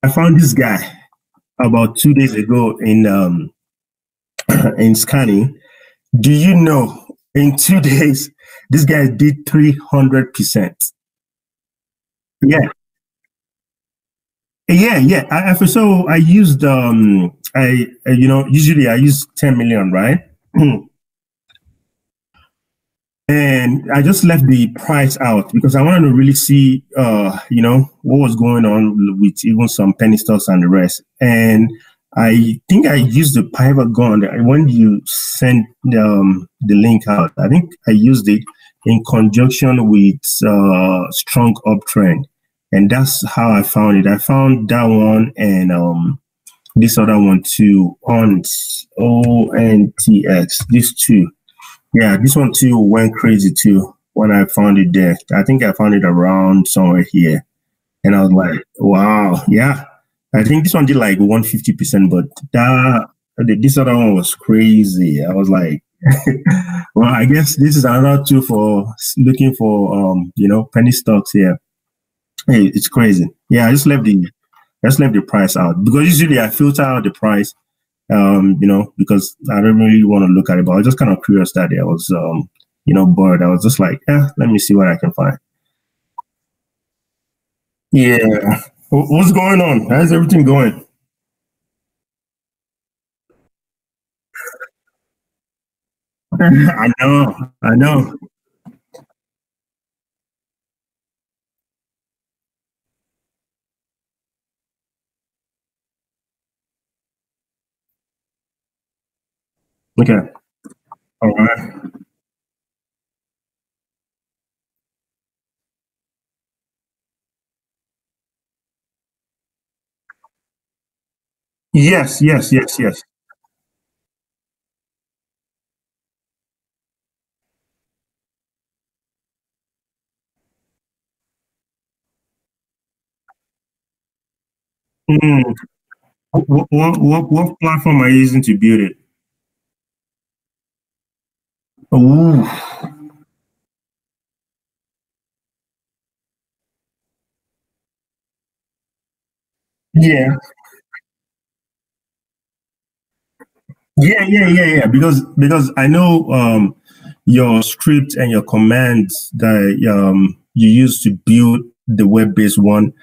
I found this guy about 2 days ago in scanning. Do you know in 2 days this guy did 300%? Yeah, yeah. So I used usually I use 10 million, right? And I just left the price out because I wanted to really see, what was going on with even some penny stocks and the rest. And I think I used the pivot gun when you sent the link out. I think I used it in conjunction with strong uptrend, and that's how I found it. I found that one and this other one too on ONTX. These two. Yeah, this one too went crazy too when I found it there. I think I found it around somewhere here. And I was like, wow, yeah. I think this one did like 150%, but this other one was crazy. I was like, well, I guess this is another tool for looking for penny stocks here. Hey, it's crazy. Yeah, I just left the price out because usually I filter out the price because I don't really want to look at it, but I was just kind of curious that day. I was, bored. I was just like, let me see what I can find. Yeah. What's going on? How's everything going? I know. I know. Okay. All right. Yes, yes, yes, yes. Mm. What platform are you using to build it? Ooh. Yeah. Yeah. Because I know your script and your commands that you use to build the web-based one.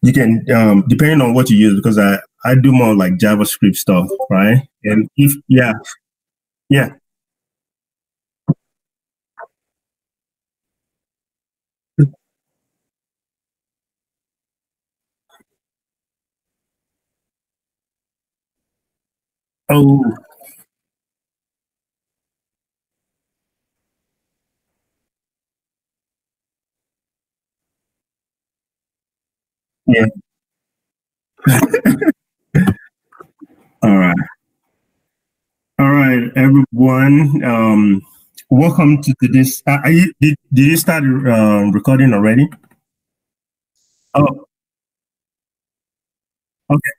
You can depending on what you use because I do more like JavaScript stuff, right? And if yeah. Oh yeah. All right. All right, everyone. Welcome to this. Did you start recording already? Oh, okay.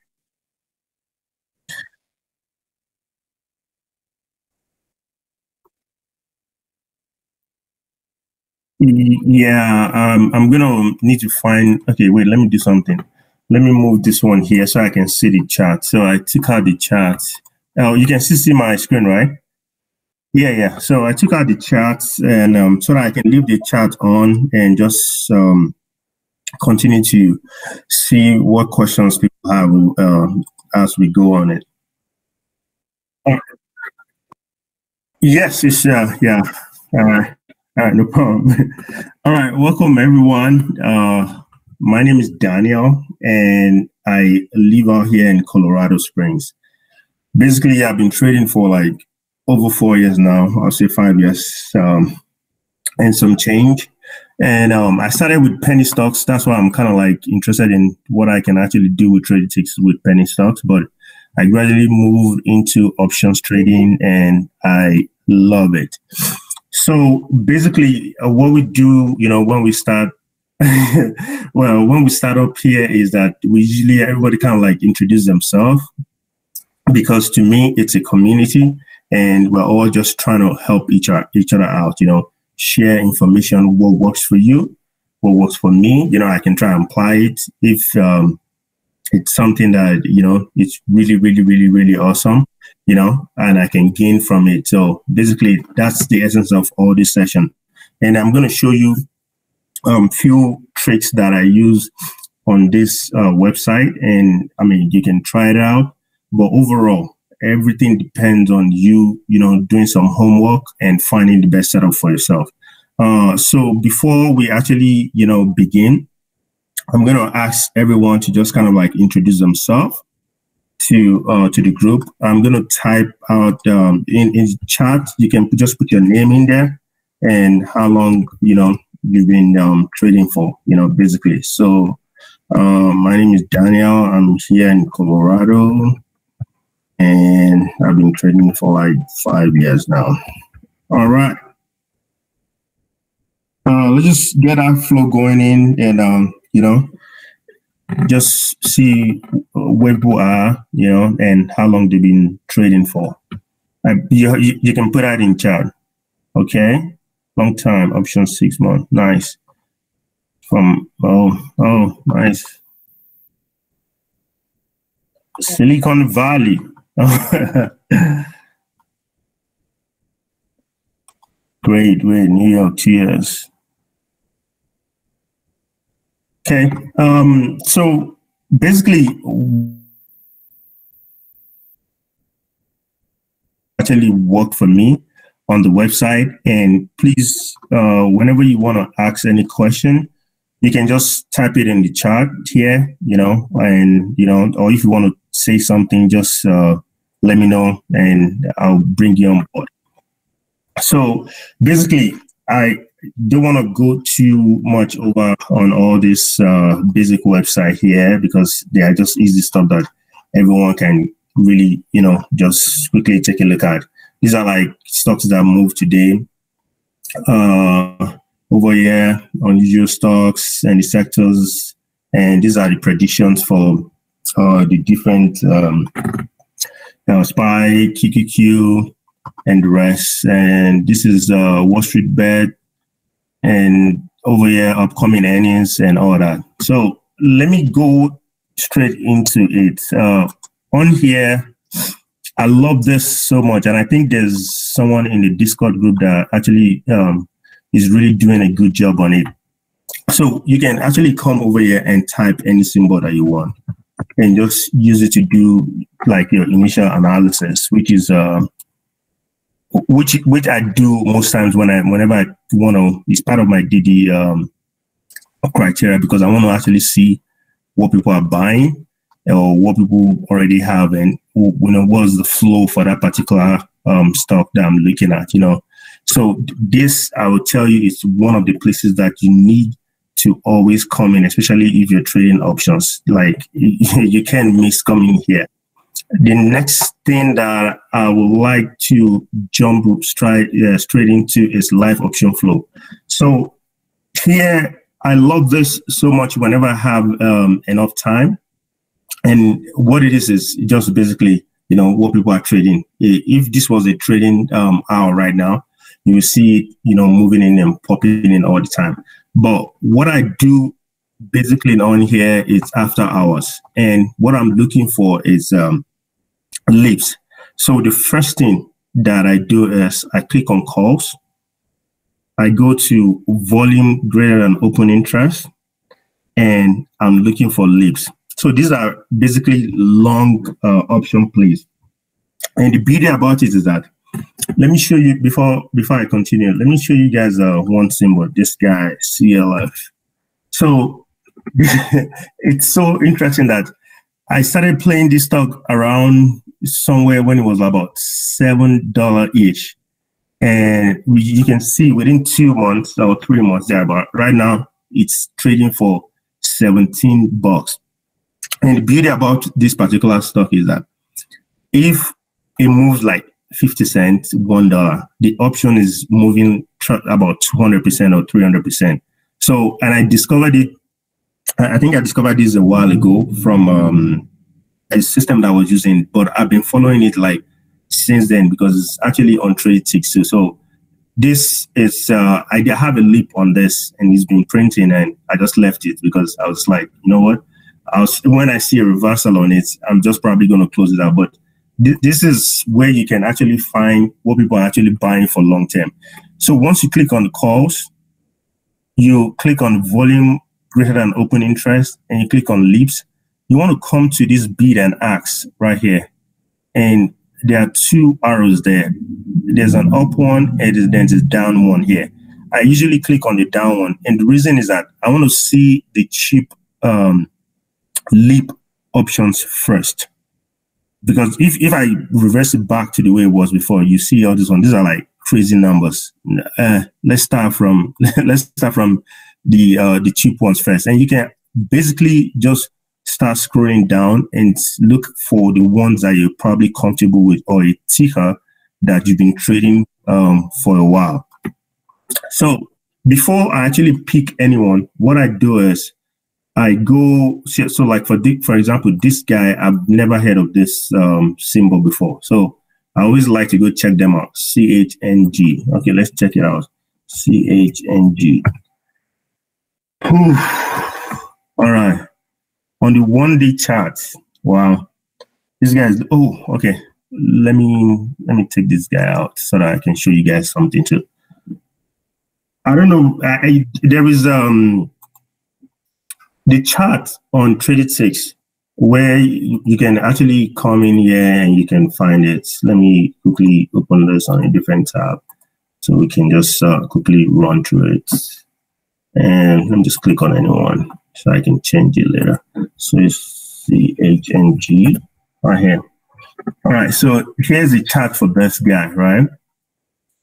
Yeah. I'm gonna need to find. Okay, wait. Let me do something. Let me move this one here so I can see the chat. So I took out the chat. Oh, you can still see my screen, right? Yeah. So I took out the chat and so that I can leave the chat on and just continue to see what questions people have as we go on it. Oh, yes, it's yeah. All right, no problem. All right, welcome everyone. My name is Daniel, and I live out here in Colorado Springs. Basically, I've been trading for like over 4 years now. I'll say 5 years, and some change. And I started with penny stocks. That's why I'm kind of like interested in what I can actually do with Tradytics with penny stocks. But I gradually moved into options trading, and I love it. So basically, what we do, when we start, well, when we start up here is that we usually everybody kind of like introduce themselves because to me it's a community and we're all just trying to help each other out. Share information, what works for you, what works for me. I can try and apply it it's something that, it's really, really, really, really awesome, and I can gain from it. So basically, that's the essence of all this session. And I'm going to show you few tricks that I use on this website. And I mean, you can try it out, but overall, everything depends on you, doing some homework and finding the best setup for yourself. So before we actually, begin, I'm going to ask everyone to just kind of like introduce themselves to the group. I'm going to type out in chat. You can just put your name in there and how long, you've been trading for, basically. So my name is Daniel. I'm here in Colorado, and I've been trading for like 5 years now. All right. Let's just get our flow going in and, just see where people are, and how long they've been trading for. You can put that in chat. Okay. Long time, option 6 months. Nice. Nice. Silicon Valley. Great. New York, cheers. Okay. So basically, actually worked for me on the website. And please, whenever you want to ask any question, you can just type it in the chat here, and, or if you want to say something, just let me know and I'll bring you on board. So basically, I don't want to go too much over on all this basic website here, because they are just easy stuff that everyone can really, just quickly take a look at. These are like stocks that move today. Over here, unusual stocks and the sectors. And these are the predictions for the different SPY, QQQ, and the rest. And this is Wall Street Bet. And over here, upcoming earnings and all that. So let me go straight into it. On here, I love this so much. And I think there's someone in the Discord group that actually is really doing a good job on it. So you can actually come over here and type any symbol that you want and just use it to do like your initial analysis, which is which I do most times whenever I want to. It's part of my DD criteria, because I want to actually see what people are buying or what people already have, and what's the flow for that particular stock that I'm looking at. So this, I will tell you, is one of the places that you need to always come in, especially if you're trading options. Like you can't miss coming here. The next thing that I would like to jump straight into is live option flow. So here, I love this so much whenever I have enough time. And what it is just basically, what people are trading. If this was a trading hour right now, you will see it, moving in and popping in all the time. But what I do basically on here is after hours. And what I'm looking for is LEAPS. So the first thing that I do is I click on calls. I go to volume greater than open interest, and I'm looking for LEAPS. So these are basically long option plays. And the beauty about it is that, let me show you, before I continue, let me show you guys one symbol, this guy, CLF. So it's so interesting that I started playing this stock around somewhere when it was about $7-ish. And you can see within 2 months or 3 months there, but right now it's trading for $17. And the beauty about this particular stock is that if it moves like 50 cents, $1, the option is moving about 200% or 300%. So, and I discovered it, I think I discovered this a while ago from a system that I was using, but I've been following it like since then, because it's actually on Tradytics too. So this is, I have a leap on this, and it's been printing, and I just left it because I was like, you know what? when I see a reversal on it, I'm just probably going to close it out. But this is where you can actually find what people are actually buying for long term. So once you click on the calls, you click on volume greater than open interest, and you click on LEAPS. You want to come to this bid and ask right here. And there are two arrows there. There's an up one and then there's a down one here. I usually click on the down one. And the reason is that I want to see the cheap LEAP options first. Because if I reverse it back to the way it was before, you see all this one. These are like crazy numbers. Let's start from the cheap ones first. And you can basically just start scrolling down and look for the ones that you're probably comfortable with, or a ticker that you've been trading for a while. So before I actually pick anyone, what I do is I go, so like for example, this guy, I've never heard of this symbol before. So I always like to go check them out. CHNG. Okay, let's check it out. CHNG. All right. On the 1-day chart, wow, this guy's, oh, okay. Let me take this guy out so that I can show you guys something too. I don't know. There is the chart on Tradytics where you can actually come in here and you can find it. Let me quickly open this on a different tab so we can just quickly run through it. And let me just click on anyone so I can change it later. So it's CHNG right here. All right, so here's the chart for this guy, right?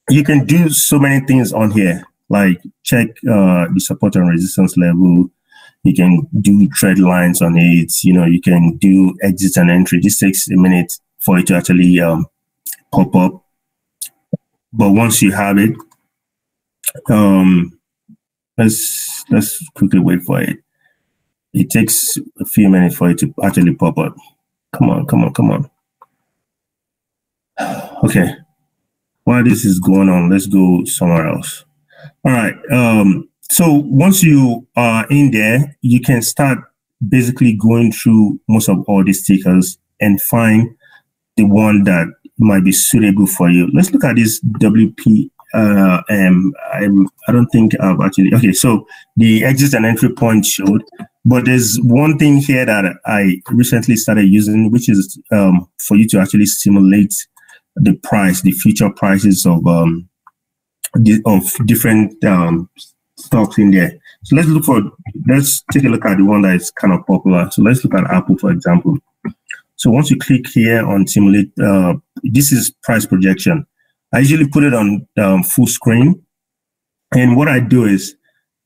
You can do so many things on here, like check the support and resistance level. You can do trend lines on it. You know, you can do exit and entry. This takes a minute for it to actually pop up. But once you have it, let's quickly wait for it. It takes a few minutes for it to actually pop up. Come on. Okay. While this is going on, let's go somewhere else. All right. So once you are in there, you can start basically going through most of all these stickers and find the one that might be suitable for you. Let's look at this WP. I don't think I've actually, okay, so the exit and entry point showed, but there's one thing here that I recently started using, which is for you to actually simulate the price, the future prices of different stocks in there. So let's take a look at the one that is kind of popular. So let's look at Apple, for example. So once you click here on simulate, this is price projection. I usually put it on full screen. And what I do is,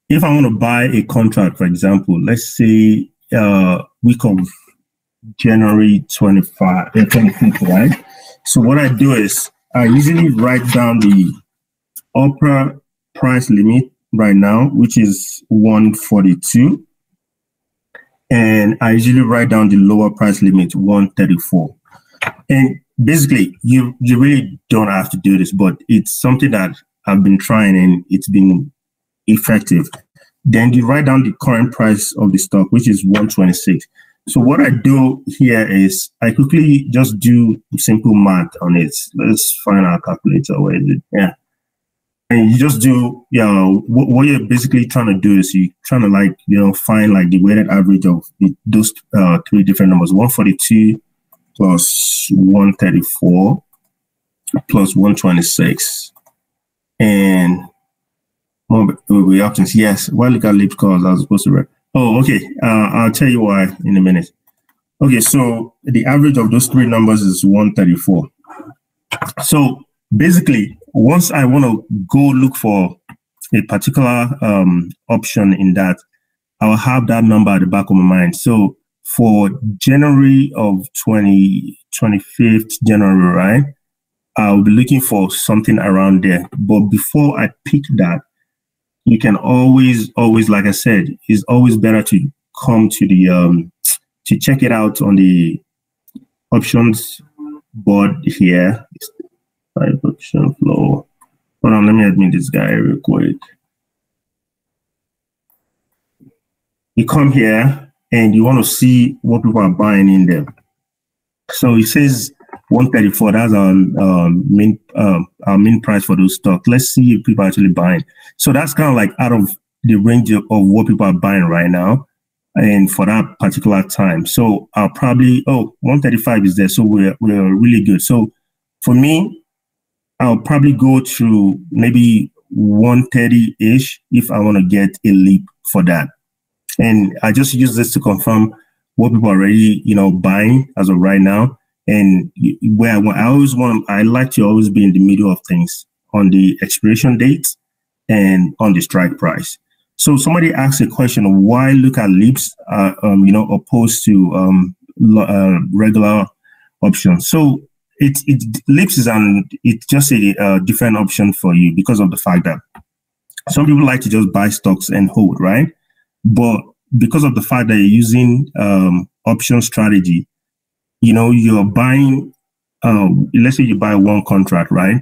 if I want to buy a contract, for example, let's say week of January 25th, right? So what I do is, I usually write down the upper price limit right now, which is 142. And I usually write down the lower price limit, 134. And basically, you really don't have to do this, but it's something that I've been trying and it's been effective. Then you write down the current price of the stock, which is 126. So what I do here is I quickly just do simple math on it. Let's find our calculator. Where is it? Yeah. And you just do, what you're basically trying to do is you're trying to find like the weighted average of those three different numbers, 142 plus 134 plus 126. And we options, yes. Why look at LEAPS calls? I was supposed to read. Oh, okay. I'll tell you why in a minute. Okay, so the average of those three numbers is 134. So basically, once I want to go look for a particular option in that, I'll have that number at the back of my mind. So for January of 25th January, right? I'll be looking for something around there. But before I pick that, you can always, like I said, it's always better to come to the to check it out on the options board here. Type option flow. Hold on, let me admit this guy real quick. You come here and you want to see what people are buying in there. So it says 134. That's our main price for those stocks. Let's see if people are actually buying. So that's kind of like out of the range of what people are buying right now, and for that particular time. So I'll probably 135 is there. So we're really good. So for me, I'll probably go to maybe 130-ish if I want to get a leap for that. And I just use this to confirm what people are already, buying as of right now. And where I like to always be in the middle of things on the expiration date and on the strike price. So somebody asked a question of why look at LEAPS, opposed to regular options. So LEAPS it's just a different option for you because of the fact that some people like to just buy stocks and hold, right? But because of the fact that you're using option strategy, you're buying, let's say you buy one contract, right?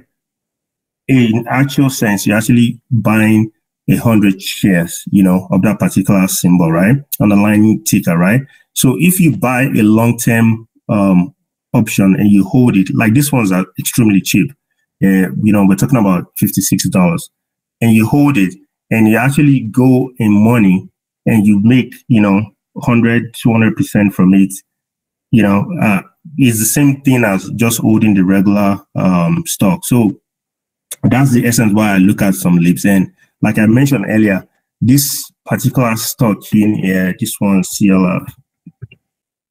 In actual sense, you're actually buying 100 shares, of that particular symbol, right? Underlying ticker, right? So if you buy a long-term option and you hold it, like this one's are extremely cheap. We're talking about $56, and you hold it and you actually go in money and you make, 100, 200% from it, it's the same thing as just holding the regular stock. So that's the essence why I look at some LEAPS. And like I mentioned earlier, this particular stock in here, this one, CLF,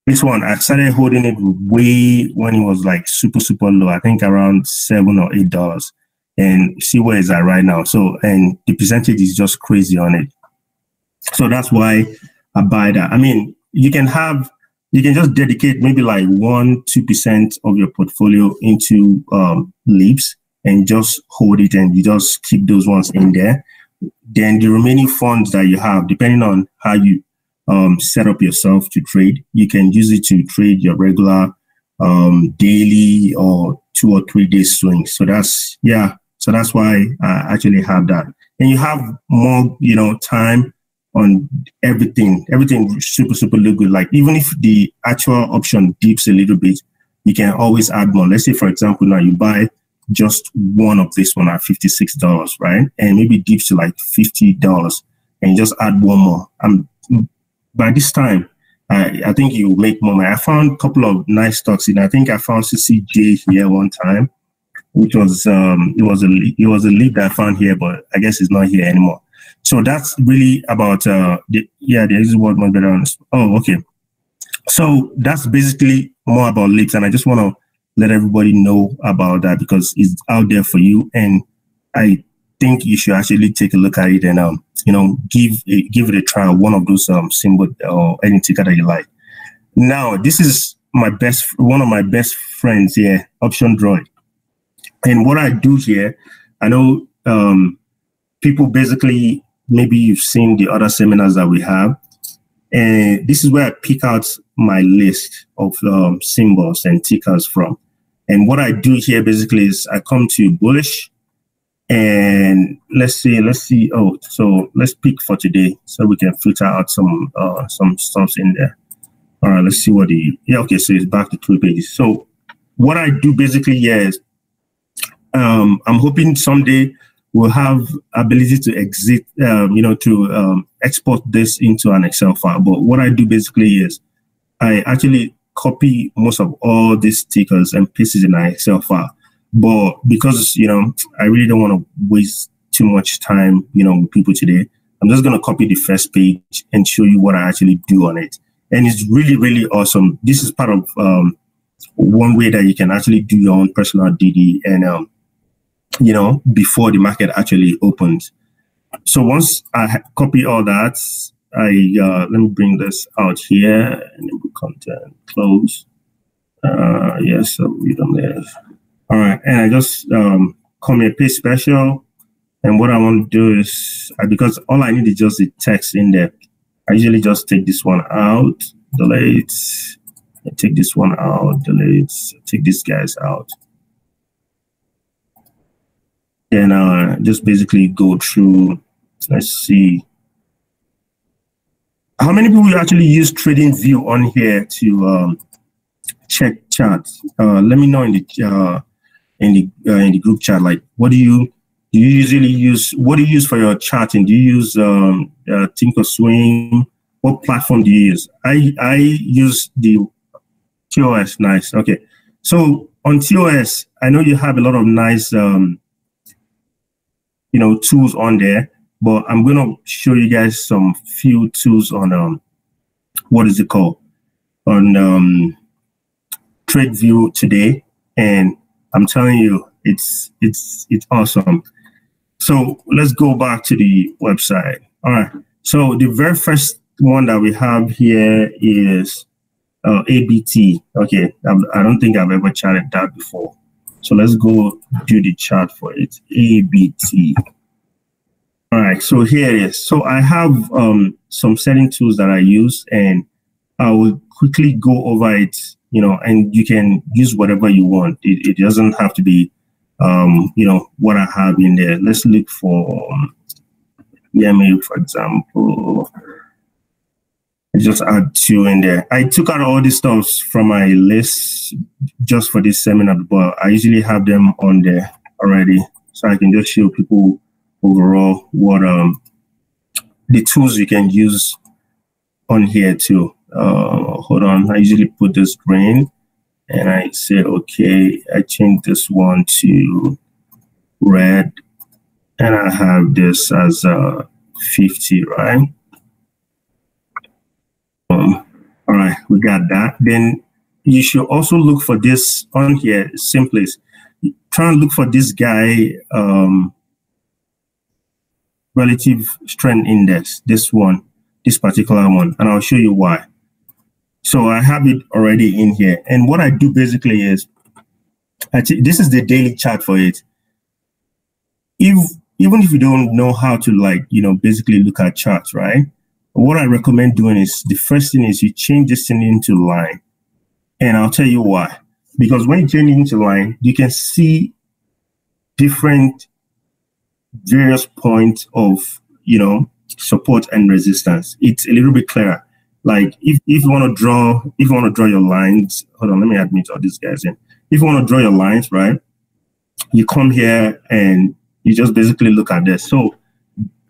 this one, I started holding it way when it was like super, super low. I think around $7 or $8, and see where it's at right now. So, and the percentage is just crazy on it. So that's why I buy that. I mean, you can just dedicate maybe like 1-2% of your portfolio into LEAPS and just hold it, and you just keep those ones in there. Then the remaining funds that you have, depending on how you set up yourself to trade, you can use it to trade your regular daily or 2 or 3 day swings. So that's why I actually have that. And you have more, time on everything super, super look good. Like even if the actual option dips a little bit, you can always add more. Let's say, for example, now you buy just one of this one at $56, right? And maybe it dips to like $50 and just add one more. By this time, I think you will make more money. I found a couple of nice stocks in. I think I found CCJ here one time, which was it was a lead that I found here, but I guess it's not here anymore. So that's really about there is one much better on. Oh, okay. So that's basically more about LEAPS, and I just want to let everybody know about that because it's out there for you, and I think you should actually take a look at it and give it a try. One of those symbol or any ticker that you like. Now, this is one of my best friends here, Option Droid, and what I do here, I know people basically, maybe you've seen the other seminars that we have, and this is where I pick out my list of symbols and tickers from. And what I do here basically is I come to bullish, and let's see. Oh, so let's pick for today so we can filter out some stuff in there. All right, let's see what okay, so it's back to 2 pages. So what I do basically here is I'm hoping someday we'll have ability to export this into an Excel file. But what I do basically is I actually copy most of all these stickers and paste it in an Excel file. But because, I really don't want to waste too much time, with people today, I'm just going to copy the first page and show you what I actually do on it. And it's really, really awesome. This is part of one way that you can actually do your own personal DD and, before the market actually opens. So once I copy all that, let me bring this out here and then content close. Yes, so read on there. All right, and I just come here, paste special, and what I want to do is because all I need is just the text in there. I usually just take this one out, delete, take this one out, delete, take these guys out. Then just basically go through, let's see. How many people actually use Trading View on here to check charts? Let me know in the group chat. Like, what do you usually use? What do you use for your charting? Do you use Thinkorswim? What platform do you use? I use the TOS. Nice. Okay. So on TOS, I know you have a lot of nice tools on there, but I'm gonna show you guys some few tools on what is it called, on TradeView today, and I'm telling you, it's awesome. So let's go back to the website. All right. So the very first one that we have here is ABT. Okay. I don't think I've ever charted that before. So let's go do the chart for it. ABT. All right. So here it is. So I have some setting tools that I use, and I will quickly go over it, and you can use whatever you want. It doesn't have to be, what I have in there. Let's look for EMA, for example. I just add 2 in there. I took out all these stuff from my list just for this seminar, but I usually have them on there already, so I can just show people overall what the tools you can use on here too. Hold on, I usually put this green and I say, okay, I change this one to red and I have this as 50, right? All right, we got that. Then you should also look for this on here, simplest. Try and look for this guy, relative strength index, this particular one, and I'll show you why. So I have it already in here. And what I do basically is, this is the daily chart for it. Even if you don't know how to basically look at charts, right? What I recommend doing is, the first thing is you change this thing into line. And I'll tell you why. Because when you change it into line, you can see different various points of, support and resistance. It's a little bit clearer. Like if you want to draw your lines, hold on, let me admit all these guys in. If you want to draw your lines, right, you come here and you just basically look at this. So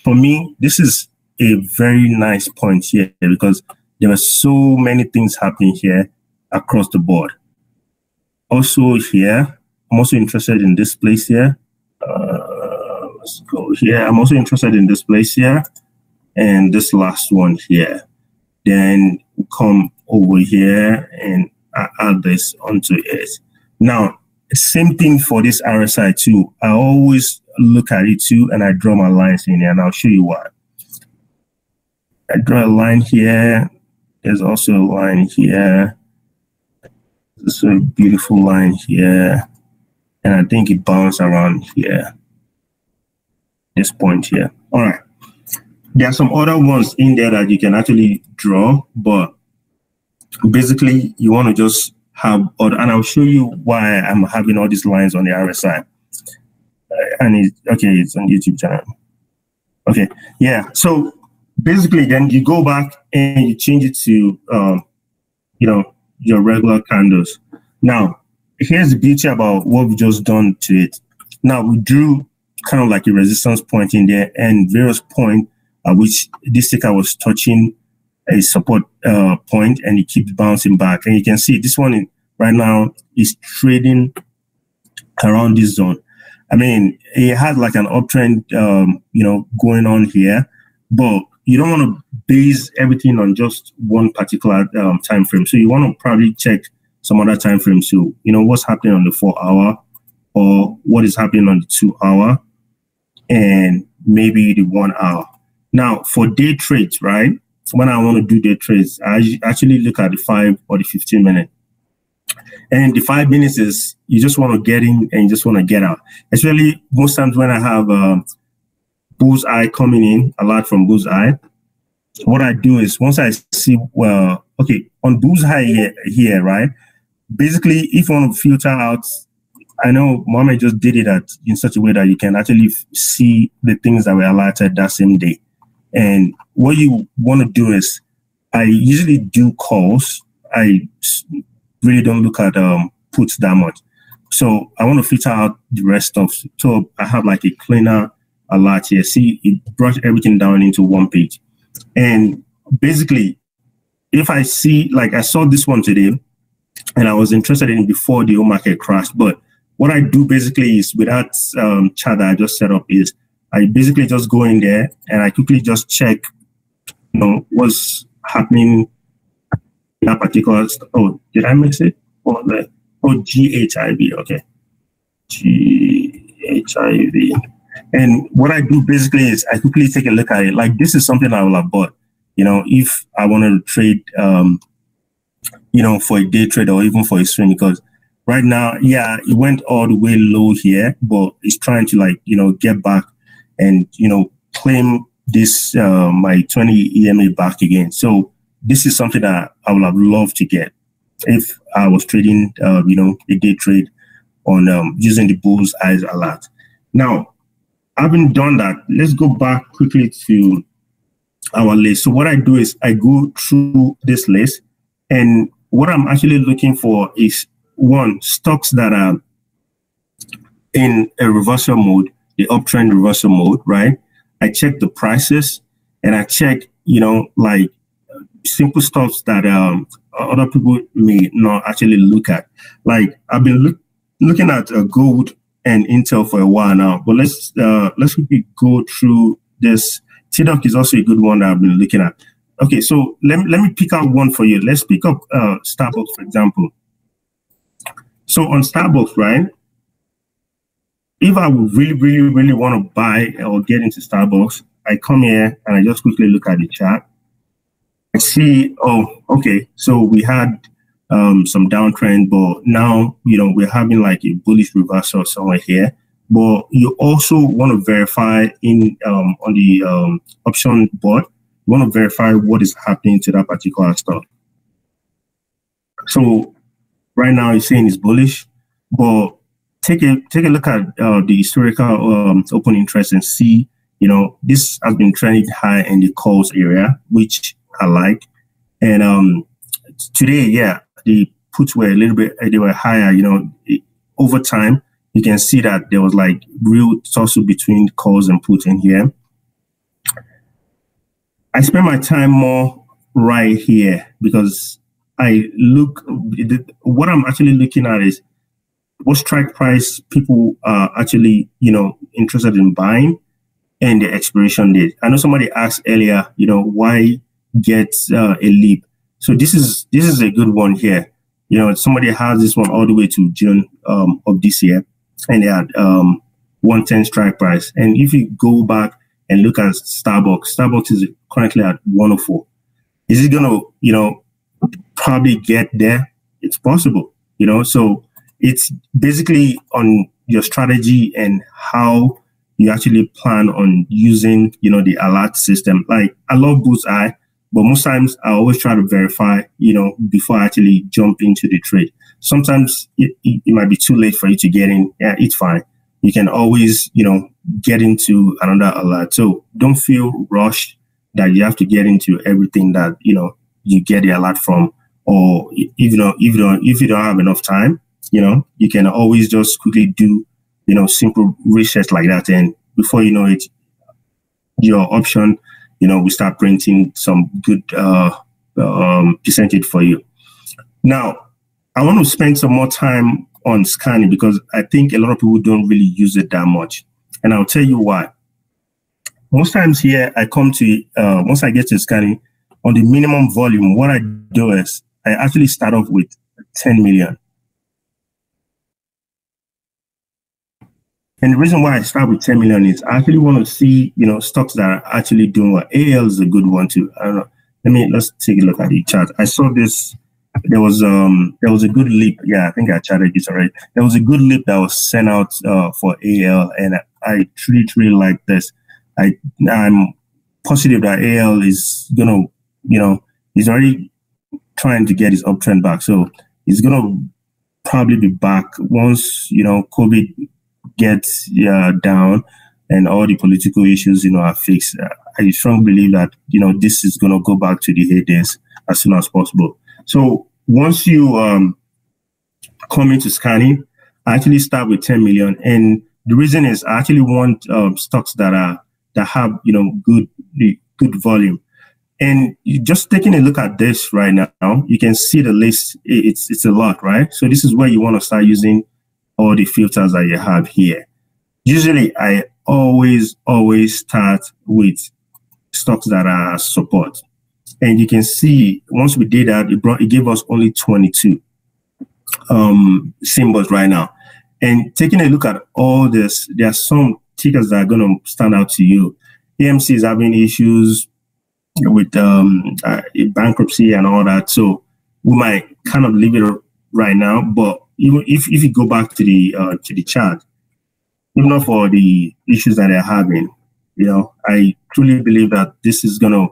for me, this is a very nice point here because there are so many things happening here across the board. Also here, I'm also interested in this place here. Let's go here. I'm also interested in this place here and this last one here. Then come over here and add this onto it. Now, same thing for this RSI too. I always look at it too and I draw my lines in here, and I'll show you why. I draw a line here. There's also a line here. This is a beautiful line here. And I think it bounces around here. This point here. All right. There are some other ones in there that you can actually draw, but basically you want to just have other, and I'll show you why I'm having all these lines on the RSI. It's on YouTube channel. Okay. Yeah. So basically then you go back and you change it to, your regular candles. Now, here's the beauty about what we've just done to it. Now, we drew kind of like a resistance point in there and various points at which this ticker was touching a support point, and it keeps bouncing back. And you can see this one right now is trading around this zone. I mean, it has like an uptrend, going on here, but you don't want to base everything on just one particular time frame. So you want to probably check some other time frames too. What's happening on the 4-hour, or what is happening on the 2-hour, and maybe the 1 hour. Now, for day trades, right? When I want to do day trades, I actually look at the 5 or the 15 minute. And the 5 minutes is you just want to get in and you just want to get out. Especially most times when I have bullseye coming in, a lot from bullseye, what I do is once I see, well, okay, on bullseye here, right? Basically, if you want to filter out, I know Mohammed just did it in such a way that you can actually see the things that were alerted that same day. And what you want to do is I usually do calls. I really don't look at puts that much. So I want to filter out the rest of. So I have like a cleaner alert here. See, it brought everything down into one page. And basically, if I see, like I saw this one today, and I was interested in it before the whole market crashed. But what I do basically is with that chart that I just set up is I basically just go in there and I quickly just check, what's happening in that particular. Oh, did I miss it? GHIV. Okay, GHIV. And what I do basically is I quickly take a look at it. Like this is something I will have bought, if I wanted to trade, for a day trade or even for a swing, because right now, yeah, it went all the way low here, but it's trying to get back and, claim this, my 20 EMA back again. So this is something that I would have loved to get if I was trading, a day trade on using the bull's eyes alert. Now, having done that, let's go back quickly to our list. So what I do is I go through this list, and what I'm actually looking for is one, stocks that are in a reversal mode, the uptrend reversal mode, right? I check the prices, and I check, like simple stocks that other people may not actually look at. Like I've been looking at gold and Intel for a while now, but let's quickly go through this. TDOC is also a good one that I've been looking at. Okay, so let me pick out one for you. Let's pick up Starbucks, for example. So on Starbucks, right? If I would really, really, really want to buy or get into Starbucks, I come here and I just quickly look at the chart. I see, oh, okay, so we had some downtrend, but now, we're having like a bullish reversal somewhere here. But you also want to verify on the option board, you want to verify what is happening to that particular stock. So right now it's saying it's bullish, but take a look at the historical open interest and see, this has been trending high in the calls area, which I like. And today, yeah, the puts were a little bit, they were higher, over time. You can see that there was like real tussle between calls and puts in here. I spend my time more right here because what I'm actually looking at is what strike price people are actually, interested in buying and the expiration date. I know somebody asked earlier, why get a leap? So this is a good one here. Somebody has this one all the way to June of this year, and they had 110 strike price. And if you go back and look at Starbucks is currently at 104. Is it gonna, probably get there? It's possible, so it's basically on your strategy and how you actually plan on using, the alert system. Like I love Bullseye, but most times I always try to verify, before I actually jump into the trade. Sometimes it might be too late for you to get in. Yeah, it's fine. You can always, get into another alert. So don't feel rushed that you have to get into everything that, you get the alert from. Or if you don't have enough time, you can always just quickly do, simple research like that. And before you know it, your option, we start printing some good percentage for you. Now, I want to spend some more time on scanning because I think a lot of people don't really use it that much. And I'll tell you why. Most times here, I come to, once I get to scanning, on the minimum volume, what I do is I actually start off with 10 million. And the reason why I start with 10 million is I actually want to see, stocks that are actually doing well. AL is a good one too. I don't know. Let's take a look at the chart. I saw this. There was a good leap. Yeah, I think I charted this already. There was a good leap that was sent out for AL, and I truly like this. I'm positive that AL is gonna, he's already trying to get his uptrend back. So he's gonna probably be back once, COVID gets down. and all the political issues, are fixed, I strongly believe that, this is going to go back to the heydays as soon as possible. So once you come into scanning, I actually start with 10 million. And the reason is I actually want stocks that have, good volume. And just taking a look at this right now, you can see the list. It's a lot, right? So this is where you want to start using all the filters that you have here. Usually, I always start with stocks that are support. And you can see once we did that, it gave us only 22 symbols right now. And taking a look at all this, there are some tickers that are going to stand out to you. AMC is having issues with bankruptcy and all that, so we might kind of leave it right now. But even if you go back to the chart, even though for the issues that they're having, I truly believe that this is gonna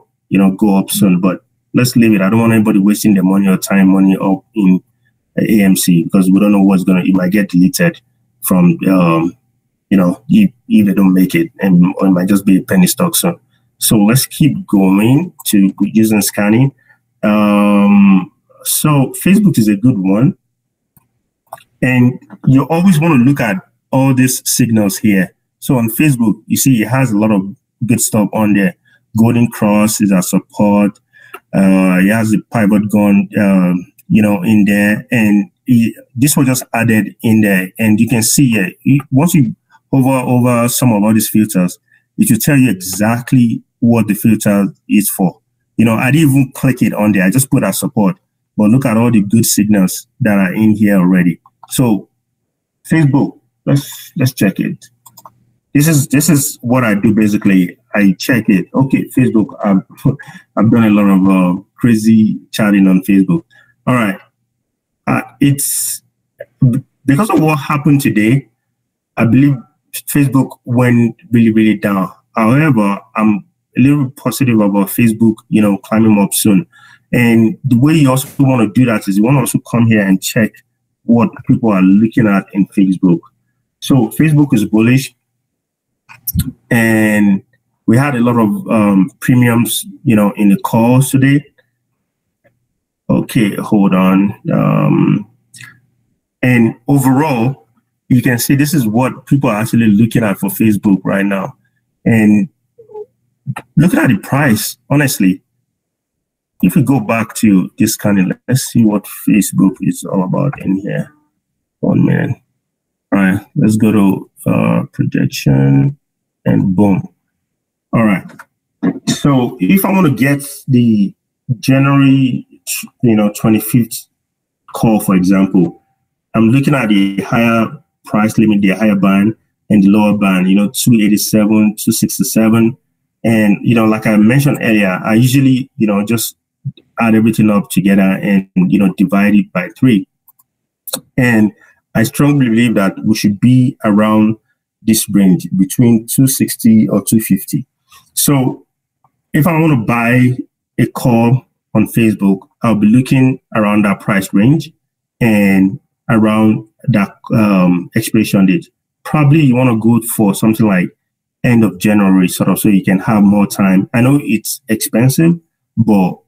go up soon. But let's leave it. I don't want anybody wasting their money or time money up in AMC, because we don't know it might get deleted from if they don't make it, or it might just be a penny stock soon. So let's keep going to using scanning. So Facebook is a good one. And you always want to look at all these signals here. So on Facebook, you see it has a lot of good stuff on there. Golden Cross is our support. It has the pivot gun, in there. And this was just added in there. And you can see here, once you hover over some of all these filters, it will tell you exactly what the filter is for. I didn't even click it on there. I just put our support. But look at all the good signals that are in here already. So Facebook, let's check it. This is what I do basically. I check it. Okay, Facebook. I've done a lot of crazy chatting on Facebook. All right. It's because of what happened today. I believe Facebook went really, really down. However, I'm a little positive about Facebook, climbing up soon. And the way you also want to do that is you want to also come here and check what people are looking at in Facebook. So Facebook is bullish, and we had a lot of premiums, in the calls today. Okay, hold on. And overall, you can see this is what people are actually looking at for Facebook right now. And looking at the price, honestly, if we go back to this let's see what Facebook is all about in here. 1 minute. All right, let's go to projection, and boom. All right. So if I want to get the January 25th call, for example, I'm looking at the higher price limit, the higher band, and the lower band, 287, 267. And, like I mentioned earlier, I usually, just add everything up together and, divide it by 3. And I strongly believe that we should be around this range between 260 or 250. So if I want to buy a call on Facebook, I'll be looking around that price range and around that expiration date. Probably you want to go for something like end of January, sort of, so you can have more time. I know it's expensive, but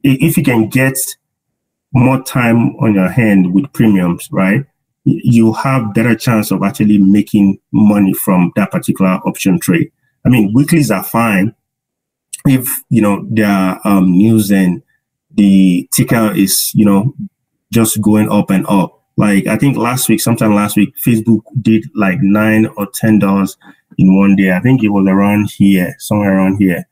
if you can get more time on your hand with premiums, right, you have better chance of actually making money from that particular option trade. I mean, weeklies are fine if, there are news and the ticker is, just going up and up. Like, I think sometime last week, Facebook did like $9 or $10 in one day. I think it was around here, somewhere around here,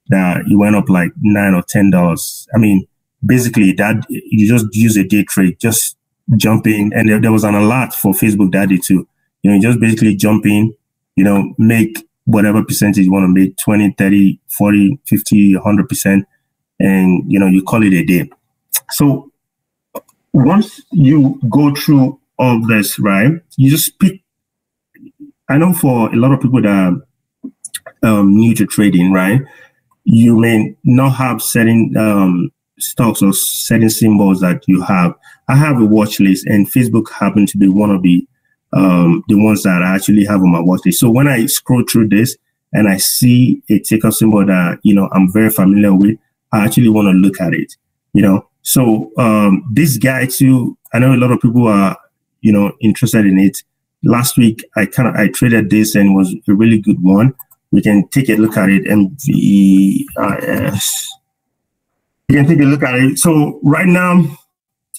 that it went up like $9 or $10. I mean, basically that you just use a day trade, just jump in. And there was an alert for Facebook that day too. You just basically jump in, make whatever percentage you want to make, 20, 30, 40, 50, 100%. And, you call it a day. So once you go through all this, right, you just pick. I know for a lot of people that are new to trading, right, you may not have certain stocks or certain symbols that you have. I have a watch list, and Facebook happened to be one of the the ones that I actually have on my watch list. So when I scroll through this and I see a takeoff symbol that, I'm very familiar with, I actually want to look at it, So this guy too, I know a lot of people are, interested in it. Last week, I traded this and it was a really good one. We can take a look at it, MVIS. You can take a look at it. So right now,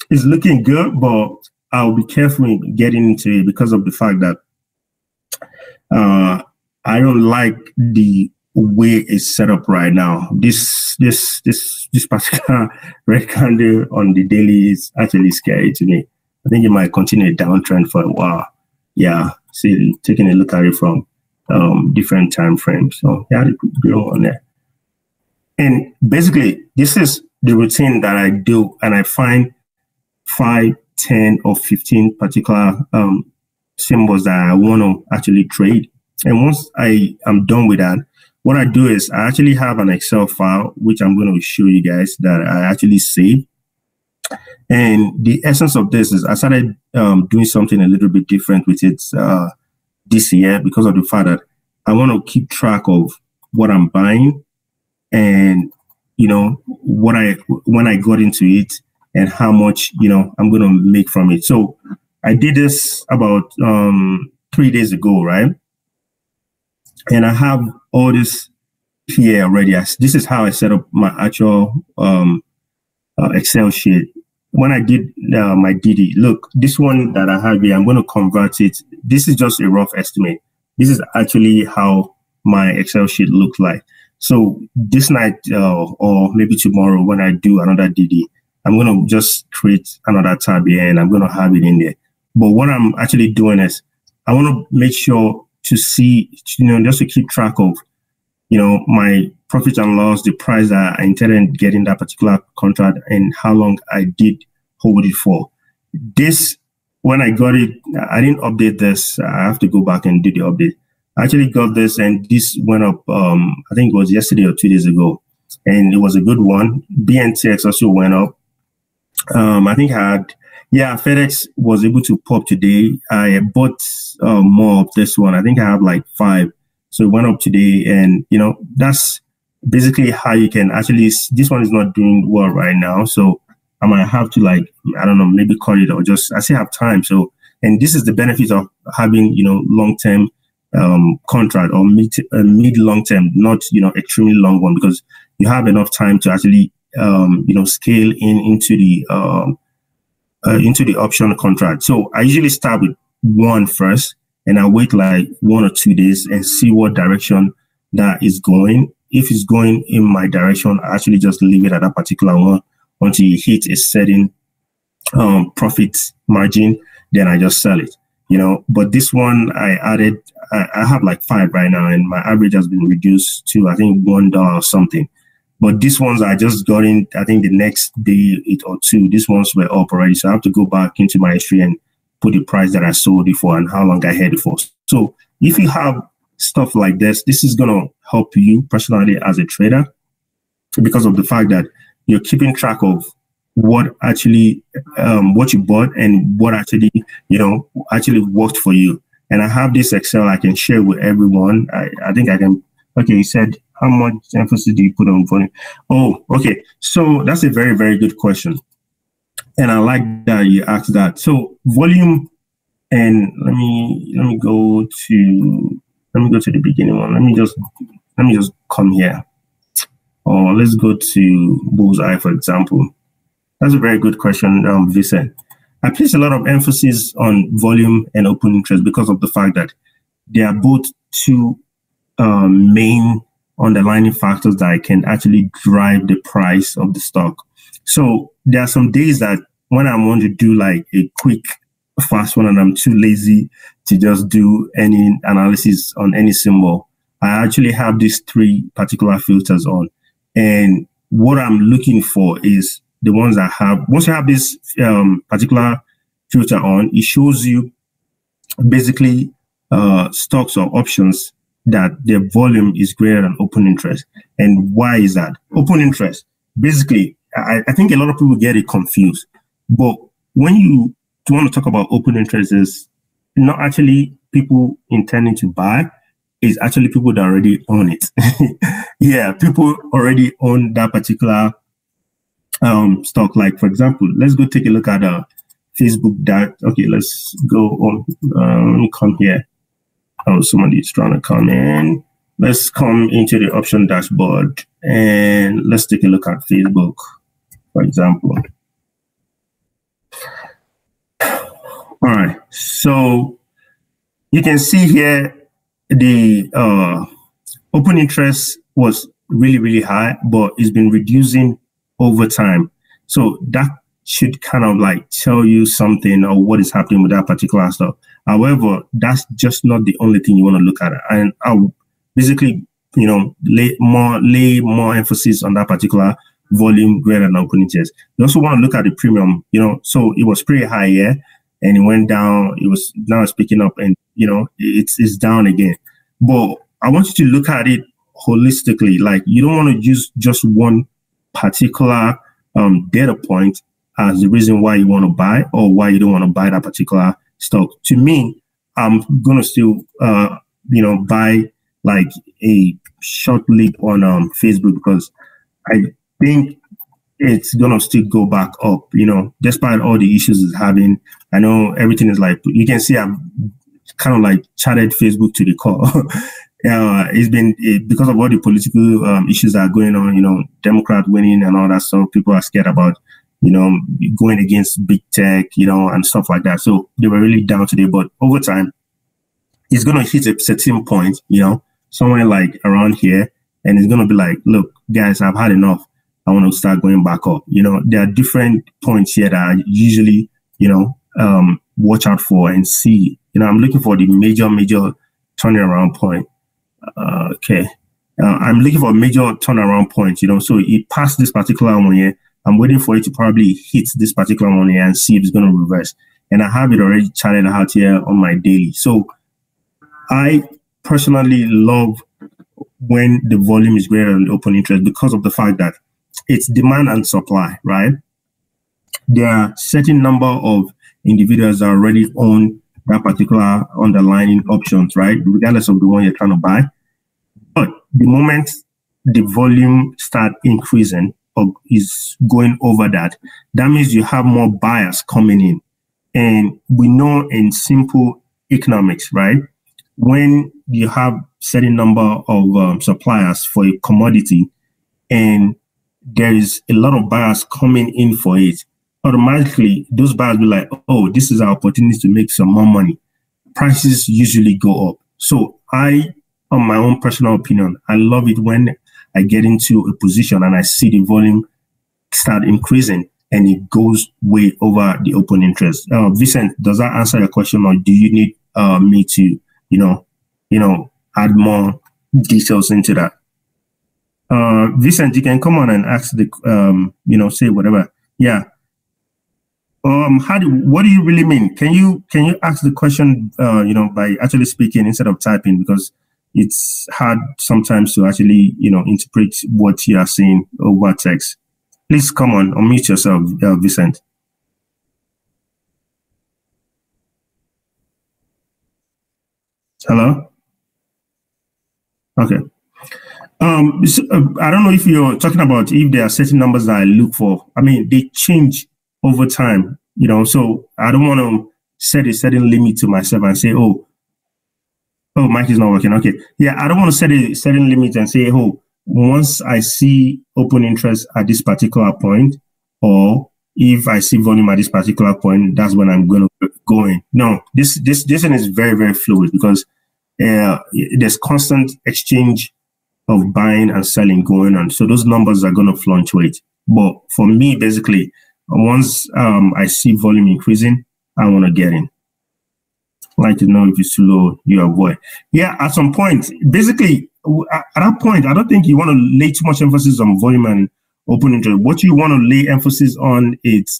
it's looking good, but I'll be careful in getting into it because of the fact that I don't like the way it's set up right now. This particular red candle on the daily is actually scary to me. I think it might continue a downtrend for a while. Yeah, see, taking a look at it from different time frames. So yeah, go on there. And basically, this is the routine that I do, and I find 5, 10, or 15 particular symbols that I want to actually trade. And once I am done with that, what I do is I actually have an Excel file, which I'm going to show you guys that I actually save. And the essence of this is I started doing something a little bit different with it this year because of the fact that I want to keep track of what I'm buying and, when I got into it and how much, I'm going to make from it. So I did this about 3 days ago, right? And I have all this here already. This is how I set up my actual Excel sheet. When I did my DD, look, this one that I have here, I'm going to convert it. This is just a rough estimate. This is actually how my Excel sheet looks like. So this night or maybe tomorrow when I do another DD, I'm going to just create another tab here and I'm going to have it in there. But what I'm actually doing is I want to make sure to see, just to keep track of, my profit and loss, the price that I intended on getting that particular contract and how long I did hold it for. This, when I got it, I didn't update this. I have to go back and do the update. I actually got this and this went up, I think it was yesterday or 2 days ago. And it was a good one. BNTX also went up. I think FedEx was able to pop today. I bought more of this one. I think I have like 5. So it went up today. And, that's basically how you can actually, this one is not doing well right now. So I might have to maybe cut it or I still have time. So, and this is the benefit of having, long-term contract or mid-long-term, not, extremely long one, because you have enough time to actually, scale into the option contract. So I usually start with one first and I wait like 1 or 2 days and see what direction that is going. If it's going in my direction, I actually just leave it at that particular one until you hit a certain profit margin, then I just sell it, But this one I added, I have like 5 right now and my average has been reduced to, I think, $1 or something. But these ones I just got in, I think the next day or 2, these ones were up already. So I have to go back into my history and put the price that I sold it for and how long I had it for. So if you have stuff like this, this is going to help you personally as a trader because of the fact that you're keeping track of what actually, what you bought and what actually, actually worked for you. And I have this Excel I can share with everyone. I think I can. Okay, you said, how much emphasis do you put on volume? Oh, okay. So that's a very, very good question. And I like that you asked that. So volume, and let me go to the beginning one. Let me just come here. Or let's go to Bullseye, for example. That's a very good question, Vincent. I place a lot of emphasis on volume and open interest because of the fact that they are both two main underlying factors that can actually drive the price of the stock. So there are some days that when I want to do like a quick, fast one and I'm too lazy to just do any analysis on any symbol, I actually have these 3 particular filters on. And what I'm looking for is the ones that have, once you have this particular filter on, it shows you basically stocks or options that their volume is greater than open interest. And why is that? Open interest, basically, I think a lot of people get it confused. But when you want to talk about open interest is not actually people intending to buy, it's actually people that already own it. Yeah, people already own that particular stock. Like, for example, let's go take a look at Facebook. That okay, let's go on. Let me come here. Oh, somebody's trying to come in. Let's come into the option dashboard and let's take a look at Facebook, for example. All right, so you can see here the open interest was really, really high, but it's been reducing over time. So that should kind of like tell you something or what is happening with that particular stuff. However, that's just not the only thing you want to look at. And I'll basically, lay more emphasis on that particular volume greater than open interest. You also want to look at the premium, so it was pretty high here and it went down. It was now it's picking up and, it's down again. But I want you to look at it holistically. Like, you don't want to use just one particular data point as the reason why you want to buy or why you don't want to buy that particular stock. To me, I'm going to still, buy like a short leap on Facebook because I think it's going to still go back up, despite all the issues it's having. I know everything is like, you can see I'm kind of like chatted Facebook to the core. It's been because of all the political issues that are going on, Democrat winning and all that stuff. People are scared about, going against big tech, and stuff like that. So they were really down today. But over time, it's going to hit a certain point, somewhere like around here. And it's going to be like, look, guys, I've had enough. I want to start going back up. There are different points here that I usually, watch out for and see. I'm looking for the major turnaround point. Okay. I'm looking for a major turnaround point, so it passed this particular one here. I'm waiting for it to probably hit this particular one here and see if it's going to reverse. And I have it already charted out here on my daily. So I personally love when the volume is greater than the open interest because of the fact that it's demand and supply, right? There are certain number of individuals that already own that particular underlying options, right? Regardless of the one you're trying to buy. But the moment the volume start increasing or is going over that, that means you have more buyers coming in. And we know in simple economics, right? When you have certain number of suppliers for a commodity and there is a lot of buyers coming in for it, automatically those buyers will be like, oh, this is our opportunity to make some more money. Prices usually go up. So on my own personal opinion, I love it when I get into a position and I see the volume start increasing and it goes way over the open interest. Vincent, does that answer your question, or do you need me to, add more details into that? Vincent, you can come on and ask the, say whatever. Yeah. What do you really mean? Can you ask the question, by actually speaking instead of typing, because it's hard sometimes to actually, interpret what you are saying over text. Please come on, unmute yourself, Vincent. Hello? Okay. So, I don't know if you're talking about if there are certain numbers that I look for. I mean, they change over time, so I don't want to set a certain limit to myself and say, oh, mic is not working. Okay. Yeah, I don't want to set a certain limit and say, oh, once I see open interest at this particular point, or if I see volume at this particular point, that's when I'm going to go in. No, this one is very, very fluid because there's constant exchange of buying and selling going on. So those numbers are going to fluctuate. But for me, basically, once I see volume increasing, I want to get in. Like to know if it's too low, you avoid. Yeah, at some point, basically, at that point, I don't think you want to lay too much emphasis on volume and open interest. What you want to lay emphasis on is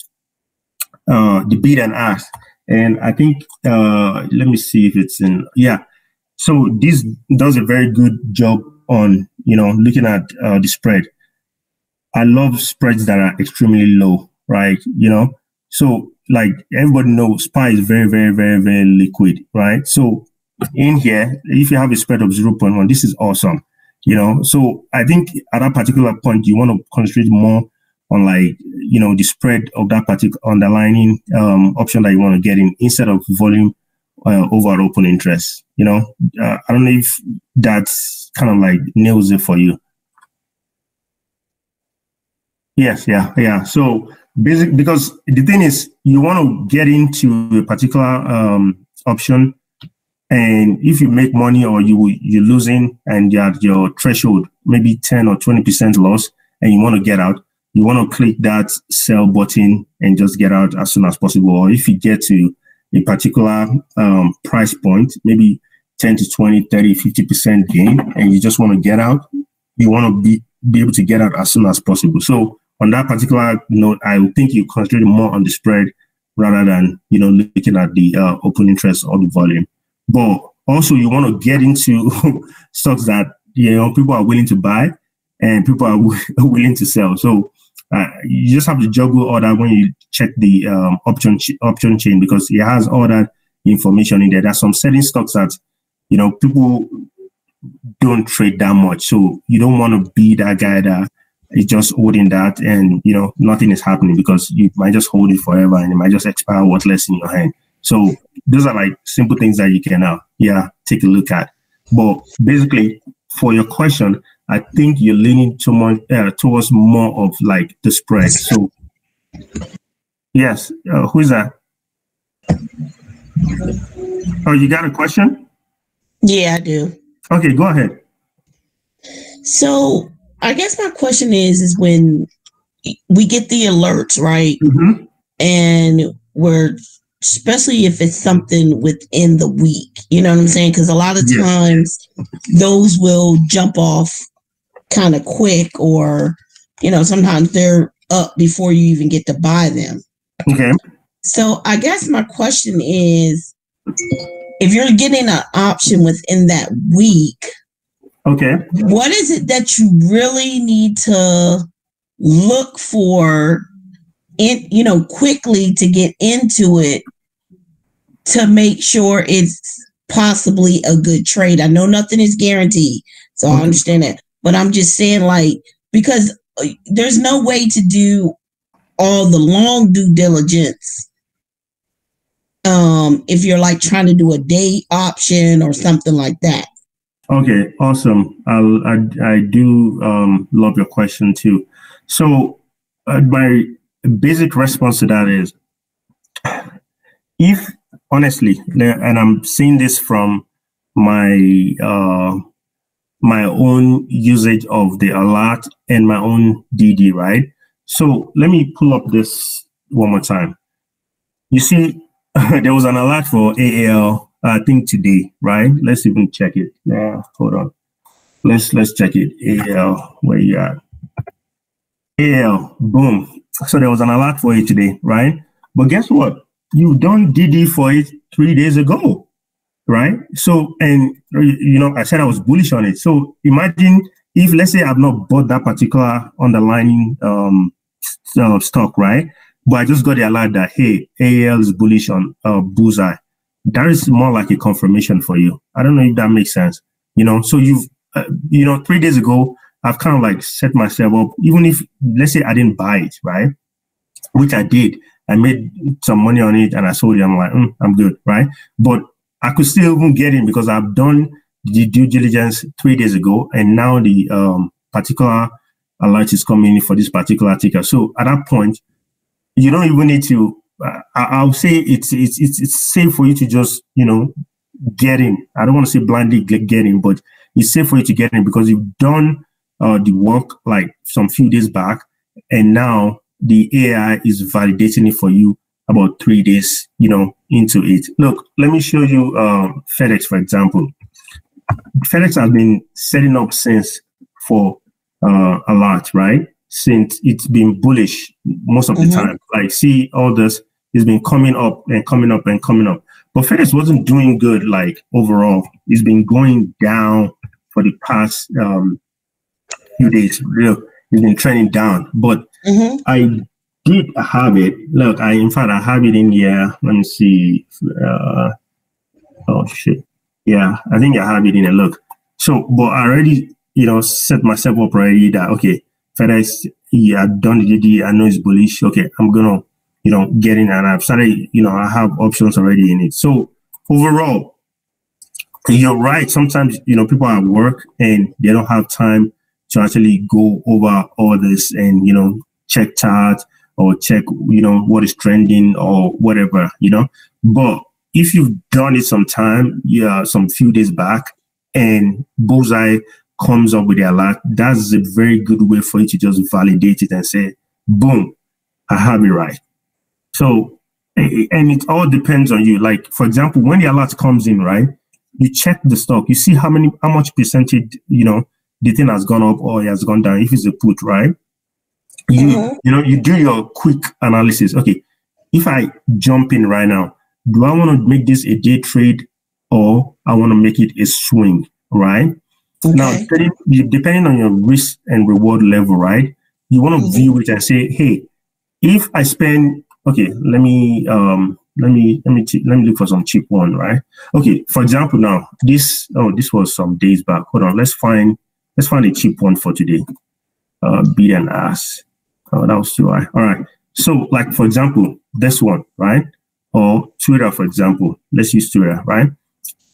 the bid and ask. And I think, let me see if it's in, yeah. So this does a very good job on, looking at the spread. I love spreads that are extremely low, right? So like everybody knows, SPY is very, very, very, very liquid, right? So in here, if you have a spread of 0.1, this is awesome, So I think at that particular point, you want to concentrate more on like, the spread of that particular underlying option that you want to get in instead of volume over open interest. I don't know if that's kind of like nails it for you. Yes, yeah. So basically, because the thing is, you want to get into a particular option, and if you make money or you're losing and you're at your threshold, maybe 10 or 20% loss, and you want to get out, you want to click that sell button and just get out as soon as possible. Or if you get to a particular price point, maybe 10 to 20, 30, 50% gain, and you just want to get out, you want to be able to get out as soon as possible. So on that particular note, I would think you concentrate more on the spread rather than, looking at the open interest or the volume. But also you want to get into stocks that, people are willing to buy and people are willing to sell. So you just have to juggle all that when you check the option chain, because it has all that information in there. There's some certain stocks that, people don't trade that much. So you don't want to be that guy that is just holding that and, nothing is happening, because you might just hold it forever and it might just expire worthless in your hand. So those are like simple things that you can, take a look at. But basically, for your question, I think you're leaning towards more of like the spread. So, yes, who is that? Oh, you got a question? Yeah, I do. Okay, go ahead. So I guess my question is when we get the alerts, right? Mm-hmm. And we're, especially if it's something within the week, you know what I'm saying? Because a lot of times those will jump off kind of quick, or, sometimes they're up before you even get to buy them. Okay. So I guess my question is, if you're getting an option within that week, okay, what is it that you really need to look for quickly to get into it to make sure it's possibly a good trade? I know nothing is guaranteed, so I understand that. But I'm just saying, like, because there's no way to do all the long due diligence if you're like trying to do a day option or something like that. Okay, awesome. I do love your question too. So my basic response to that is, if honestly, and I'm seeing this from my my own usage of the alert and my own DD, right? So let me pull up this one more time. You see, there was an alert for AAL, I think today, right? Let's even check it. Yeah, hold on. Let's check it. AAL, where you at? AAL, boom. So there was an alert for it today, right? But guess what? You've done DD for it 3 days ago, right? So, and I said I was bullish on it. So imagine if, let's say, I've not bought that particular underlying stock, right? But I just got the alert that, hey, AAL is bullish on Bullseye. That is more like a confirmation for you. I don't know if that makes sense. So you've, 3 days ago, I've kind of like set myself up, even if, let's say I didn't buy it, right? Which I did. I made some money on it and I sold it. I'm like, I'm good, right? But I could still even get in because I've done the due diligence 3 days ago, and now the particular alert is coming in for this particular ticker. So at that point, you don't even need to. I'll say it's safe for you to just get in. I don't want to say blindly get in, but it's safe for you to get in because you've done the work like some few days back, and now the AI is validating it for you about 3 days, into it. Look, let me show you FedEx, for example. FedEx has been setting up since for a lot, right? Since it's been bullish most of the time. Like, see all this, it's been coming up and coming up and coming up. But FedEx wasn't doing good, like, overall. It's been going down for the past few days. It's been trending down. But did have it. Look, in fact, I have it in here. Let me see. Oh shit. Yeah, I think I have it in a look. So, but I already, set myself up already that, okay, FedEx, yeah, I've done the DD, I know it's bullish. Okay, I'm gonna, get in, and I've started, I have options already in it. So overall, you're right. Sometimes, people are at work and they don't have time to actually go over all this and, check charts or check, what is trending or whatever, But if you've done it sometime, some few days back, and Bullseye comes up with the alert, that's a very good way for you to just validate it and say, boom, I have it right. So, and it all depends on you. Like, for example, when the alert comes in, right, you check the stock, you see how much percentage, the thing has gone up or it has gone down. If it's a put, right? You do your quick analysis. Okay, if I jump in right now, do I want to make this a day trade or I want to make it a swing, right? Okay. Now, depending on your risk and reward level, right? You want to view it and say, hey, if I spend, okay, let me look for some cheap one, right? Okay, for example, now this was some days back. Hold on, let's find a cheap one for today. Bid and ask. Oh, that was too high. All right. So, like for example, this one, right? Or Twitter, for example. Let's use Twitter, right?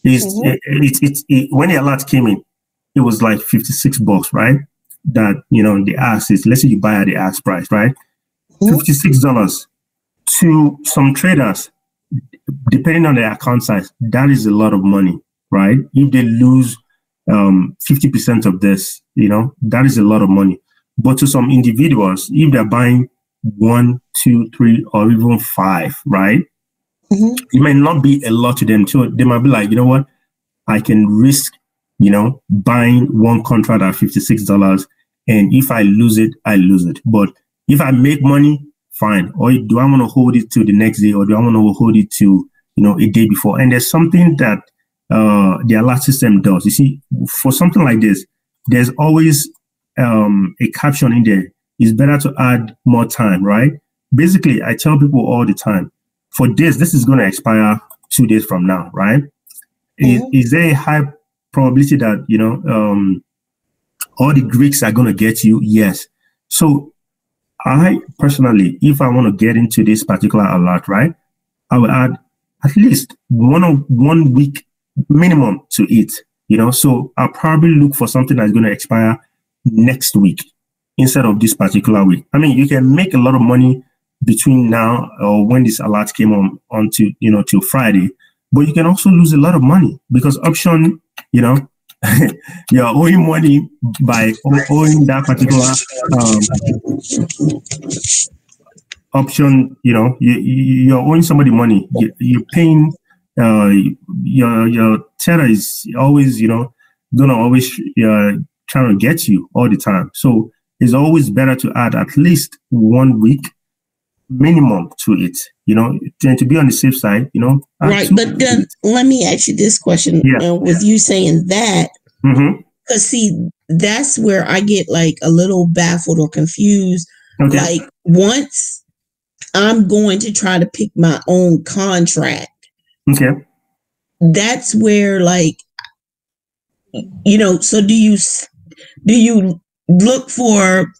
When the alert came in, it was like $56, right? That the ask is, let's say you buy at the ask price, right? $56 to some traders, depending on their account size, that is a lot of money, right? If they lose 50% of this, that is a lot of money. But to some individuals, if they're buying 1, 2, 3, or even 5, right? It might not be a lot to them. So they might be like, you know what? I can risk, buying one contract at $56. And if I lose it, I lose it. But if I make money, fine. Or do I want to hold it to the next day, or do I want to hold it to, a day before? And there's something that the alert system does. You see, for something like this, there's always a caption in there. It's better to add more time, right? Basically, I tell people all the time, for this is going to expire 2 days from now, right? Is there a high probability that, all the Greeks are going to get you? Yes. So I personally, if I want to get into this particular alert, right, I will add at least 1 week minimum to it, so I'll probably look for something that's going to expire next week instead of this particular week. I mean, you can make a lot of money between now or when this alert came on to, till Friday, but you can also lose a lot of money because option, you're owing money by owing that particular option. You're owing somebody money. You're paying. Your trader is always, gonna always trying to get you all the time. So it's always better to add at least 1 week minimum to it, to be on the safe side, Right. But then let me ask you this question. With you saying that, because see, that's where I get like a little baffled or confused. Okay. Like once I'm going to try to pick my own contract. Okay. That's where like, so do you look for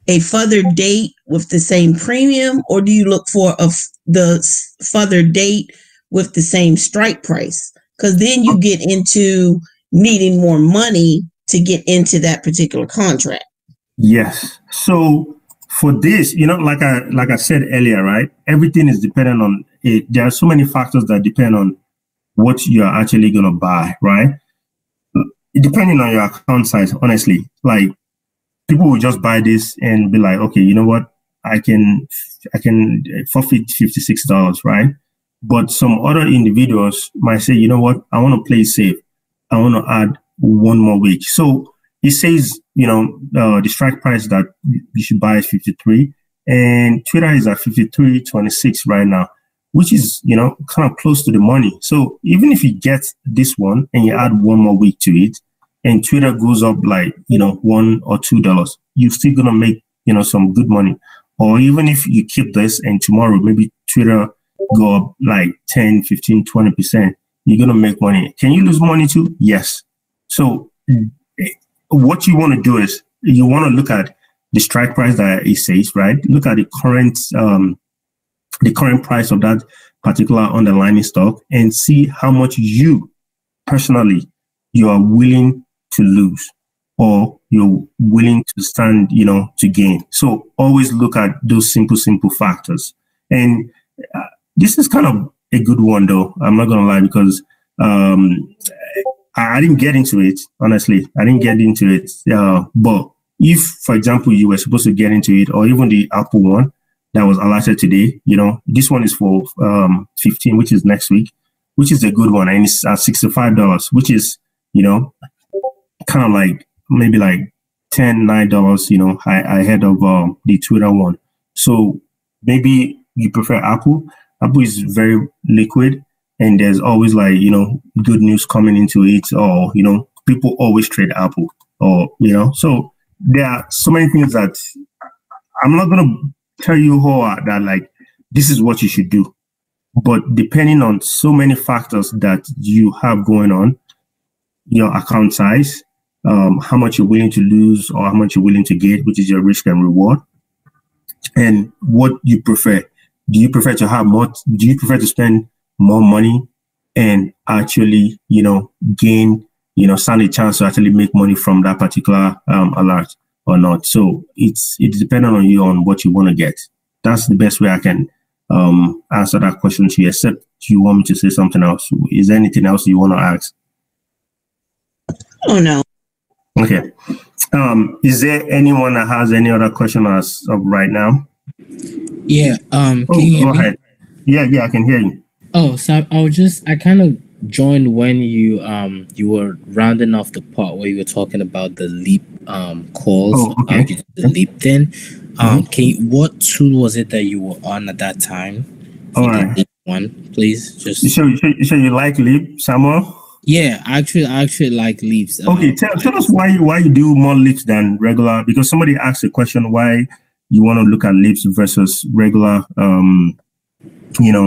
a further date with the same premium, or do you look for the further date with the same strike price? Because then you get into needing more money to get into that particular contract. Yes. So for this, like I said earlier, right? Everything is dependent on it. There are so many factors that depend on what you're actually going to buy, right? Depending on your account size, honestly, like people will just buy this and be like, okay, you know what? I can forfeit $56, right? But some other individuals might say, you know what? I want to play safe. I want to add 1 more week. So it says, the strike price that you should buy is 53, and Twitter is at 53.26 right now, which is, kind of close to the money. So even if you get this one and you add 1 more week to it, and Twitter goes up like, $1 or $2, you're still going to make, some good money. Or even if you keep this and tomorrow maybe Twitter go up like 10, 15, 20%, you're going to make money. Can you lose money too? Yes. So what you want to do is you want to look at the strike price that it says, right? Look at the current price of that particular underlying stock and see how much you personally you are willing to lose or you're willing to stand, to gain. So always look at those simple factors. And this is kind of a good one, though. I'm not going to lie, because I didn't get into it, honestly. I didn't get into it. But if, for example, you were supposed to get into it, or even the Apple one that was alerted today, this one is for 15, which is next week, which is a good one. And it's at $65, which is, kind of like maybe like $10, $9, ahead of the Twitter one. So maybe you prefer Apple. Apple is very liquid, and there's always like, good news coming into it, or, people always trade Apple, or, so there are so many things that I'm not going to tell you that like, this is what you should do. But depending on so many factors that you have going on, your account size, how much you're willing to lose or how much you're willing to get, which is your risk and reward, and what you prefer. Do you prefer to have more? Do you prefer to spend more money and actually, gain, stand a chance to actually make money from that particular alert or not? So it's dependent on you on what you want to get. That's the best way I can answer that question to you, except you want me to say something else. Is there anything else you want to ask? Oh, no. Okay. Is there anyone that has any other question as of right now? Yeah. Can you hear go ahead. Yeah, I can hear you. Oh, so I kind of joined when you were rounding off the part where you were talking about the LEAP calls. Oh, okay. The LEAP thing. What tool was it that you were on at that time? All right. LEAP one, please. Just so you like LEAP, Samuel? Yeah, I actually like LEAPS. Okay, tell us why you do more LEAPS than regular, because somebody asked a question why you want to look at LEAPS versus regular.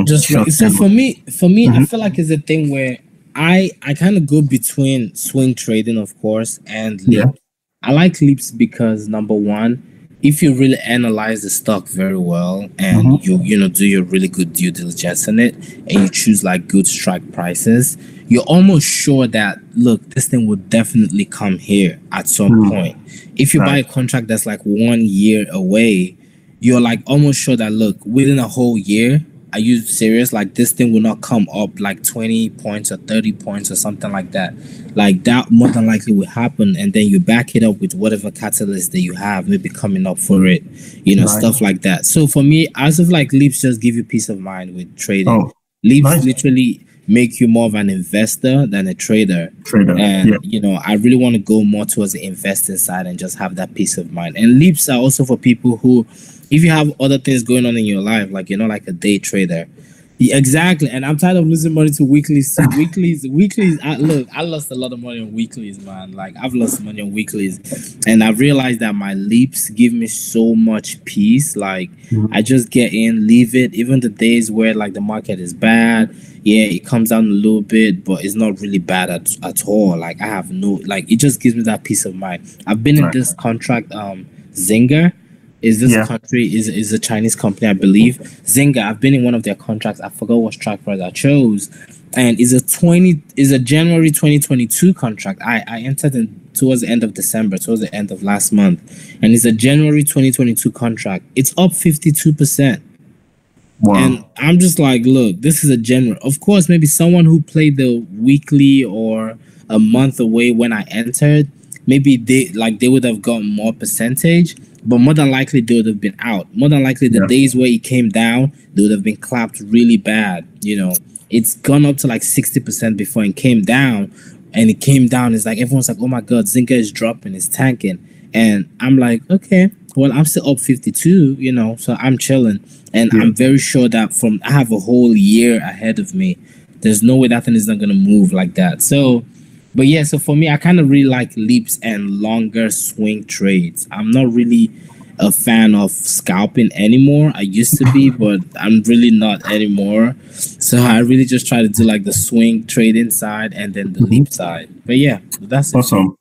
Just right. So for me, I feel like it's a thing where I kind of go between swing trading, of course, and LEAPS. Yeah. I like LEAPS because, number one, if you really analyze the stock very well and you do your really good due diligence on it, and you choose like good strike prices, you're almost sure that, look, this thing will definitely come here at some point. If you buy a contract that's like 1 year away, you're like almost sure that, look, within a whole year, are you serious? Like, this thing will not come up like 20 points or 30 points or something like that. Like, that more than likely will happen. And then you back it up with whatever catalyst that you have, maybe coming up for it, stuff like that. So for me, as of like LEAPS just give you peace of mind with trading. LEAPS literally make you more of an investor than a trader. And, I really want to go more towards the investing side and just have that peace of mind. And LEAPS are also for people who, if you have other things going on in your life, like, like a day trader. Yeah, exactly. And I'm tired of losing money to weeklies. Weeklies. I lost a lot of money on weeklies, man. Like, I've lost money on weeklies. And I've realized that my LEAPS give me so much peace. Like, I just get in, leave it. Even the days where, like, the market is bad, yeah, it comes down a little bit, but it's not really bad at all. Like, I have it just gives me that peace of mind. I've been in this contract, Zynga. Is this country is a Chinese company, I believe. Zynga, I've been in one of their contracts. I forgot what strike price I chose, and is a January 2022 contract. I entered in towards the end of December, towards the end of last month, and it's a January 2022 contract. It's up 52%. Wow. And I'm just like, look, this is a general. Of course, maybe someone who played the weekly or a month away when I entered, maybe they would have gotten more percentage. But more than likely, they would have been out. More than likely, the days where it came down, they would have been clapped really bad. It's gone up to like 60% before it came down. And it came down. It's like, everyone's like, oh my God, Zynga is dropping, it's tanking. And I'm like, okay, well, I'm still up 52, so I'm chilling. And I'm very sure that I have a whole year ahead of me. There's no way that thing is not going to move like that. So... But yeah, so for me, I kind of really like LEAPS and longer swing trades. I'm not really a fan of scalping anymore. I used to be, but I'm really not anymore. So I really just try to do like the swing trading side and then the leap side. But yeah, that's awesome.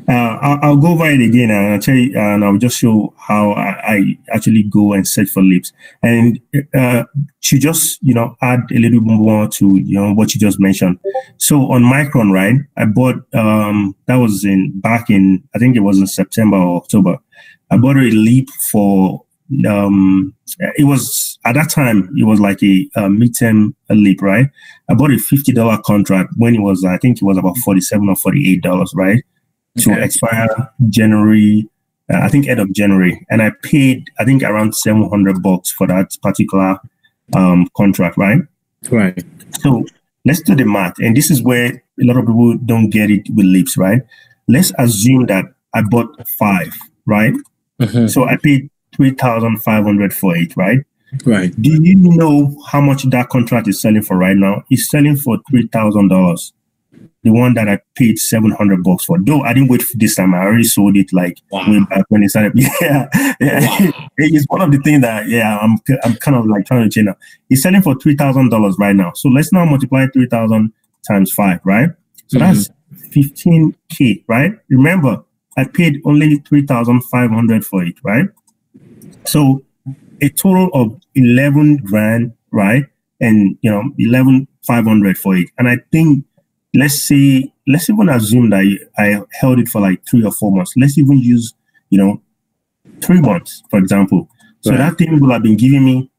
I'll go over it again and I'll tell you, and I'll just show how I actually go and search for leaps. And to just add a little more to what you just mentioned. So on Micron, right? I bought that was back in, I think it was in September or October. I bought a leap for it was at that time it was like a midterm leap, right? I bought a $50 contract when it was, I think it was about $47 or $48, right? To expire January, I think end of January, and I paid I think around $700 for that particular contract, right? Right. So let's do the math, and this is where a lot of people don't get it with leaps, right? Let's assume that I bought 5, right? So I paid $3,500 for it, right? Right. Do you know how much that contract is selling for right now? It's selling for $3,000. The one that I paid $700 for. Though I didn't wait for this time. I already sold it like way back when it started. Yeah. Wow. It's one of the things that I'm kind of like trying to change now. It's selling for $3,000 right now. So let's now multiply 3,000 times 5, right? So that's 15K, right? Remember, I paid only $3,500 for it, right? So a total of 11 grand, right? And 11,500 for it. And I think let's even assume that I held it for like 3 or 4 months. Let's even use, 3 months, for example. So that thing will have been giving me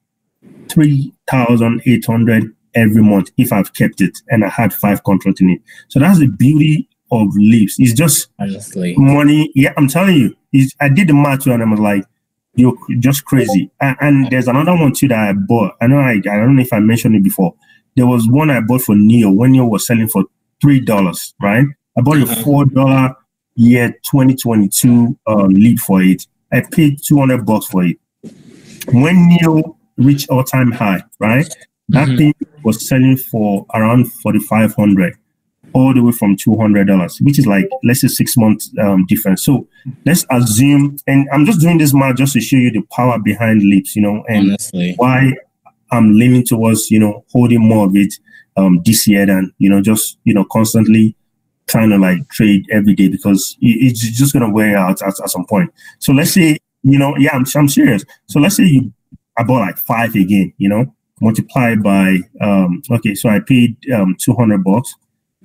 3,800 every month if I've kept it and I had 5 contracts in it. So that's the beauty of leaps. It's just honestly money. Yeah, I'm telling you. I did the math and I was like, you're just crazy. And there's another one too that I bought. I don't know if I mentioned it before. There was one I bought for Neo when Neo was selling for $3, right? I bought a $4 year 2022 leap for it. I paid $200 for it. When Neo reached all-time high, right? That thing was selling for around $4,500, all the way from $200, which is like, let's say 6 months difference. So let's assume, and I'm just doing this math just to show you the power behind leaps, and honestly, why I'm leaning towards, holding more of it this year than, just, constantly trying to like trade every day, because it's just going to wear out at some point. So let's say, I'm serious. So let's say I bought like 5 again, multiply by, so I paid $200.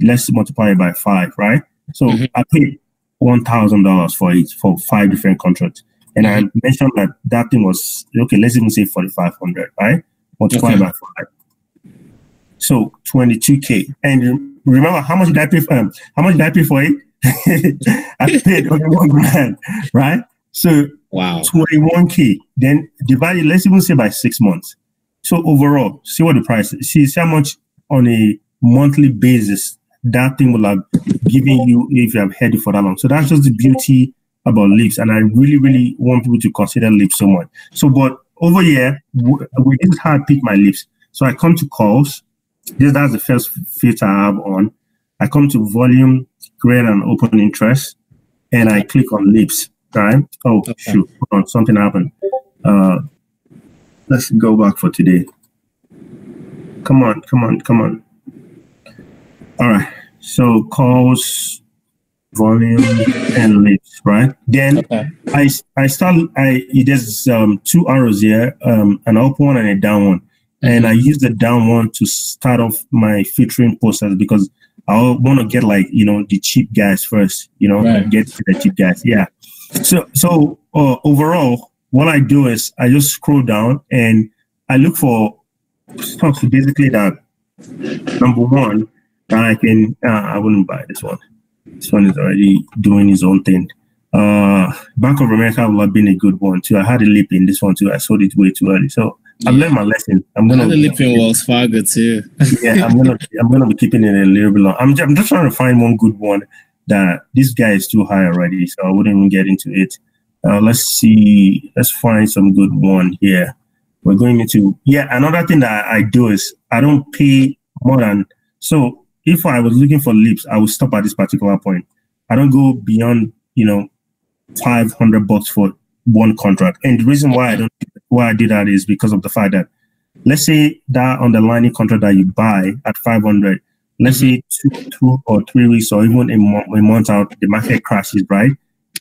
Let's multiply it by 5, right? So I paid $1,000 for it for 5 different contracts. And I mentioned that thing was, let's even say 4,500, right? Multiply by 5. So 22K. And remember, how much did I pay for it? I paid only $1,000, right? So wow, 21K. Then divided, let's even say by 6 months. So overall, see what the price is. See how much on a monthly basis that thing will have given you if you have had it for that long. So that's just the beauty about leaps. And I really, really want people to consider leaps so much. So, but over here, this is how I pick my leaps. So I come to calls. That's the first filter I have on. I come to volume, create an open interest, and I click on leaps, right? Oh, shoot, hold on, something happened. Let's go back for today. Come on. All right, so calls, volume, and leaps, right? Then I start. There's 2 arrows here, an up one and a down one, and I use the down one to start off my filtering process because I want to get like the cheap guys first, get to the cheap guys. Yeah. So overall, what I do is I just scroll down and I look for stocks basically that number one. I wouldn't buy this one. This one is already doing his own thing. Bank of America would have been a good one too. I had a leap in this one too. I sold it way too early. So I've learned my lesson. I'm gonna leap in Wells Fargo too. Yeah, I'm gonna be keeping it a little bit long. I'm just trying to find one good one that this guy is too high already, so I wouldn't even get into it. Let's see. Let's find some good one here. We're going into another thing that I do is I don't pay more than so. If I was looking for leaps, I would stop at this particular point. I don't go beyond, $500 for one contract. And the reason why I do that is because of the fact that, let's say that underlying contract that you buy at 500, let's say 2 or 3 weeks or even a month out, the market crashes, right?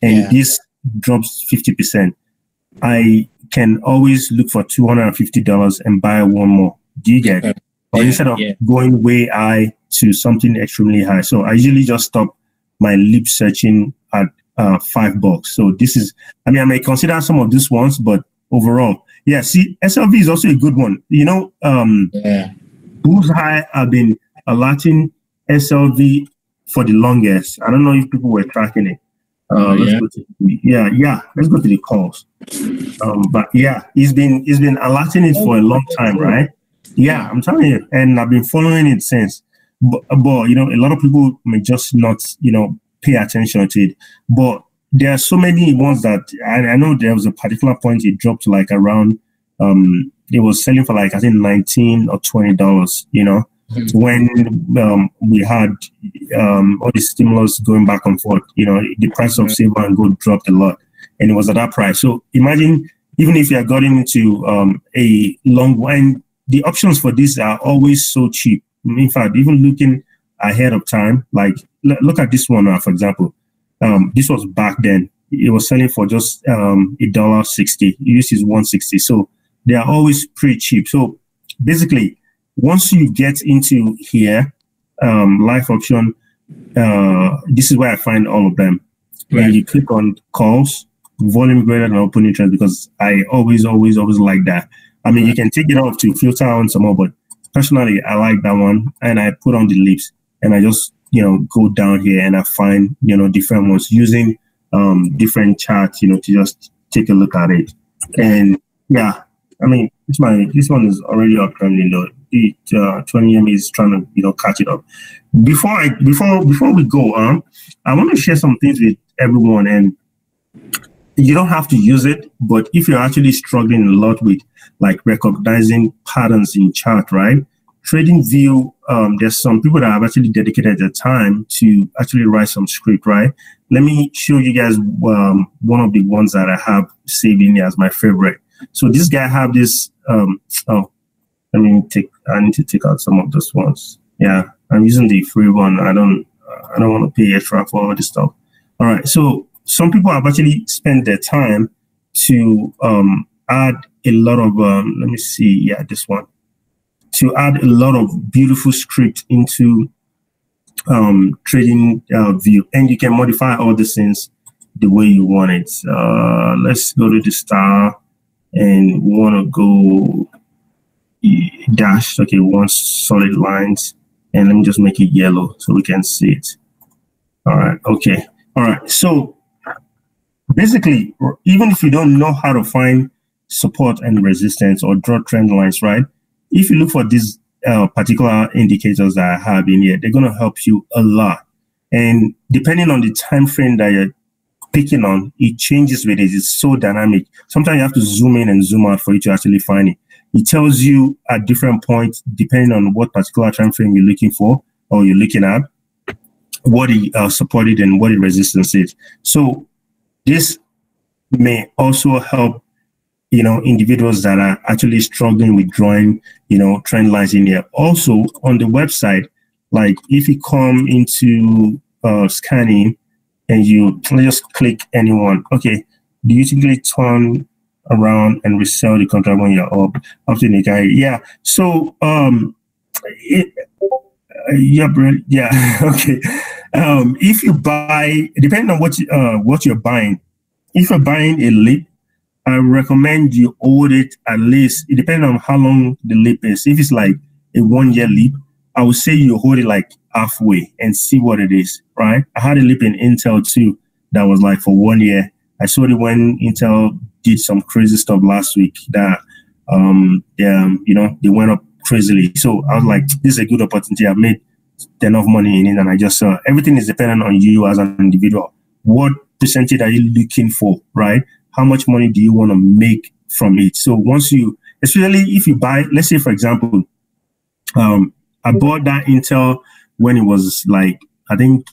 And this drops 50%. I can always look for $250 and buy one more. Do you get it? Or instead of going way high to something extremely high. So I usually just stop my LEAPS searching at $5. So this is, I mean, I may consider some of these ones, but overall, see, SLV is also a good one. You know, Bullseye have been alerting SLV for the longest. I don't know if people were tracking it. Let's go to the calls. But he's been alerting it for a long time, right? Yeah, I'm telling you, and I've been following it since. But you know, a lot of people may just not, you know, pay attention to it. But there are so many ones that I know there was a particular point it dropped to like around it was selling for like I think $19 or $20, you know, when we had all the stimulus going back and forth, you know, the price of silver and gold dropped a lot, and it was at that price. So imagine even if you are getting into a long one, the options for this are always so cheap. In fact, even looking ahead of time, like look at this one for example. This was back then. It was selling for just $1.60. US is 160. So they are always pretty cheap. So basically, once you get into here, live option, this is where I find all of them. Right. And you click on calls, volume greater than open interest, because I always like that. I mean, you can take it off to filter on some more, but personally, I like that one. And I put on the LEAPS and I just, you know, go down here and I find, you know, different ones using different charts, you know, to just take a look at it. And I mean, this one is already up currently though. 20M is trying to, you know, catch it up. Before we go on, I want to share some things with everyone, and you don't have to use it, but if you're actually struggling a lot with like recognizing patterns in chart, right? TradingView, there's some people that have actually dedicated their time to actually write some script, right? Let me show you guys one of the ones that I have saved in here as my favorite. So this guy have this, I need to take out some of those ones. Yeah, I'm using the free one. I don't want to pay extra for all this stuff. All right, so some people have actually spent their time to add a lot of, let me see, this one. To add a lot of beautiful script into TradingView, and you can modify all the things the way you want it. Let's go to the star, and we want to go dash. Okay, we want solid lines, and let me just make it yellow so we can see it. All right, okay, all right. So basically, even if you don't know how to find support and resistance or draw trend lines, right? If you look for these particular indicators that I have in here, they're going to help you a lot. And depending on the time frame that you're picking on, it changes with it. It's so dynamic. Sometimes you have to zoom in and zoom out for you to actually find it. It tells you at different points, depending on what particular time frame you're looking for or you're looking at, what it supported and what the resistance is. So this may also help, you know, individuals that are actually struggling with drawing, you know, trend lines in here. Also on the website, like if you come into scanning and you just click anyone, okay, do you typically turn around and resell the contract when you're up to the guy? Yeah. So okay. If you buy, depending on what you're buying, if you're buying a LEAP, I recommend you hold it at least, it depends on how long the LEAP is. If it's like a 1-year LEAP, I would say you hold it like halfway and see what it is, right? I had a LEAP in Intel too that was like for 1 year. I saw it when Intel did some crazy stuff last week that, you know, they went up crazily. So I was like, this is a good opportunity. I've made enough money in it, and I just saw everything is dependent on you as an individual. What percentage are you looking for, right? How much money do you want to make from it? So once you, especially if you buy, let's say for example, I bought that Intel when it was like, I think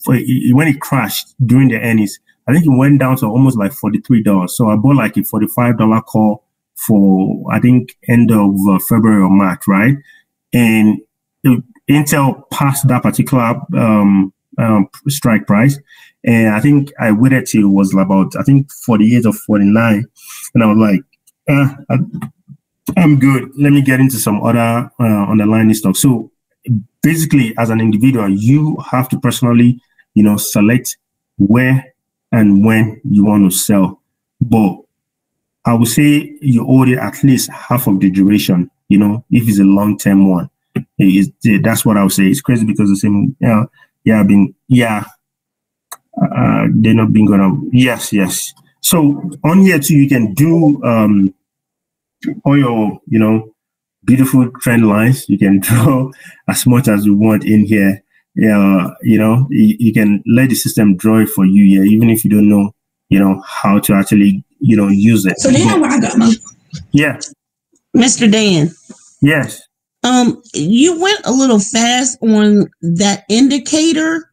when it crashed during the earnings, I think it went down to almost like $43. So I bought like a $45 call for, I think, end of February or March, right? And Intel passed that particular strike price. And I think I waited till it was about, I think, 48 or 49. And I was like, I'm good. Let me get into some other underlying stock. So basically, as an individual, you have to personally, select where and when you want to sell. But I would say you owe it at least half of the duration, if it's a long-term one. That's what I would say. It's crazy because the same, they're not being gonna. Yes. So on here too, you can do all your, beautiful trend lines. You can draw as much as you want in here. You can let the system draw it for you. Yeah, even if you don't know, how to actually, use it. So then I got my. Yeah. Mr. Dan. Yes. You went a little fast on that indicator.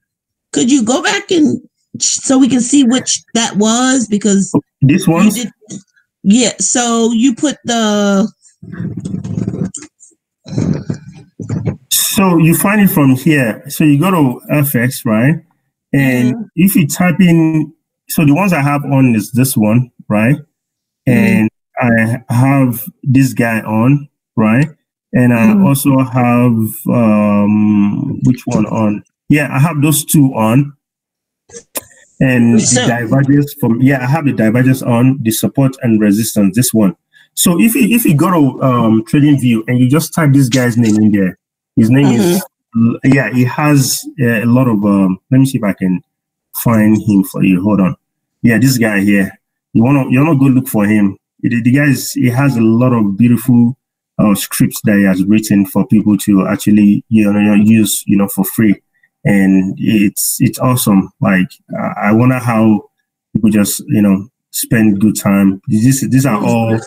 Could you go back and so we can see which that was? Because this one. Yeah. So you put the. So you find it from here. So you go to FX, right? And if you type in, so the ones I have on is this one, right? And I have this guy on, right? And I also have which one on? Yeah, I have those two on. And the divergence from I have the divergence on, the support and resistance, this one. So if you go to Trading View and you just type this guy's name in there, his name is he has a lot of let me see if I can find him for you. Hold on. Yeah, this guy here. You wanna go look for him. The guy he has a lot of beautiful scripts that he has written for people to actually use for free. And it's awesome. Like I wonder how people just spend good time. These are all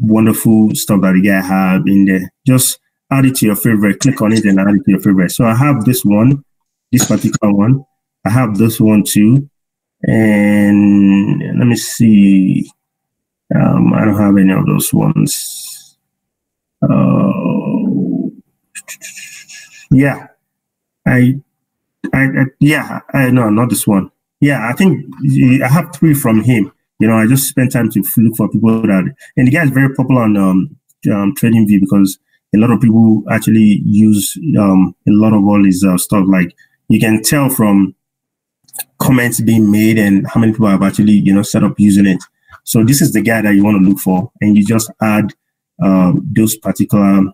wonderful stuff that the guy have in there. Just add it to your favorite. Click on it and add it to your favorite. So I have this one, this particular one. I have this one too. And let me see. I don't have any of those ones. No, not this one. Yeah, I think I have 3 from him. I just spent time to look for people that, and the guy is very popular on Trading View because a lot of people actually use a lot of all his stuff. Like you can tell from comments being made and how many people have actually set up using it. So this is the guy that you want to look for, and you just add those particular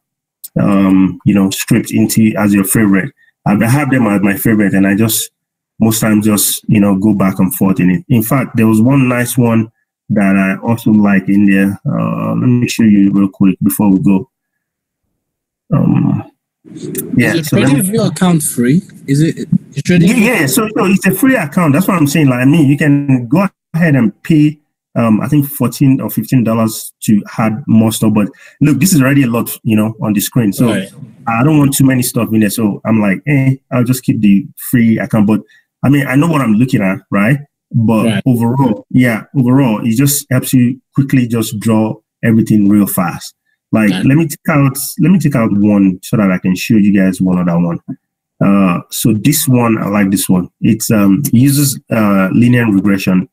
scripts into as your favorite. I have them as my favorite, and I just most times just go back and forth in it. In fact, there was one nice one that I also like in there. Let me show you real quick before we go. Is the Trading View account free? Is it? So it's a free account. That's what I'm saying. Like you can go ahead and pay. I think $14 or $15 to add more stuff. But look, this is already a lot, on the screen. So I don't want too many stuff in there. So I'm like, I'll just keep the free account. But I mean, I know what I'm looking at, right? But overall, it just helps you quickly just draw everything real fast. Like, let me take out one so that I can show you guys one other one. So this one, I like this one. It's uses linear regression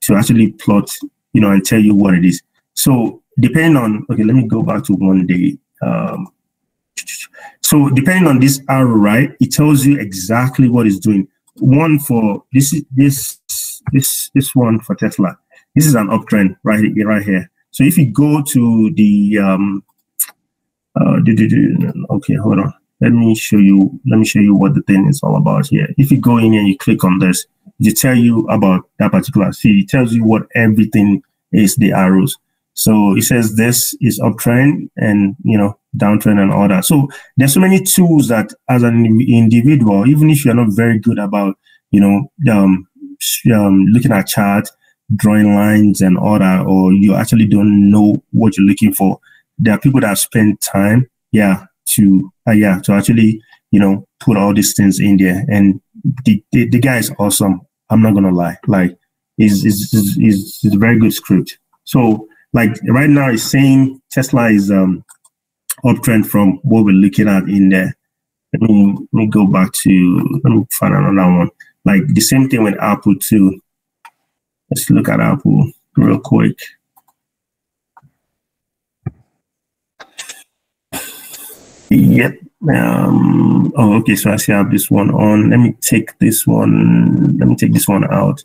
to actually plot, and tell you what it is. So depending on, let me go back to 1 day. So depending on this arrow, right, it tells you exactly what it's doing. One for this one for Tesla. This is an uptrend right here. So if you go to the okay, hold on. Let me show you what the thing is all about here. If you go in and you click on this, it tell you about that particular. See, it tells you what everything is, the arrows. So it says this is uptrend and downtrend and all that. So there's so many tools that as an individual, even if you're not very good about looking at charts, drawing lines and all that, or you actually don't know what you're looking for, there are people that spend time to actually put all these things in there. And the guy is awesome. I'm not gonna lie. Like is a very good script. So like right now it's saying Tesla is uptrend from what we're looking at in there. Let me go back to, let me find another one. Like the same thing with Apple too. Let's look at Apple real quick. Yep. Okay, so I see I have this one on. Let me take this one out,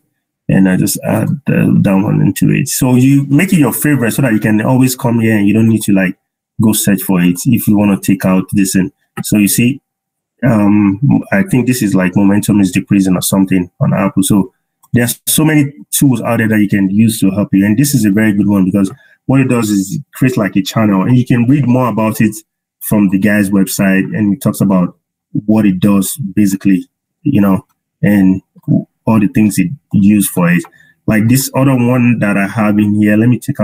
and I just add that one into it. So you make it your favorite so that you can always come here and you don't need to like go search for it if you want to take out this. And so you see, I think this is like momentum is decreasing or something on Apple. So there's so many tools out there that you can use to help you. And this is a very good one because what it does is it creates like a channel, and you can read more about it from the guy's website, and it talks about what it does basically, and all the things it used for it. Like this other one that I have in here, let me take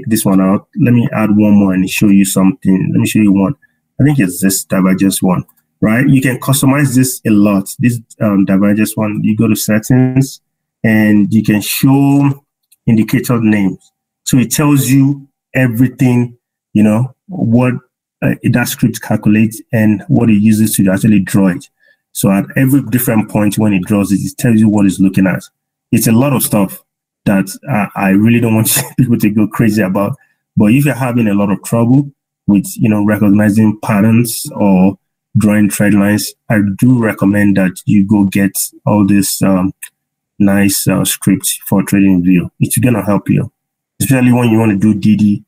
this one out. Let me add one more and show you something. Let me show you one. I think it's this divergence one, right? You can customize this a lot. This divergence one, you go to settings and you can show indicator names. So it tells you everything, what that script calculates and what it uses to actually draw it. So at every different point when it draws it, it tells you what it's looking at. It's a lot of stuff that I really don't want people to go crazy about. But if you're having a lot of trouble with, recognizing patterns or drawing trend lines, I do recommend that you go get all this nice scripts for TradingView. It's going to help you, especially when you want to do DD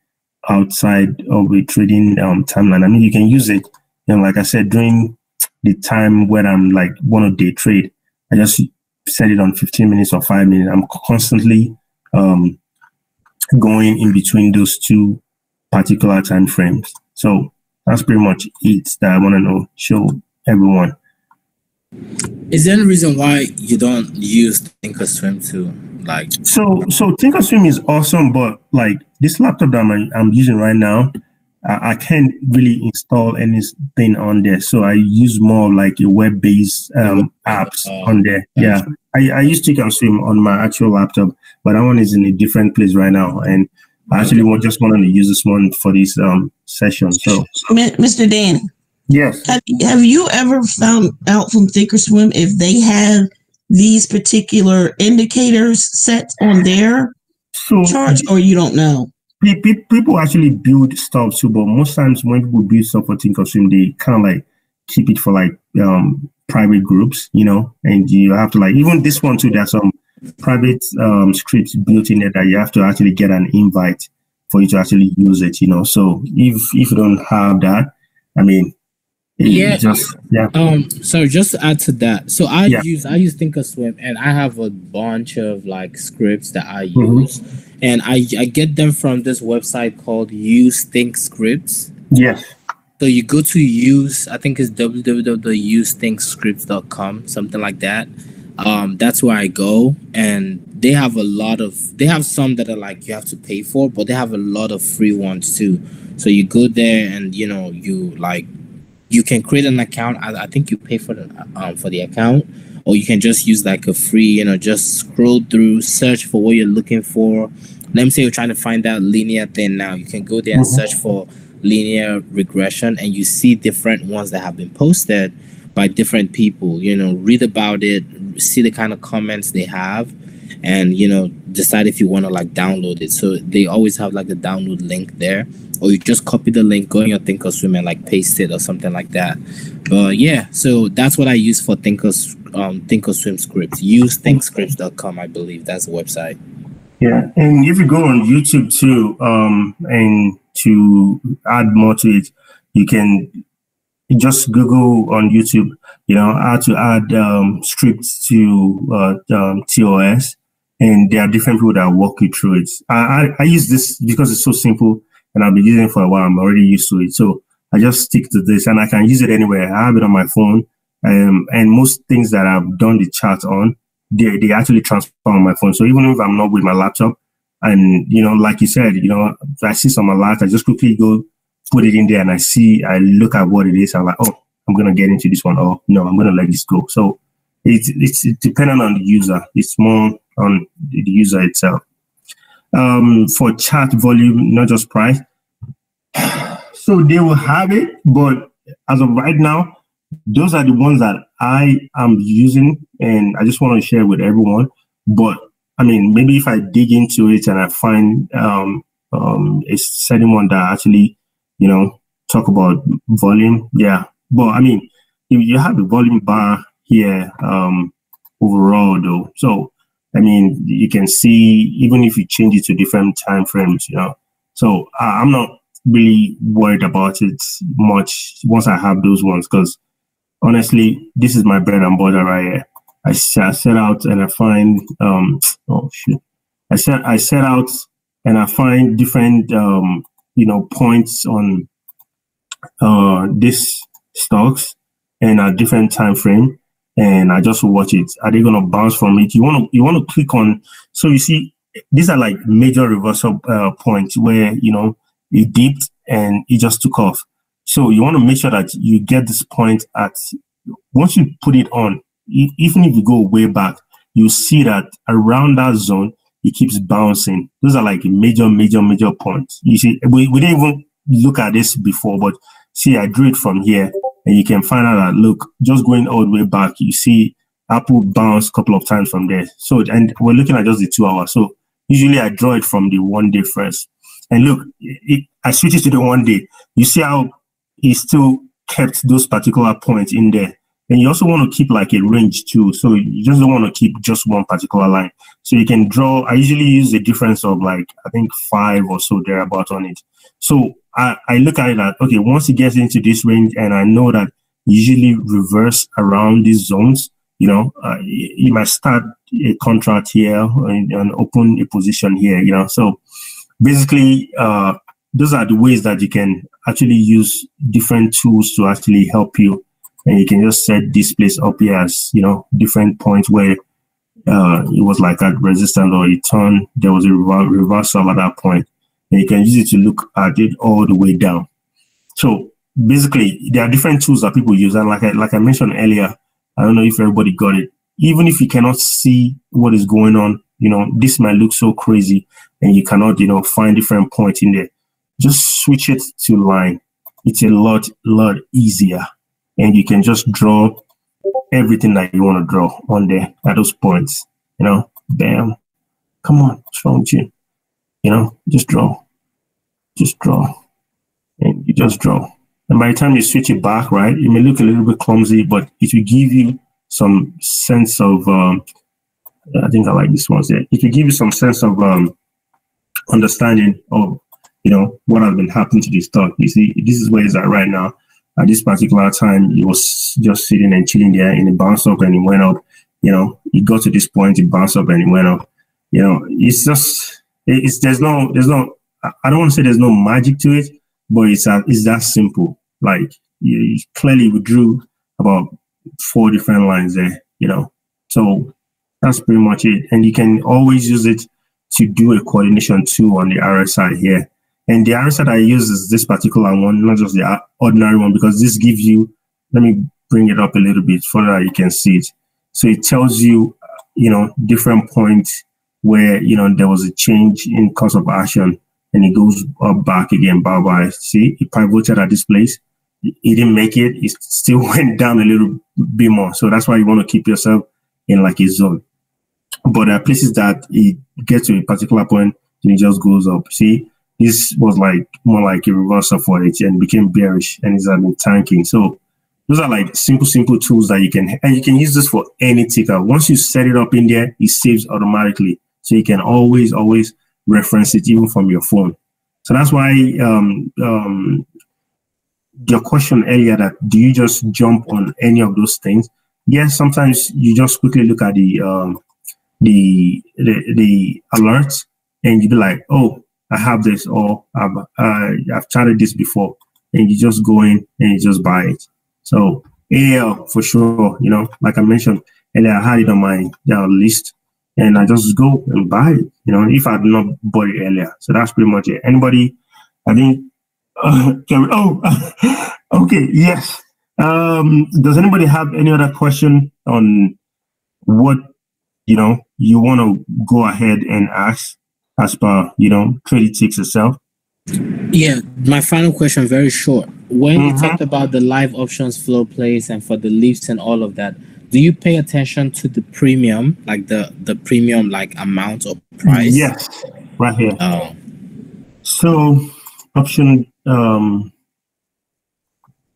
outside of a trading timeline. I mean, you can use it, like I said, during the time when I'm like want to day trade, I just set it on 15 minutes or 5 minutes. I'm constantly going in between those two particular time frames. So that's pretty much it that I want to show everyone. Is there any reason why you don't use Thinkorswim to like? So Thinkorswim is awesome, but like this laptop that I'm using right now, I can't really install anything on there. So I use more like a web-based apps on there. Yeah, I use Thinkorswim on my actual laptop, but that one is in a different place right now. And I actually just wanted to use this one for this session. So, Mr. Dan. Yes. Have you ever found out from Thinkorswim if they have these particular indicators set on their chart, or you don't know? People actually build stuff too, but most times when people build stuff for Thinkorswim, they kind of like keep it for like private groups, and you have to like, even this one too, there's some private scripts built in there that you have to actually get an invite for you to actually use it, So if you don't have that, I mean, So just to add to that, so I use Thinkorswim, and I have a bunch of like scripts that I use, and I get them from this website called Use Think Scripts. Yes. So you go to I think it's www.usethinkscripts.com, something like that. That's where I go, and they have some that are like you have to pay for, but they have a lot of free ones too. So you go there and you can create an account. I think you pay for the account, or you can just use like a free, just scroll through, search for what you're looking for. Let me say you're trying to find that linear thing now. You can go there and search for linear regression, and you see different ones that have been posted by different people. Read about it, see the kind of comments they have, and decide if you want to like download it. So they always have like the download link there, or you just copy the link, go in your Thinkorswim and like paste it or something like that. But yeah, so that's what I use for Thinkorswim scripts. Use thinkscripts.com, I believe that's the website. Yeah, and if you go on YouTube too, and to add more to it, you can just Google on YouTube, how to add scripts to TOS, and there are different people that walk you through it. I use this because it's so simple, and I've been using it for a while. I'm already used to it, so I just stick to this, and I can use it anywhere. I have it on my phone, and most things that I've done the chart on, they actually transfer on my phone. So even if I'm not with my laptop, and like you said, if I see some alerts, I just quickly go put it in there, and I look at what it is. I'm like, oh, I'm gonna get into this one. Oh no, I'm gonna let this go. So it's dependent on the user. It's more on the user itself. For chart volume, not just price. So they will have it, but as of right now, those are the ones that I am using, and I just want to share with everyone. But I mean, maybe if I dig into it and I find a certain one that actually, talk about volume, yeah. But I mean, you have the volume bar here overall, though. So I mean, you can see even if you change it to different time frames, So I'm not really worried about it much once I have those ones, because honestly, this is my bread and butter right here. I set out and I find I set out and I find different points on this stocks and a different time frame, and I just watch it. Are they gonna bounce from it? You wanna click on, so you see these are like major reversal points where it dipped and it just took off. So you want to make sure that you get this point at, once you put it on, even if you go way back, you see that around that zone, it keeps bouncing. Those are like major points. You see, we didn't even look at this before, but see, I drew it from here, and you can find out that, look, just going all the way back, you see Apple bounce a couple of times from there. So, and we're looking at just the 2 hours. So usually I draw it from the 1 day first. And look, I switch it to the 1 day. You see how he still kept those particular points in there. And you also want to keep like a range too. So you just don't want to keep just one particular line. So you can draw, I usually use a difference of like, I think 5 or so thereabout on it. So I look at it that, okay, once it gets into this range, and I know that usually reverse around these zones, you might start a contract here and open a position here, So basically, those are the ways that you can actually use different tools to actually help you. And you can just set this place up here as, different points where it was like at resistance or a turn. There was a reversal at that point. And you can use it to look at it all the way down. So basically, there are different tools that people use. And like I mentioned earlier, I don't know if everybody got it. Even if you cannot see what is going on, this might look so crazy and you cannot, find different points in there. Just switch it to line. It's a lot easier. And you can just draw everything that you want to draw on there at those points. Bam. Come on, what's wrong with you? Just draw. And you just draw. And by the time you switch it back, right, it may look a little bit clumsy, but it will give you some sense of, I think I like this one there. It will give you some sense of understanding of, what has been happening to this stock. You see, this is where it's at right now. At this particular time, it was just sitting and chilling there, and it bounced up and it went up. It got to this point, it bounced up and it went up. It's just, there's no, I don't want to say there's no magic to it, but it's that simple. Like you clearly drew about 4 different lines there, So that's pretty much it. And you can always use it to do a coordination too on the RSI here. And the RSI that I use is this particular one, not just the ordinary one, because this gives you, let me bring it up a little bit so that you can see it. So it tells you, different points where, there was a change in course of action, and it goes up back again, bye-bye. See, it pivoted at this place. It didn't make it. It still went down a little bit more. So that's why you want to keep yourself in like a zone. But there are places that it gets to a particular point and it just goes up. See, this was like more like a reversal for it and became bearish, and it's been tanking. So those are like simple tools that you can use this for any ticker. Once you set it up in there, it saves automatically. So you can always reference it even from your phone. So that's why your question earlier, that do you just jump on any of those things? Yes, sometimes you just quickly look at the alerts and you be like, oh, I have this, or I've tried this before, and you just go in and you just buy it. So AL for sure, like I mentioned earlier, I had it on my list, and I just go and buy it, if I had not bought it earlier. So that's pretty much it. Anybody, I think, okay, yes. Does anybody have any other question on what, you want to go ahead and ask as per, Tradytics itself? Yeah, my final question, very short. When you talked about the live options flow plays and for the LEAPS and all of that, do you pay attention to the premium, like the premium like amount or price? Yes, right here. Oh. So option,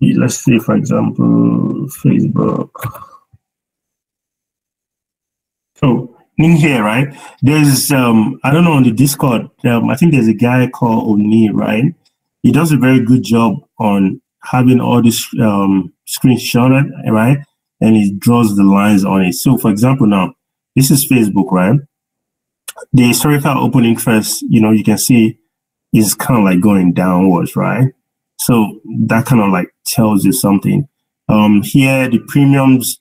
let's say for example, Facebook. So in here, right, there's I don't know, on the Discord, I think there's a guy called Oni, right? He does a very good job on having all this screenshotted, right? And he draws the lines on it. So for example, now this is Facebook, right? The historical open interest, you can see is kind of like going downwards, right? So that kind of like tells you something. Here the premiums,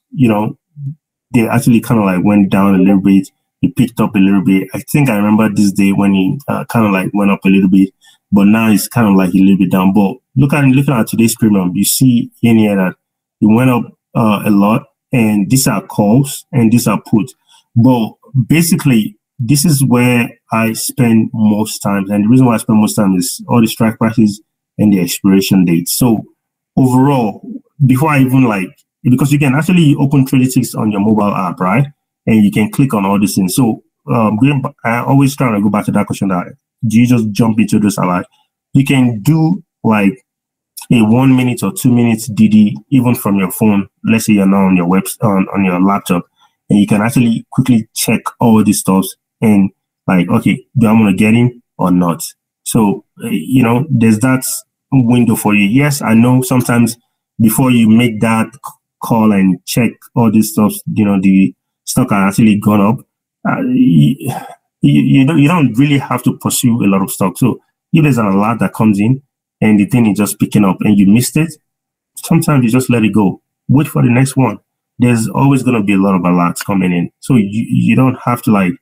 they actually kind of like went down a little bit. It picked up a little bit. I think I remember this day when he kind of like went up a little bit, but now it's kind of like a little bit down. But looking at today's premium, you see in here that it went up a lot, and these are calls and these are puts. But basically, this is where I spend most times, and the reason why I spend most time is all the strike prices and the expiration date. So overall, before I even because you can actually open Tradytics on your mobile app, right? And you can click on all these things. So I always try to go back to that question that do you just jump into this alert? You can do like a 1 minute or 2 minutes DD even from your phone. Let's say you're now on your on your laptop, and you can actually quickly check all these stuff and like, okay, do I want to get in or not? So there's that window for you. Yes, I know sometimes before you make that call and check all this stuff, the stock are actually gone up. You don't really have to pursue a lot of stock. So if there's an alert that comes in and the thing is just picking up and you missed it, sometimes you just let it go. Wait for the next one. There's always going to be a lot of alerts coming in. So you don't have to like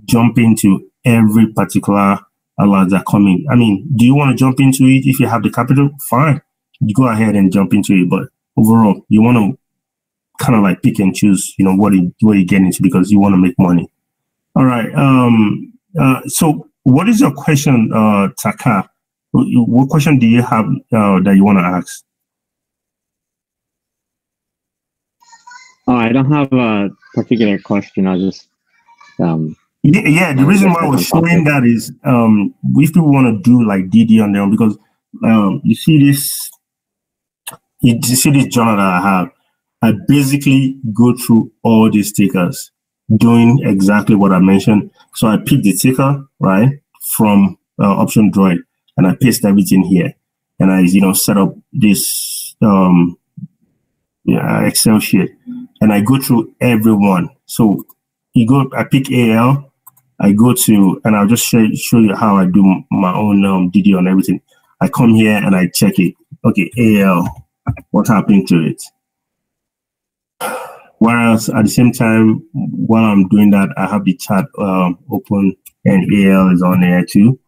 jump into every particular alert that come in. I mean, do you want to jump into it? If you have the capital, fine. You go ahead and jump into it. But overall, you want to kind of like pick and choose, what you get into because you want to make money. All right. So what is your question, Taka? What question do you have that you want to ask? I don't have a particular question. I just the reason why I was showing that is if people want to do like DD on them, because you see this journal that I have, I basically go through all these tickers doing exactly what I mentioned. So I pick the ticker, right, from option droid, and I paste everything here, and I set up this Excel sheet, and I go through everyone. So I pick AL, I go to, and I'll just show you how I do my own DD on everything. I come here and I check it. Okay, AL, what's happening to it? Whereas at the same time, while I'm doing that, I have the chat open, and AL is on there too.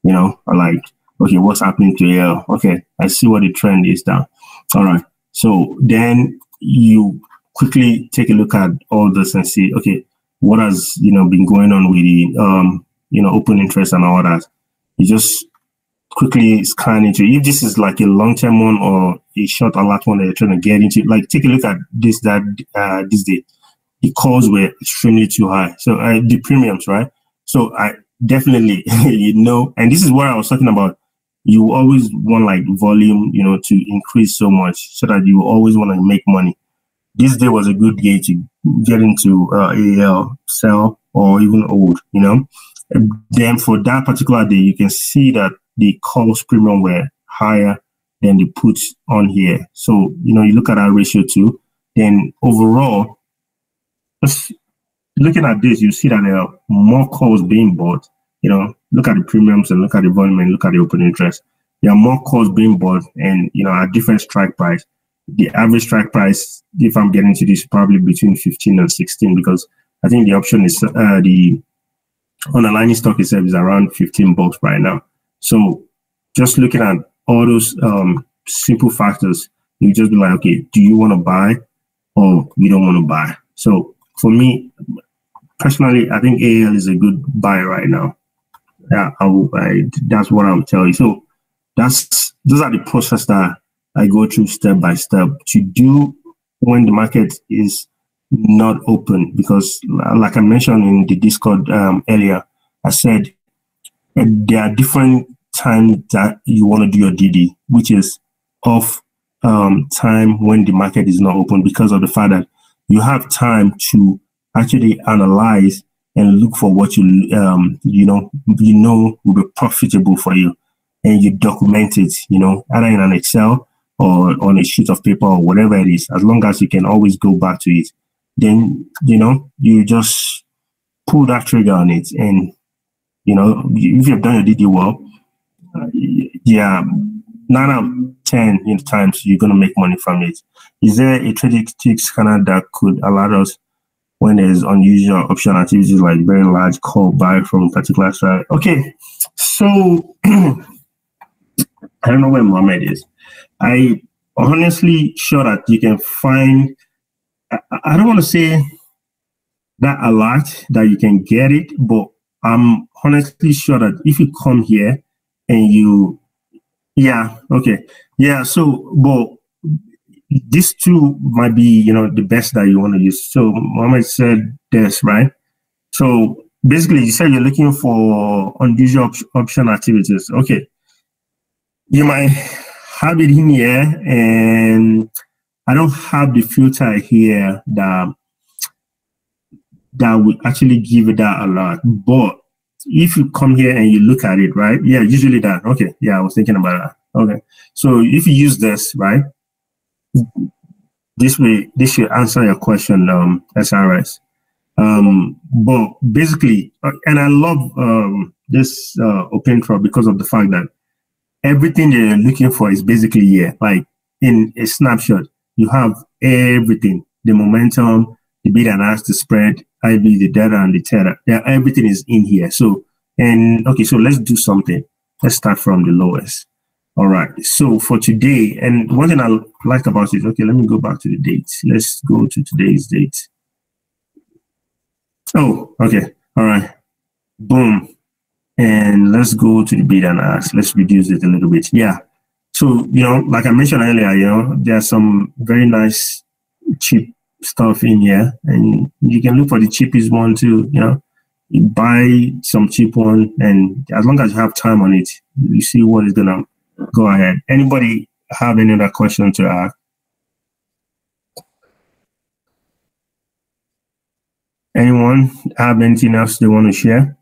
I like, okay, what's happening to AL? Okay, I see what the trend is down. All right. So then you quickly take a look at all this and see, okay, what has been going on with the open interest and all that. You just quickly scan into if this is like a long-term one or a short alert one that you're trying to get into. Like, take a look at this day. The calls were extremely too high. So the premiums, right? So I definitely, and this is what I was talking about. You always want like volume, to increase so much so that you always want to make money. This day was a good day to get into AL, sell, or even hold, And then for that particular day, you can see that the calls premium were higher than the puts on here. So, you look at that ratio too. Then overall, just looking at this, you see that there are more calls being bought. Look at the premiums and look at the volume and look at the open interest. There are more calls being bought and, at different strike price. The average strike price, if I'm getting to this, probably between 15 and 16, because I think the option is the underlying stock itself is around $15 right now. So just looking at all those simple factors, you just be like, okay, do you want to buy or you don't want to buy? So for me personally, I think AL is a good buy right now. Yeah, that's what I'm telling you. So those are the process that I go through step by step to do when the market is not open. Because like I mentioned in the Discord earlier, I said there are different times that you want to do your DD, which is off time when the market is not open, because of the fact that you have time to actually analyze and look for what you know will be profitable for you, and you document it, either in an Excel or on a sheet of paper or whatever it is. As long as you can always go back to it, then you just pull that trigger on it, and if you've done your DD well, 9 out of 10 times you're gonna make money from it. Is there a Tradytics scanner that could alert us when there's unusual option activities like very large call buy from a particular side? Okay, so I don't know where Mohammed is. I honestly sure that you can find, I don't want to say that a lot that you can get it, but I'm honestly sure that if you come here and so, but these two might be, the best that you want to use. So Mohammed said this, right? So basically you said you're looking for unusual option activities. Okay. You might have it in here, and I don't have the filter here that would actually give it that alert. But if you come here and you look at it, right? Yeah, usually that. Okay. Yeah, I was thinking about that. Okay. So if you use this, right? This should answer your question, SRS. But basically, and I love this OpenTrust because of the fact that everything they're looking for is basically here. Like in a snapshot, you have everything: the momentum, the bid and ask, the spread, IV, the data, and the tether. Yeah, everything is in here. So let's do something. Let's start from the lowest. All right. So for today, and one thing I like about it, okay, let me go back to the date. Let's go to today's date. Oh, okay. All right. Boom. And let's go to the bid and ask. Let's reduce it a little bit. Yeah. So, like I mentioned earlier, there's some very nice cheap stuff in here, and you can look for the cheapest one too. You buy some cheap one, and as long as you have time on it, you see what is gonna go ahead. Anybody have any other question to ask? Anyone have anything else they want to share?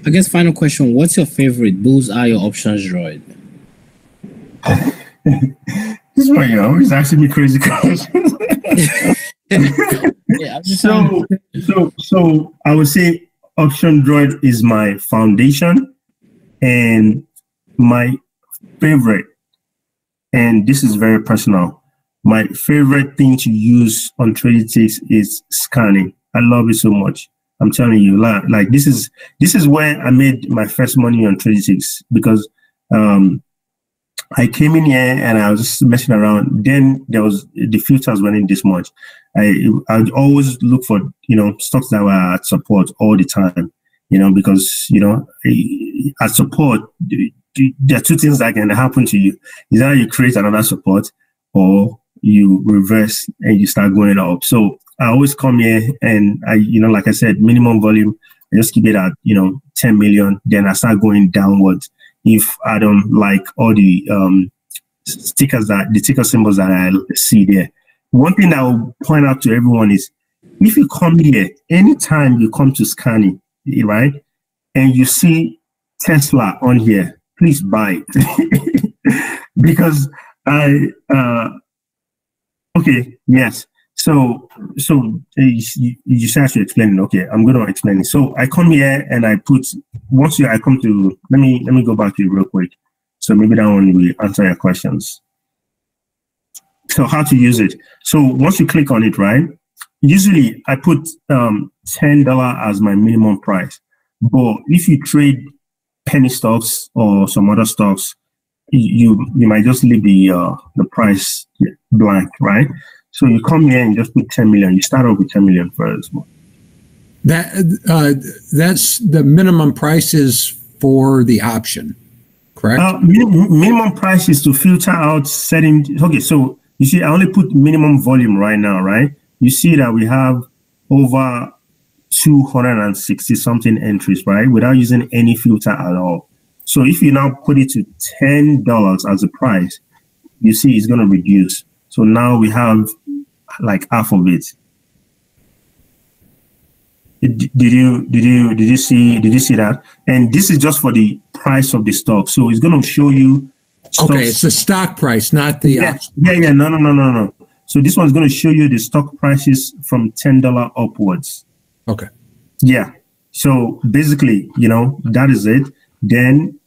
I guess final question: what's your favorite bullseye or options droid? This is why you're always asking me crazy questions. Yeah, so I would say option droid is my foundation, and my favorite, and this is very personal, my favorite thing to use on Tradytics is scanning. I love it so much. I'm telling you, like this is where I made my first money on Tradytics, because I came in here and I was just messing around. Then there was the filters weren't this much. I'd always look for stocks that were at support all the time. Because at support there are two things that can happen to you. Either you create another support, or you reverse and you start going up. So I always come here and I, like I said, minimum volume. I just keep it at 10 million. Then I start going downwards if I don't like all the ticker symbols that I see there. One thing I will point out to everyone is, if you come here, anytime you come to scanning, right, and you see Tesla on here, please buy it. Because okay, yes. So you said I should explain it. Okay, I'm going to explain it. So I come here and I put, I come to, let me go back to it real quick. So maybe that one will answer your questions. So how to use it. So once you click on it, right, usually I put $10 as my minimum price. But if you trade penny stocks or some other stocks, you might just leave the price blank, right? So you come here and just put 10 million. You start off with 10 million first. That's the minimum prices for the option, correct? Minimum price is to filter out setting. Okay, so you see, I only put minimum volume right now, right? You see that we have over 260 something entries, right? Without using any filter at all. So if you now put it to $10 as a price, you see it's going to reduce. So now we have like half of it. Did you see that? And this is just for the price of the stock. So it's going to show you. Okay, it's the stock price, not the option. Yeah. No. So this one's going to show you the stock prices from $10 upwards. Okay. Yeah. So basically, that is it. Then,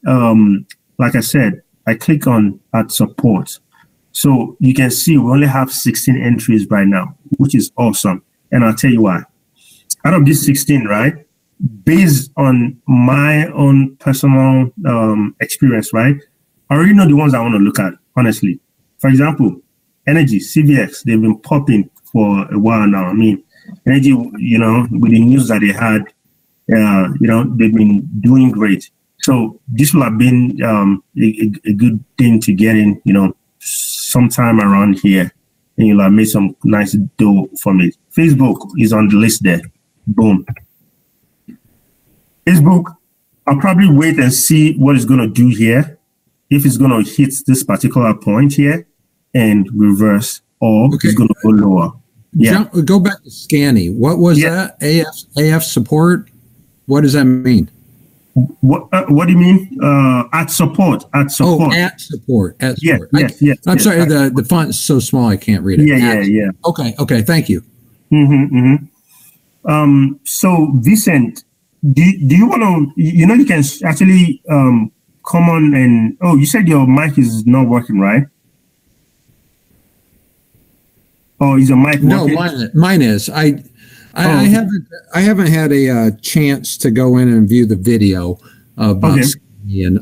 like I said, I click on add support. So you can see we only have 16 entries right now, which is awesome. And I'll tell you why. Out of these 16, right, based on my own personal experience, right, I already know the ones I want to look at, honestly. For example, Energy, CVX, they've been popping for a while now. I mean, Energy, with the news that they had, they've been doing great. So this will have been a good thing to get in, sometime around here. And you'll have made some nice dough from it. Facebook is on the list there. Boom. Facebook, I'll probably wait and see what it's going to do here. If it's going to hit this particular point here and reverse, or it's going to go lower. Yeah. Go back to Scanny. What was that? AF support? What does that mean? What do you mean? At support. At support. Oh, at support. At support. Yes. I'm sorry. The font is so small I can't read it. Yeah. Okay. Thank you. So Vincent, do you want to? You can actually come on and. Oh, you said your mic is not working, right? Oh, is your mic working? No, mine is. I haven't had a chance to go in and view the video about Scanny,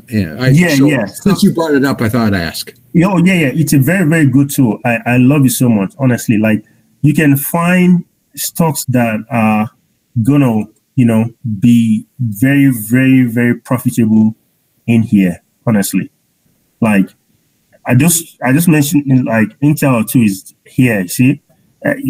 since you brought it up, I thought I'd ask. Yeah, it's a very, very good tool. I love it so much, honestly. Like, you can find stocks that are gonna, be very, very, very profitable in here, honestly. Like, I just mentioned like Intel 2 is here, see?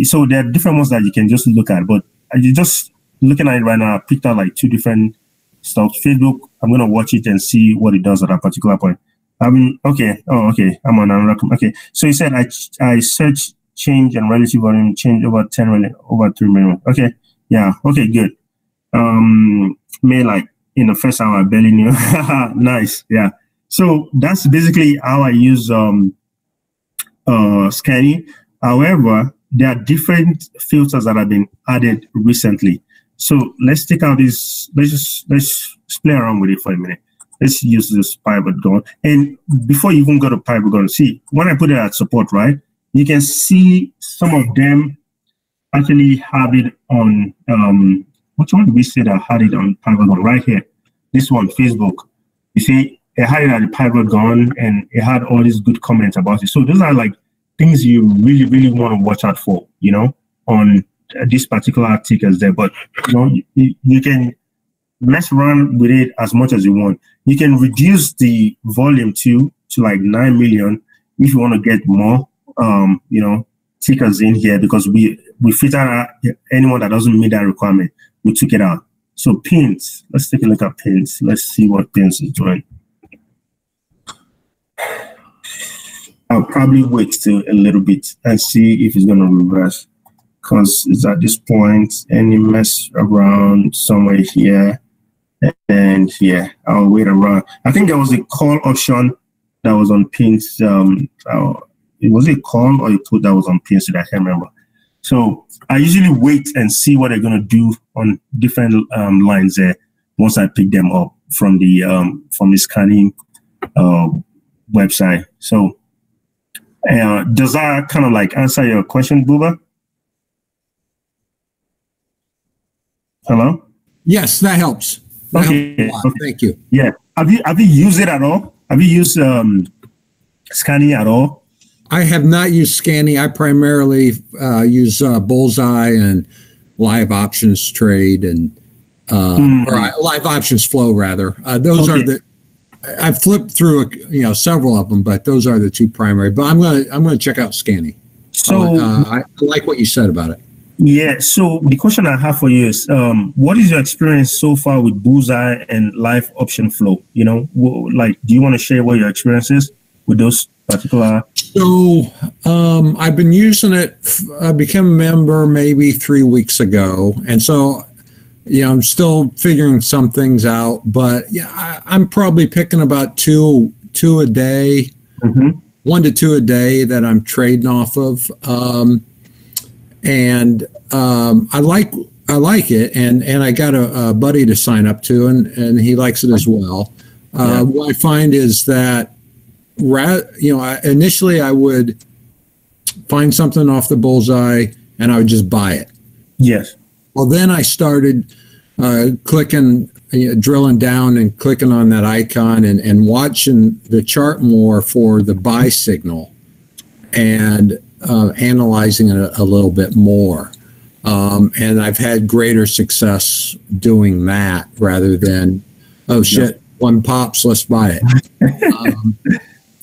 So there are different ones that you can just look at, but you're just looking at it right now. I picked out like 2 different stocks. Facebook, I'm going to watch it and see what it does at a particular point. Okay. Oh, okay. I'm on another. Okay. So you said I search change and relative volume change over 10 million, over 3 million. Okay. Yeah. Okay. Good. May like in the first hour I barely knew. Nice. Yeah. So that's basically how I use Scanny. However, there are different filters that have been added recently. So let's take out this. Let's play around with it for a minute. Let's use this pivot gun. And before you even go to pivot gun, see when I put it at support, right? You can see some of them actually have it on. Which one did we say that had it on pivot gun? Right here. This one, Facebook. You see, it had it at the pivot gun, and it had all these good comments about it. So those are like things you really, really want to watch out for, on this particular tickers there. But you can mess around with it as much as you want. You can reduce the volume to like 9 million if you want to get more tickers in here, because we filter out anyone that doesn't meet that requirement. We took it out. So pins, let's take a look at pins. Let's see what pins is doing. I'll probably wait till a little bit and see if it's going to reverse, because it's at this point and it mess around somewhere here and here. I'll wait around. I think there was a call option that was on pins. It was a call or a put that was on pins that I can't remember. So I usually wait and see what they're going to do on different lines there once I pick them up from the scanning website. So does that kind of like answer your question, Buba? Hello? Yes, that helps. That helps a lot. Thank you. Yeah. Have you used it at all? Have you used scanning at all? I have not used Scanny. I primarily use Bullseye and Live Options Trade and or Live Options Flow rather. Those are the. I've flipped through several of them, but those are the two primary. But I'm gonna check out Scanny. So I like what you said about it. Yeah. So the question I have for you is, what is your experience so far with Bullseye and Live Option Flow? You know, like, do you want to share what your experience is with those particular? So I've been using it. I became a member maybe 3 weeks ago, and so. I'm still figuring some things out, but yeah, I'm probably picking about two a day, 1 to 2 a day that I'm trading off of. And I like it. And I got a buddy to sign up to, and he likes it as well. What I find is that, initially I would find something off the Bullseye and I would just buy it. Yes. Well, then I started clicking, drilling down and clicking on that icon and watching the chart more for the buy signal and analyzing it a little bit more. And I've had greater success doing that rather than, oh, shit, one pops, let's buy it.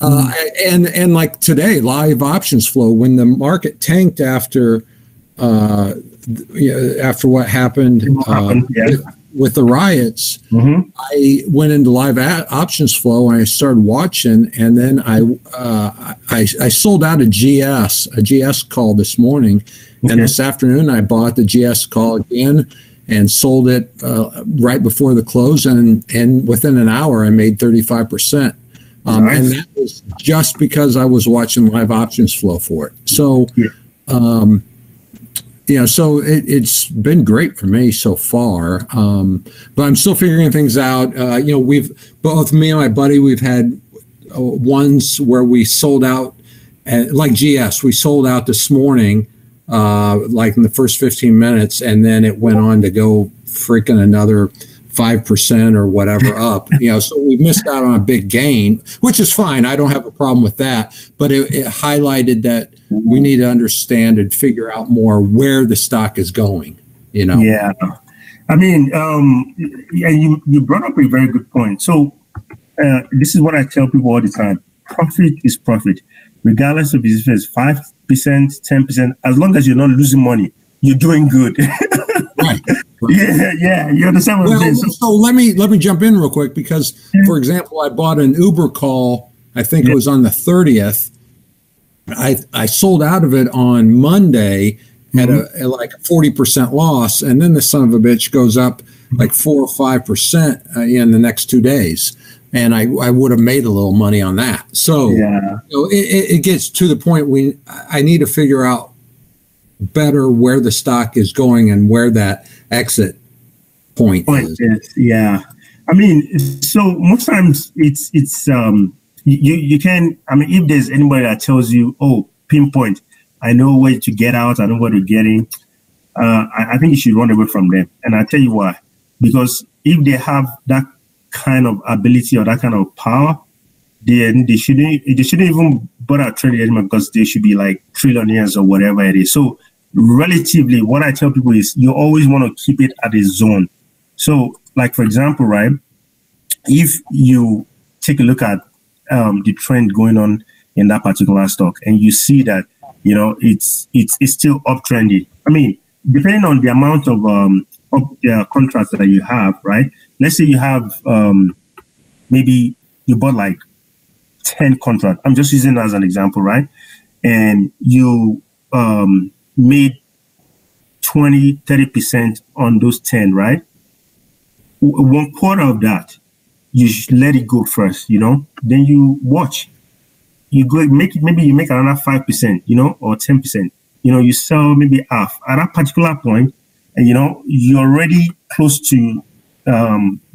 And like today, Live Options Flow, when the market tanked after after what happened with the riots, I went into Live Options Flow and I started watching, and then I sold out a GS call this morning, and this afternoon I bought the GS call again and sold it right before the close, and within an hour I made 35%. Nice. And that was just because I was watching Live Options Flow for it. So so it's been great for me so far, but I'm still figuring things out. We've both, me and my buddy, we've had ones where we sold out, like GS, we sold out this morning, like in the first 15 minutes, and then it went on to go freaking another 5% or whatever up. So we missed out on a big gain, which is fine. I don't have a problem with that, but it highlighted that we need to understand and figure out more where the stock is going, Yeah. I mean, you brought up a very good point. So this is what I tell people all the time. Profit is profit. Regardless of if it's 5%, 10%, as long as you're not losing money, you're doing good. Right. Yeah. You understand what I'm saying? So let me jump in real quick because, for example, I bought an Uber call. I think it was on the 30th. I sold out of it on Monday at a like a 40% loss, and then the son of a bitch goes up like 4 or 5% in the next 2 days, and I would have made a little money on that. So it gets to the point I need to figure out better where the stock is going and where that exit point is. Yeah. I mean, so most times it's you can, I mean, if there's anybody that tells you, oh, pinpoint, I know where to get out, I know where to get in, I think you should run away from them. And I'll tell you why. Because if they have that kind of ability or that kind of power, then they shouldn't even bother trading anymore, because they should be like trillionaires or whatever it is. So relatively, what I tell people is you always want to keep it at a zone. So like, for example, right, if you take a look at the trend going on in that particular stock, and you see that, it's still uptrending. I mean, depending on the amount of contracts that you have, right? Let's say you have maybe you bought like 10 contracts. I'm just using that as an example, right? And you made 20, 30% on those 10, right? 1/4 of that, you should let it go first, then you watch. You go make it, maybe you make another 5%, or 10%. You sell maybe half at that particular point, and you're already close to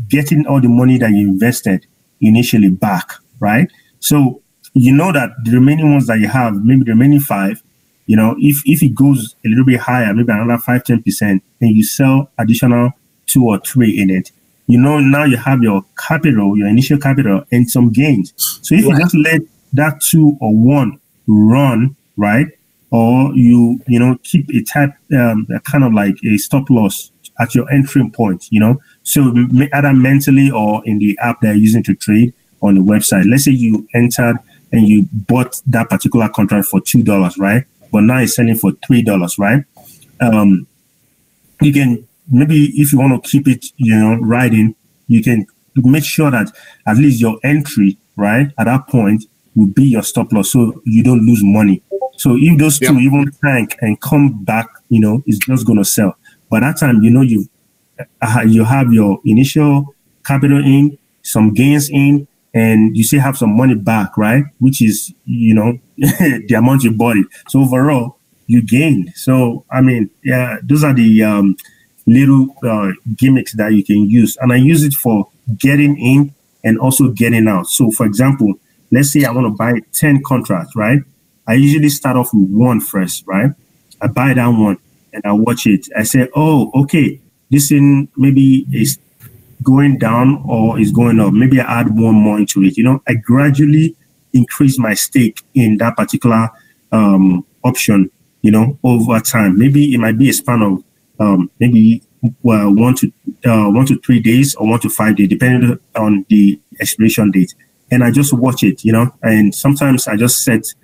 getting all the money that you invested initially back, right? So that the remaining ones that you have, maybe the remaining 5, if it goes a little bit higher, maybe another 5-10%, then you sell additional 2 or 3 in it. Now you have your capital, your initial capital, and some gains. So if you just let that 2 or 1 run, right? Or you keep a type, kind of like a stop loss at your entry point, so either mentally or in the app that you're using to trade on the website. Let's say you entered and you bought that particular contract for $2, right? But now it's selling for $3, right? You can, maybe if you want to keep it, riding, you can make sure that at least your entry, right, at that point will be your stop loss, so you don't lose money. So if those two even tank and come back, it's just going to sell. By that time, you have your initial capital in, some gains in, and you still have some money back, right? Which is, the amount you bought it. So overall, you gained. So, I mean, yeah, those are the little gimmicks that you can use. And I use it for getting in and also getting out. So, for example, let's say I want to buy 10 contracts, right? I usually start off with one first, right? I buy that one and I watch it. I say, oh, okay, this thing maybe is going down or is going up. Maybe I add one more into it. I gradually increase my stake in that particular option, over time. Maybe it might be a span of maybe 1 to 3 days or 1 to 5 days, depending on the expiration date. And I just watch it, and sometimes I just set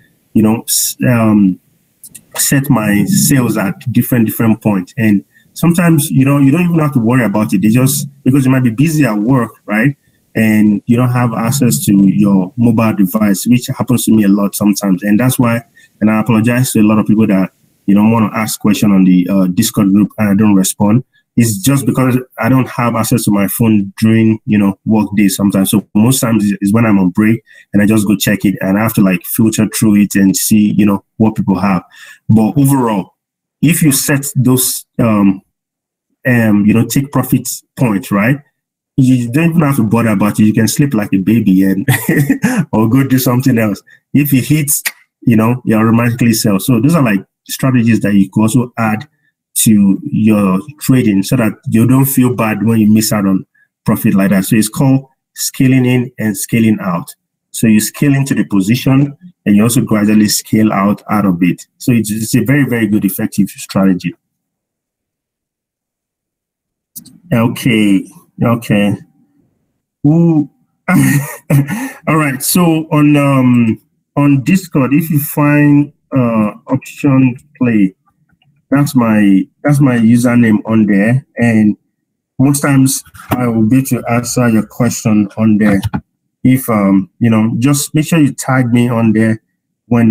my sales at different points. And sometimes, you don't even have to worry about it. They just, because you might be busy at work, right? And you don't have access to your mobile device, which happens to me a lot sometimes. And that's why, and I apologize to a lot of people that, want to ask questions on the Discord group and I don't respond. It's just because I don't have access to my phone during, work days sometimes. So most times is when I'm on break and I just go check it and I have to filter through it and see, what people have. But overall, if you set those, take profit points, right? You don't even have to bother about it. You can sleep like a baby and or go do something else. If it hits, you automatically sell. So those are strategies that you can also add to your trading so that you don't feel bad when you miss out on profit like that. So it's called scaling in and scaling out. So you scale into the position and you also gradually scale out of it. So it's a very, very good, effective strategy. Okay. Ooh. All right. So on Discord, if you find option play, that's my username on there, and most times I will be able to answer your question on there. If just make sure you tag me on there when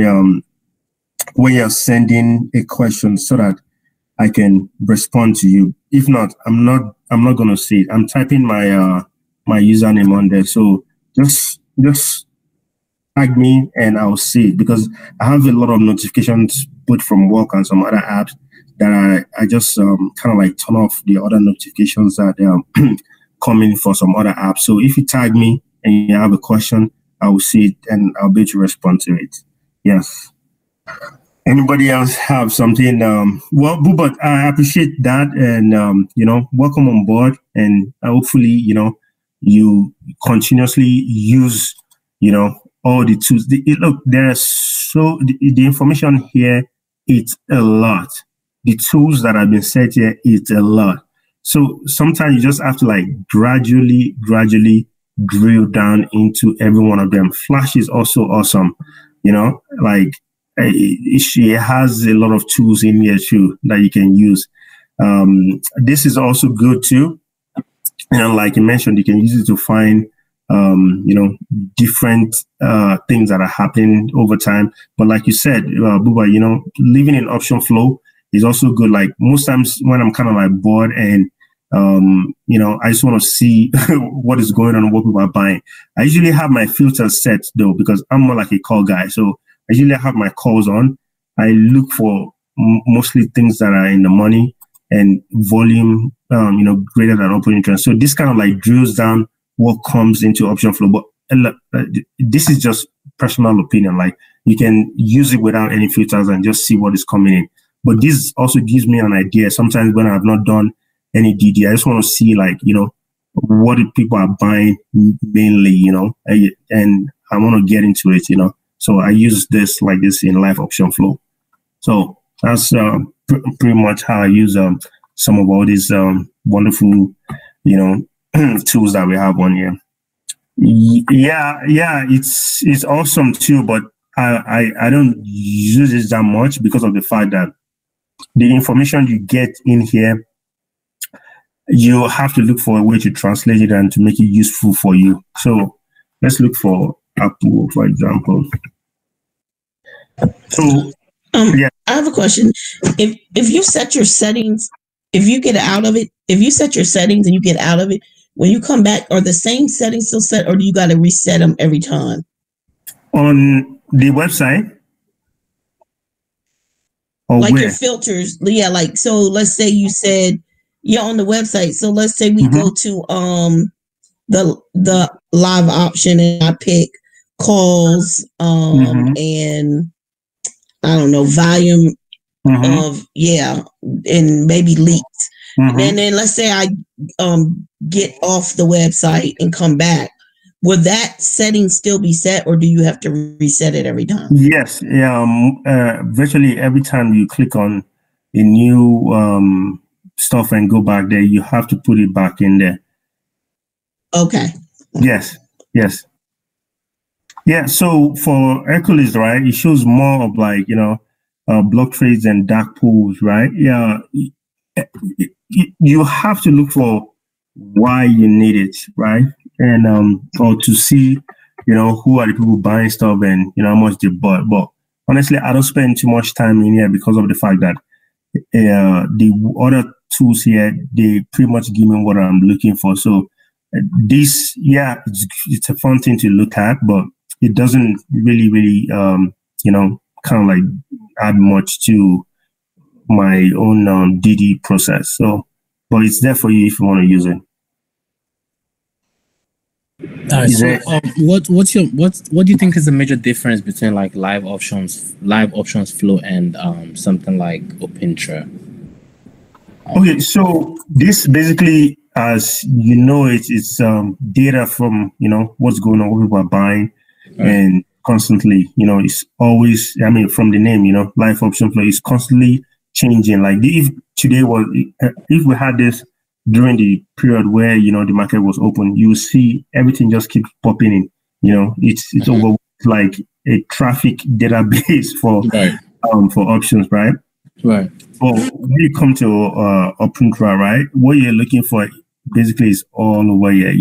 you're sending a question so that I can respond to you. If not, I'm not gonna see it. I'm typing my my username on there, so just tag me and I'll see it, because I have a lot of notifications both from work and some other apps that I just kind of turn off the other notifications that come in for some other apps. So if you tag me and you have a question, I will see it and I'll be able to respond to it. Yes. Anybody else have something? Well, but I appreciate that, and welcome on board, and hopefully you continuously use all the tools. Look, there's the information here. It's a lot. The tools that have been set here, it's a lot. So sometimes you just have to gradually drill down into every one of them. Flash is also awesome. She has a lot of tools in here too that you can use. This is also good too. Like you mentioned, you can use it to find different things that are happening over time. But like you said, Buba, living in option flow is also good. Most times when I'm kind of bored and I just want to see what is going on and what people are buying, I usually have my filters set though, because I'm more like a call guy. So I usually have my calls on. I look for mostly things that are in the money and volume, greater than open interest. So this kind of drills down what comes into option flow. But this is just personal opinion. You can use it without any filters and just see what is coming in. But this also gives me an idea. Sometimes when I've not done any DD, I just want to see what people are buying mainly, and I want to get into it, So I use this like this in live option flow. So that's pretty much how I use some of all these wonderful, tools that we have on here. Yeah, it's awesome too, but I don't use it that much because of the fact that the information you get in here, you have to look for a way to translate it and to make it useful for you. So let's look for Apple, for example. So I have a question. If you set your settings, if you get out of it, if you set your settings and you get out of it, when you come back, are the same settings still set, or do you got to reset them every time? On the website? Or like where? Your filters, yeah. Like, so let's say you said you're on the website. So let's say we go to the live option, and I pick calls and I don't know, volume of and maybe leaks. And then let's say I get off the website and come back. Would that setting still be set, or do you have to reset it every time? Yes. Virtually every time you click on a new stuff and go back there, you have to put it back in there. Okay. Yes. Yeah. So for Hercules, right, it shows more of like, block trades and dark pools, right? Yeah. You have to look for why you need it, right? And or to see, who are the people buying stuff and how much they bought. But honestly, I don't spend too much time in here because of the fact that the other tools here, they pretty much give me what I'm looking for. So this, it's a fun thing to look at, but it doesn't really kind of like add much to my own DD process. So, but it's there for you if you want to use it. So, what do you think is the major difference between like live options flow and something like OpenTra? Okay, so this basically, as you know, it's data from what's going on, what people are buying, and constantly, it's always, from the name, live option flow is constantly changing. Like if today was, if we had this during the period where the market was open, you see everything just keeps popping in. It's over like a traffic database for options, right? Right. But when you come to OpenTra, right, what you're looking for basically is all over here.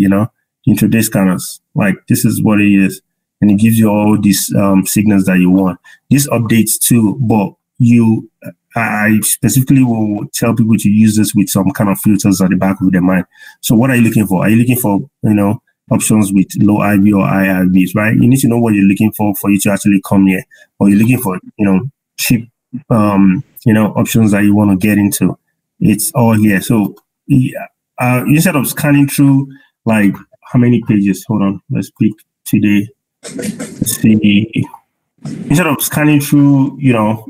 Intraday scanners, like this is what it is, and it gives you all these signals that you want. This updates too, but I specifically will tell people to use this with some kind of filters at the back of their mind. So what are you looking for? Are you looking for, options with low IV or high IVs, right? You need to know what you're looking for you to actually come here. Or you're looking for, cheap, options that you want to get into. It's all here. So instead of scanning through, like, how many pages? Hold on. Let's pick today. Let's see. Instead of scanning through,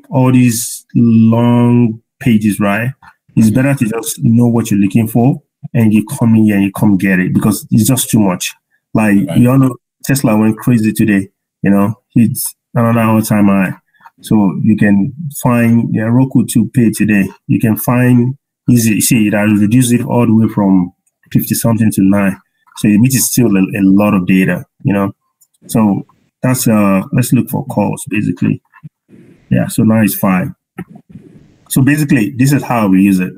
all these long pages, right? It's better to just know what you're looking for and you come in here and you come get it, because it's just too much. Like, you all know, Tesla went crazy today, it's another all-time high. So you can find Roku to pay today. You can find easy, see, that will reduce it all the way from 50 something to 9. So which is still a lot of data, So that's let's look for calls basically. Yeah, so now it's 5. So basically, this is how we use it.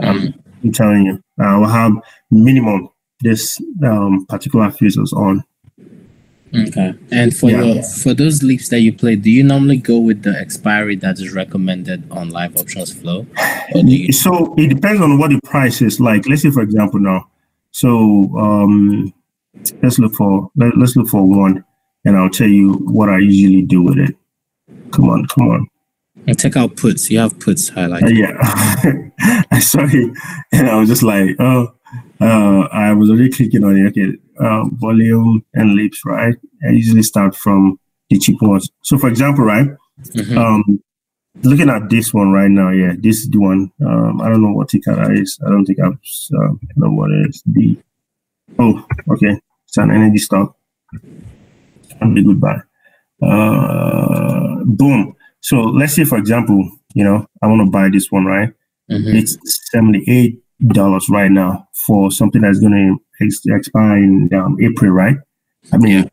I'm telling you, we'll have minimum this particular filters on. Okay. And for those leaps that you play, do you normally go with the expiry that is recommended on live options flow? So it depends on what the price is. Like, let's say for example now. So let's look for one, and I'll tell you what I usually do with it. Come on. And take out puts. You have puts highlighted. Yeah. I saw it, and I was just like, I was already clicking on it. Okay, volume and leaps, right? I usually start from the cheap ones. So, for example, right, looking at this one right now, this is the one. I don't know what ticker that is. I don't think I know what it is. Okay, it's an energy stock. Be goodbye. Boom. So let's say, for example, I want to buy this one, right? Mm-hmm. It's $78 right now for something that's going to expire in April, right? I mean,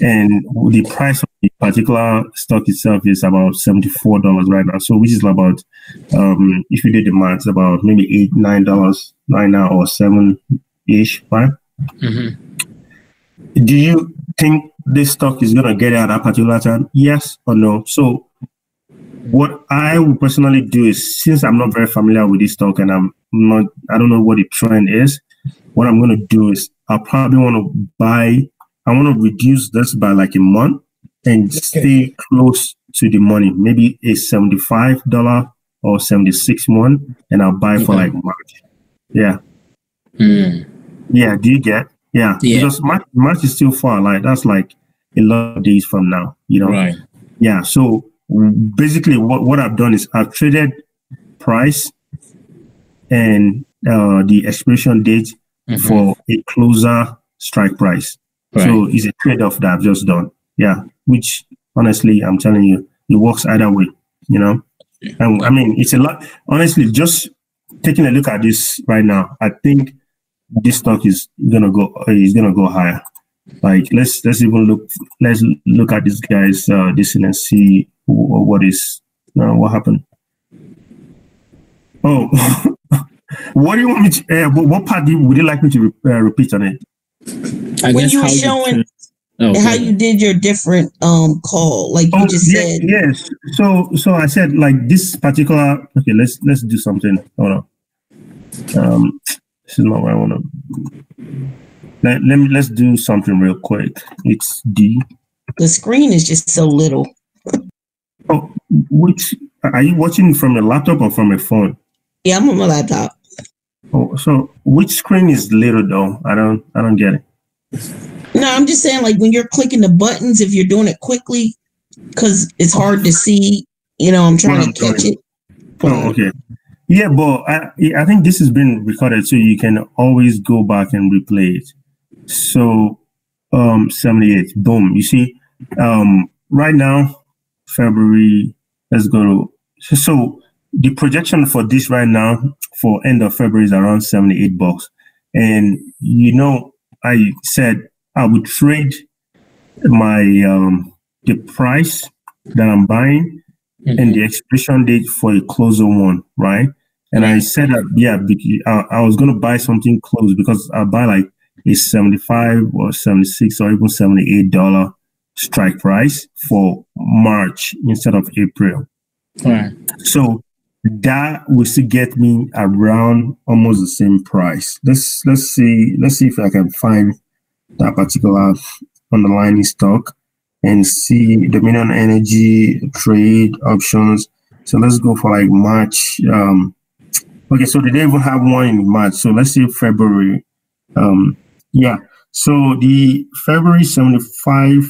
and the price of the particular stock itself is about $74 right now. So which is about, if you did the math, about maybe $8-9 right now, or $7-ish, right? Mm-hmm. Do you think this stock is going to get out at that particular time? Yes or no? So what I would personally do is, since I'm not very familiar with this stock and I don't know what the trend is, what I'm going to do is I'll probably want to I want to reduce this by like a month and stay close to the money, maybe a $75 or $76 one, and I'll buy for like March. Yeah. Yeah. Do you get? Yeah. Because March is still far. Like that's like a lot of days from now, Right. Yeah. So basically what I've done is I've traded price and the expiration date for a closer strike price. Right. So it's a trade-off that I've just done. Yeah. Which honestly, I'm telling you, it works either way, And I mean, it's a lot. Honestly, just taking a look at this right now, I think this stock is gonna go higher. Like let's look at this guy's this and see what happened. Oh, what do you want me to? What part would you like me to repeat on it? When you were showing how you did your different call, like you just said. Yes. So I said like this particular. Okay, let's do something. Hold on. This is not what I want to. Let's do something real quick. It's D. The screen is just so little. Oh, which are you watching from a laptop or from a phone? Yeah, I'm on my laptop. Oh, so which screen is little though? I don't get it. No, I'm just saying like when you're clicking the buttons, if you're doing it quickly, because it's hard to see. I'm trying to catch it. Oh, okay. Yeah, but I think this has been recorded, so you can always go back and replay it. So, 78. Boom. You see, right now, February. Let's go. So the projection for this right now for end of February is around $78. And I said I would trade my the price that I'm buying and the expiration date for a closer one, right? And I said that I was going to buy something close because I buy like a $75 or $76 or even $78 strike price for March instead of April. Right. So that will still get me around almost the same price. Let's see if I can find that particular underlying stock and see Dominion Energy trade options. So let's go for like March. Okay, so they didn't even have one in March. So let's see February. So the February 75.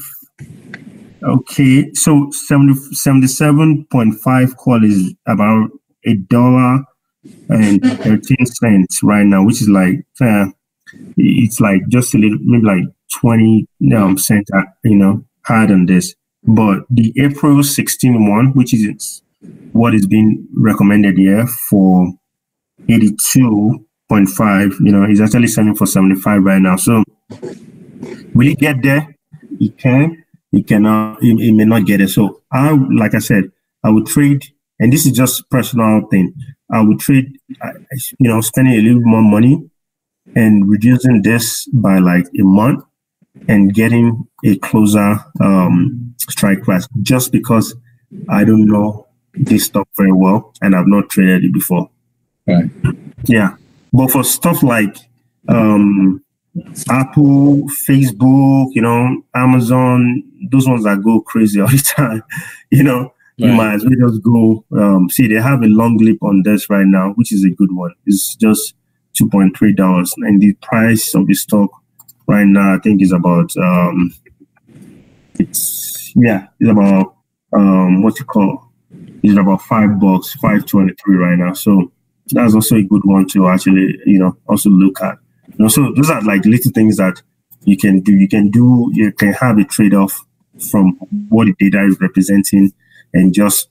Okay, so 77.5 call is about $1.13 right now, which is like it's like just a little, maybe like 20 cents, higher than this. But the April 16 one, which is what is being recommended here for 82.5, is actually selling for 75 right now. So will it get there? It can. It cannot. It may not get it. So like I said, I would trade, and this is just personal thing. I would trade, spending a little more money and reducing this by like a month and getting a closer strike price, just because I don't know this stock very well and I've not traded it before. Right. Yeah. But for stuff like Apple, Facebook, Amazon, those ones that go crazy all the time, you might as well just go. See, they have a long lip on this right now, which is a good one. It's just $2.3, and the price of the stock right now, I think, is about it's about it's about $5, $5.23 right now. So that's also a good one to actually also look at. So those are like little things that you can do. You can have a trade-off from what the data is representing and just,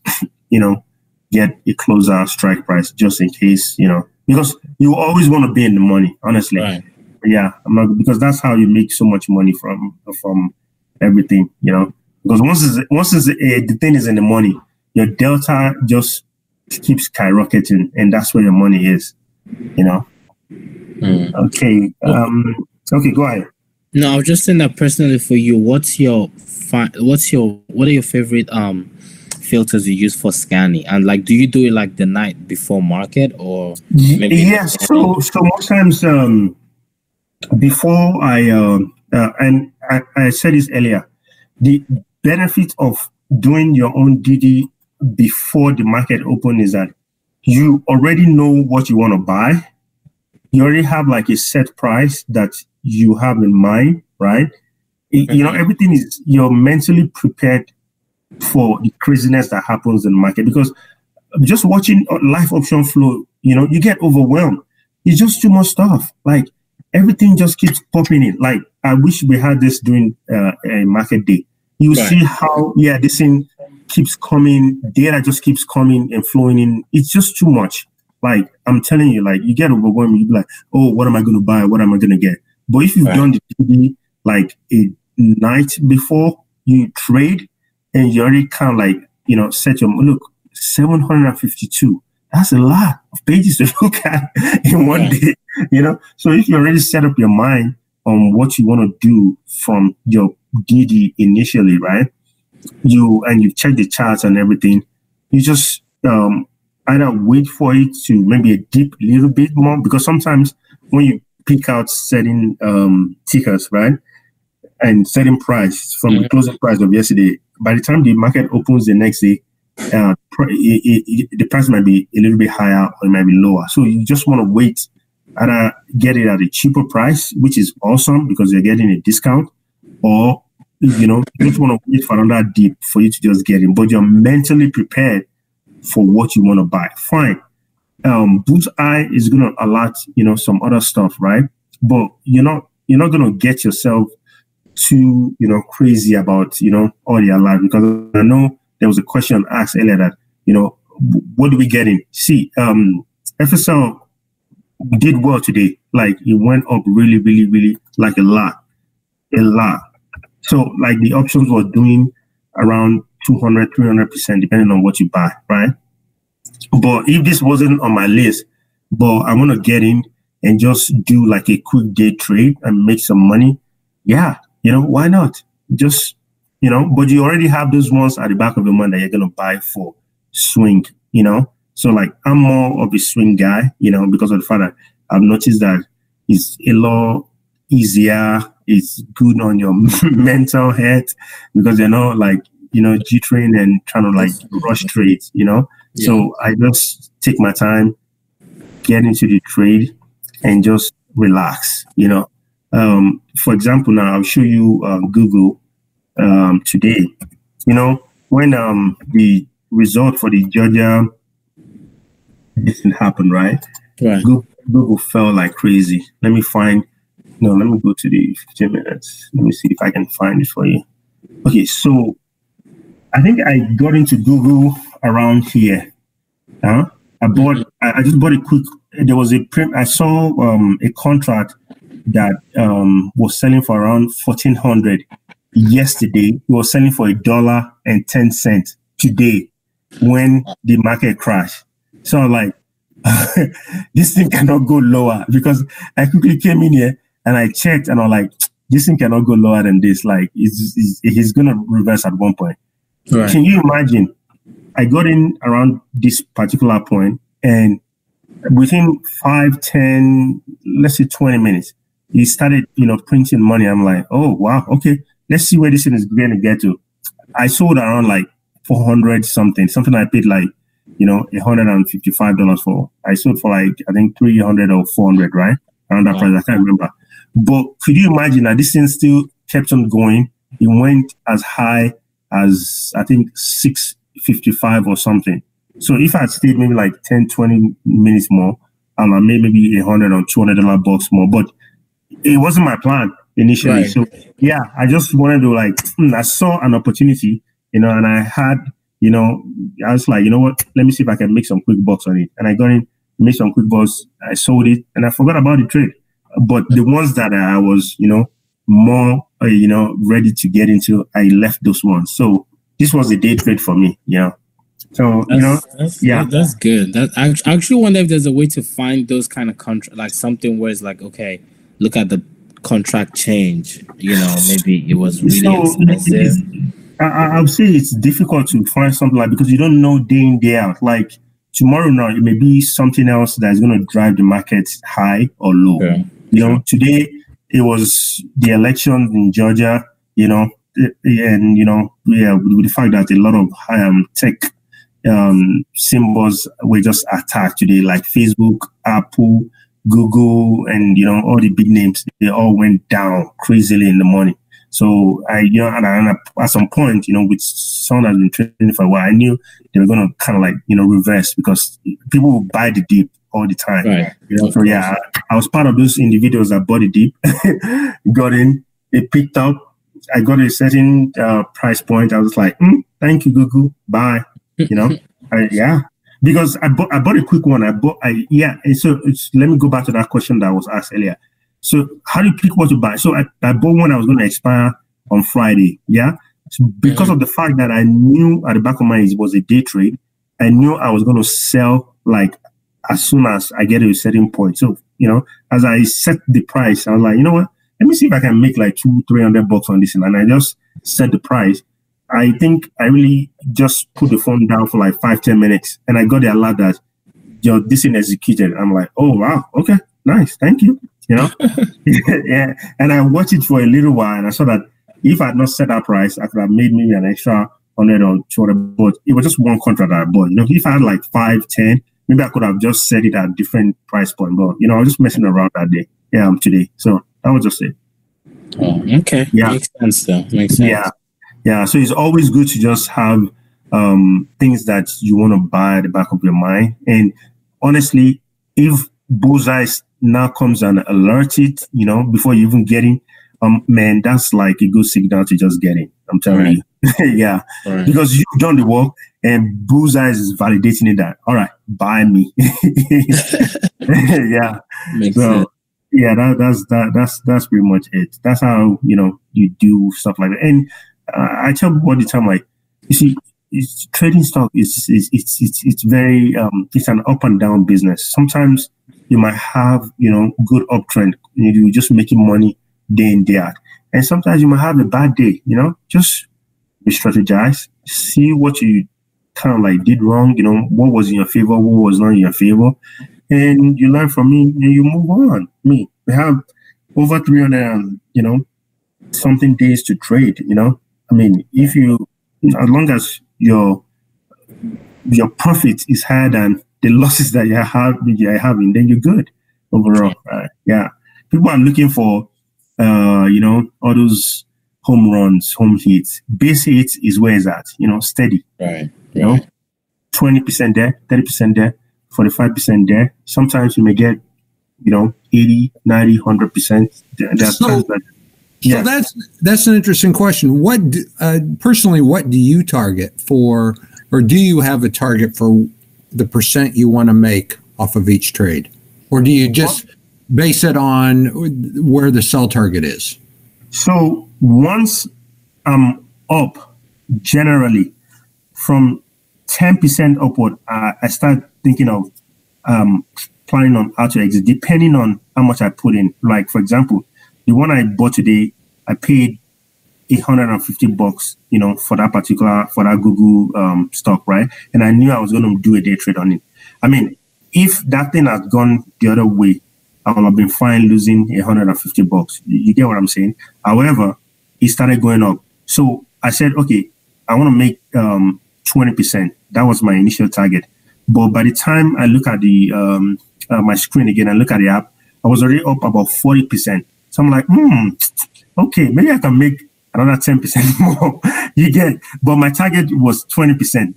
get a closer strike price just in case, because you always want to be in the money, honestly. Right. Yeah, because that's how you make so much money from everything, because once the thing is in the money, your delta just keeps skyrocketing, and that's where your money is, Okay. Okay, go ahead. No, I was just saying that personally for you, what are your favorite filters you use for scanning? And like, do you do it like the night before market or maybe? Yes. So most times before and I said this earlier, the benefit of doing your own DD before the market open is that you already know what you want to buy. You already have like a set price that you have in mind, right? Everything is, you're mentally prepared for the craziness that happens in the market, because just watching live option flow, you get overwhelmed. It's just too much stuff. Like everything just keeps popping in. Like I wish we had this during a market day. You see how, this thing keeps coming, data just keeps coming and flowing in. It's just too much. Like, I'm telling you, like, you get overwhelmed. You be like, oh, what am I going to buy? What am I going to get? But if you've done the TD like a night before you trade, and you already kind of like, set your, look, 752. That's a lot of pages to look at in one day, So if you already set up your mind on what you want to do from your DD initially, right? You've checked the charts and everything, you just, either wait for it to maybe dip a little bit more, because sometimes when you pick out certain tickers, right, and certain price from the closing price of yesterday, by the time the market opens the next day, the price might be a little bit higher or it might be lower. So you just want to wait, either get it at a cheaper price, which is awesome because you're getting a discount, or you just want to wait for another dip for you to just get in, but you're mentally prepared for what you want to buy. Fine. Bullseye is going to allot, some other stuff, right? But you're not going to get yourself too, crazy about, all the alert, because I know there was a question asked earlier that, what do we get in? See, FSL did well today. Like it went up really, really, really, like a lot. So like the options were doing around 200, 300%, depending on what you buy, right? But if this wasn't on my list, but I want to get in and just do like a quick day trade and make some money, why not? Just, but you already have those ones at the back of your mind that you're going to buy for swing, So like I'm more of a swing guy, because of the fact that I've noticed that it's a lot easier. It's good on your mental health because you're not like, jittering and trying to like rush trades, So I just take my time, get into the trade and just relax, For example, now I'll show you Google today. When the result for the Georgia didn't happen, right? Right. Google fell like crazy. Let me go to the 15 minutes. Let me see if I can find it for you. Okay, so I think I got into Google around here. I just bought a quick. There was I saw a contract that was selling for around 1,400 yesterday. It was selling for $1.10 today when the market crashed. So I'm like, this thing cannot go lower, because I quickly came in here and I checked and I'm like, this thing cannot go lower than this. Like he's going to reverse at one point. Right. Can you imagine? I got in around this particular point, and within 5, 10, let's say 20 minutes, he started, printing money. I'm like, oh, wow. Okay. Let's see where this thing is going to get to. I sold around like 400 something I paid like, $155 for. I sold for like, I think 300 or 400, right? Around that price. I can't remember. But could you imagine that this thing still kept on going? It went as high as, I think, 655 or something. So if I stayed maybe like 10, 20 minutes more, I made maybe $100 or $200 bucks more. But it wasn't my plan. initially. Right. So yeah, I just wanted to like, I saw an opportunity, and I had, I was like, you know what, let me see if I can make some quick bucks on it. And I got in, made some quick bucks, I sold it, and I forgot about the trade. But the ones that I was, more, ready to get into, I left those ones. So this was a day trade for me. Yeah. So, that's good. I actually wonder if there's a way to find those kind of contract, like something where it's like, okay, look at the contract change. Maybe it was really expensive. I would say it's difficult to find something like, because you don't know day in, day out. Like tomorrow now, it may be something else that's going to drive the market high or low. Yeah. Today it was the election in Georgia, and with the fact that a lot of tech symbols were just attacked today, like Facebook, Apple, Google, and all the big names, they all went down crazily in the morning. So and at some point, with someone that's been trading for a while, I knew they were going to kind of like, reverse, because people will buy the dip all the time. Right. So yeah, I was part of those individuals that bought the dip, got in, it picked up. I got a certain price point. I was like, thank you, Google, bye. Because I bought a quick one. So let me go back to that question that was asked earlier. So how do you pick what to buy? So I bought one that was going to expire on Friday. Yeah. So because of the fact that I knew at the back of my mind it was a day trade, I knew I was going to sell like as soon as I get to a certain point. So, as I set the price, I was like, you know what? Let me see if I can make like $200-300 on this. And I just set the price. I think I really just put the phone down for like 5-10 minutes, and I got the alert that this thing executed. I'm like, oh wow, okay, nice, thank you. Yeah. And I watched it for a little while, and I saw that if I had not set that price, I could have made maybe an extra 100 or 200. But it was just one contract that I bought. If I had like 5-10, maybe I could have just set it at a different price point. But I was just messing around that day. Yeah, today. So that was just it. Oh, okay. Yeah, makes sense though. Makes sense. Yeah. Yeah, so it's always good to just have things that you want to buy at the back of your mind. And honestly, if Bullseye now comes and alerts it, before you even get in, man, that's like a good signal to just get in. I'm telling you. Yeah. Right. Because you've done the work, and Bullseye is validating it that, all right, buy me. Yeah. Makes sense. Yeah, that's pretty much it. That's how, you do stuff like that. And I tell people all the time, like, you see, trading stock it's very it's an up and down business. Sometimes you might have good uptrend, you're just making money day in, day out, and sometimes you might have a bad day. Just re-strategize, see what you kind of like did wrong. What was in your favor, what was not in your favor, and you learn from me, and you move on. We have over 300 something days to trade. I mean, if as long as your profit is higher than the losses that you're having, then you're good overall. Yeah, people are looking for all those home runs, home hits. Base hits is where it's at. Steady. Right. 20% there, 30% there, 45% there. Sometimes you may get 80, 90, 100%. So that's an interesting question. What personally, what do you target for, or do you have a target for the percent you want to make off of each trade, or do you just base it on where the sell target is? So once I'm up, generally from 10% upward, I start thinking of planning on how to exit, depending on how much I put in. Like, for example, the one I bought today, I paid $150, for that Google stock, right? And I knew I was going to do a day trade on it. I mean, if that thing had gone the other way, I would have been fine losing $150. You get what I'm saying? However, it started going up. So I said, okay, I want to make 20%. That was my initial target. But by the time I look at the my screen again and look at the app, I was already up about 40%. So I'm like, okay, maybe I can make another 10% more. You get it? But my target was 20%.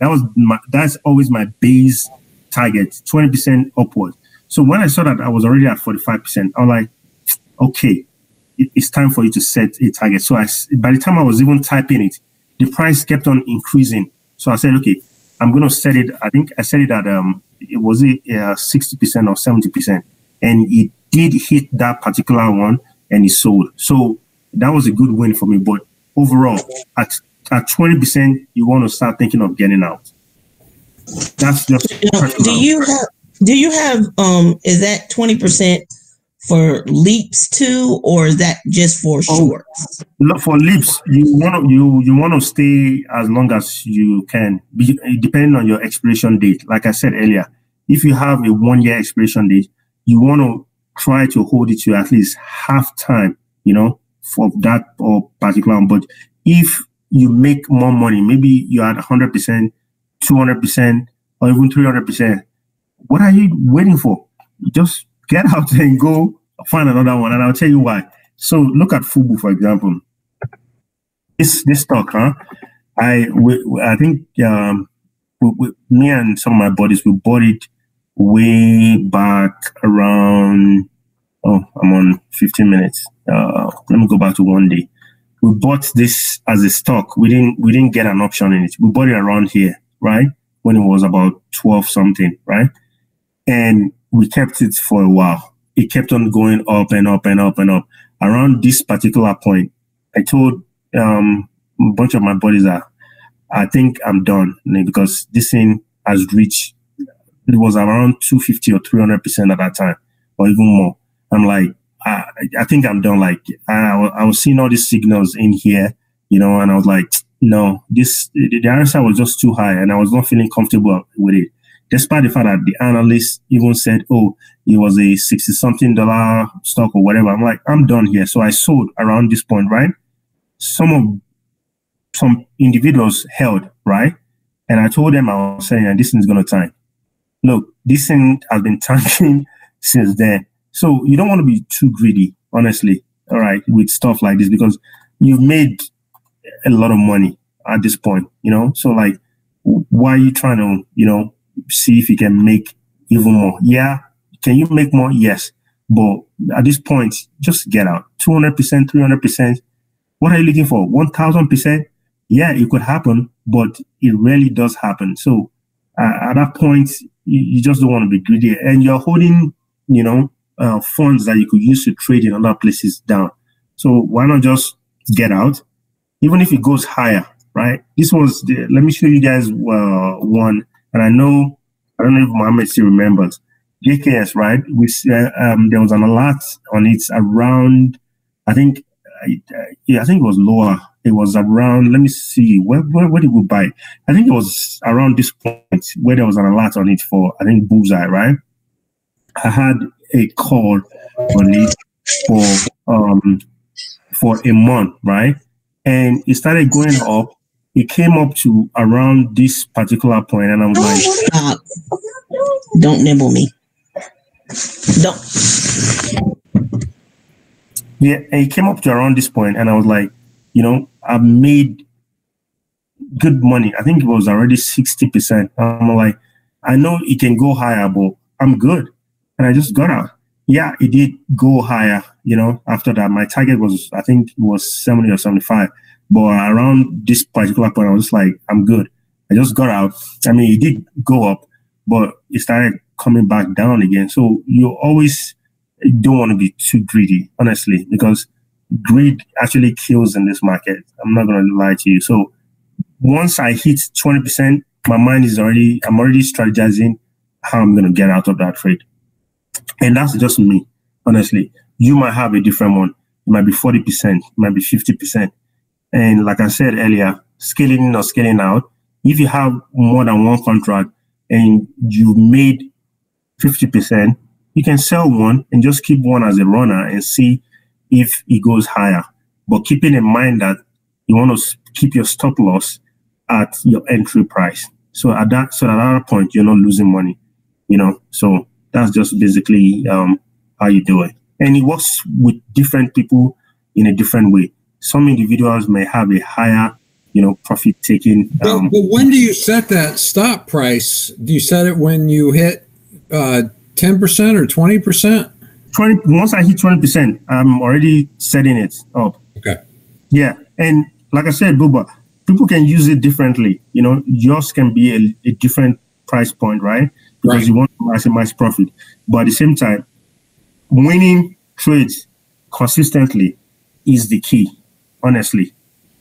That's always my base target, 20% upward. So when I saw that I was already at 45%, I was like, okay, it's time for you to set a target. So by the time I was even typing it, the price kept on increasing. So I said, okay, I'm going to set it. I think I set it at, it was 60% or 70%. And it did hit that particular one and it sold. So that was a good win for me. But overall, at 20%, you want to start thinking of getting out. That's just do you have is that 20% for leaps too, or is that just for shorts? For leaps, you want to stay as long as you can, depending on your expiration date. Like I said earlier, if you have a 1 year expiration date, you want to try to hold it to at least half time, for that or particular one. But if you make more money, maybe you're at 100%, 200%, or even 300%. What are you waiting for? Just get out and go find another one, and I'll tell you why. So look at Fubu, for example. This stock, I think me and some of my buddies, we bought it way back around. Oh, I'm on 15 minutes. Let me go back to one day. We bought this as a stock. We didn't get an option in it. We bought it around here, right? When it was about 12 something, right? And we kept it for a while. It kept on going up and up and up and up. Around this particular point, I told a bunch of my buddies that I think I'm done, because this thing has reached, it was around 250 or 300% at that time, or even more. I'm like, I think I'm done. Like, I was seeing all these signals in here, and I was like, no, the RSI was just too high, and I was not feeling comfortable with it. Despite the fact that the analyst even said, oh, it was a $60-something stock or whatever. I'm like, I'm done here. So I sold around this point, right? Some individuals held, right? And I told them, I was saying, this thing's going to tank. Look, this thing has been tanking since then. So you don't want to be too greedy, honestly, all right, with stuff like this, because you've made a lot of money at this point, So like, why are you trying to, see if you can make even more? Yeah. Can you make more? Yes. But at this point, just get out. 200%, 300%. What are you looking for? 1,000%? Yeah, it could happen, but it rarely does happen. So at that point, you just don't want to be greedy. And you're holding, funds that you could use to trade in other places down. So why not just get out? Even if it goes higher, right? This was let me show you guys one. And I don't know if Mohammed still remembers. JKS, right? There was an alert on it around, I think it was lower. It was around, let me see, where did we buy? I think it was around this point where there was an alert on it for, I think, Bullseye, right? I had a call on it for a month, right? And it started going up. It came up to around this particular point, and I'm like, stop. Don't nibble me. Don't. Yeah, and it came up to around this point, and I was like, I've made good money. I think it was already 60%. I'm like, I know it can go higher, but I'm good. And I just got out. Yeah, it did go higher, after that. My target was, I think it was 70 or 75. But around this particular point, I was just like, I'm good. I just got out. I mean, it did go up, but it started coming back down again. So you always don't want to be too greedy, honestly, because greed actually kills in this market. I'm not going to lie to you. So once I hit 20%, my mind is I'm already strategizing how I'm going to get out of that trade. And that's just me, honestly. You might have a different one. It might be 40%, it might be 50%. And like I said earlier, scaling in or scaling out, if you have more than one contract and you've made 50%, you can sell one and just keep one as a runner and see if it goes higher. But keeping in mind that you want to keep your stop loss at your entry price. So at that point, you're not losing money, So that's just basically how you do it. And it works with different people in a different way. Some individuals may have a higher, profit taking. But when do you set that stop price? Do you set it when you hit 10% or 20%? Once I hit 20%, I'm already setting it up. Okay. Yeah. And like I said, Buba, people can use it differently. You know, yours can be a different price point, right? Because you want to maximize profit. But at the same time, winning trades consistently is the key. Honestly,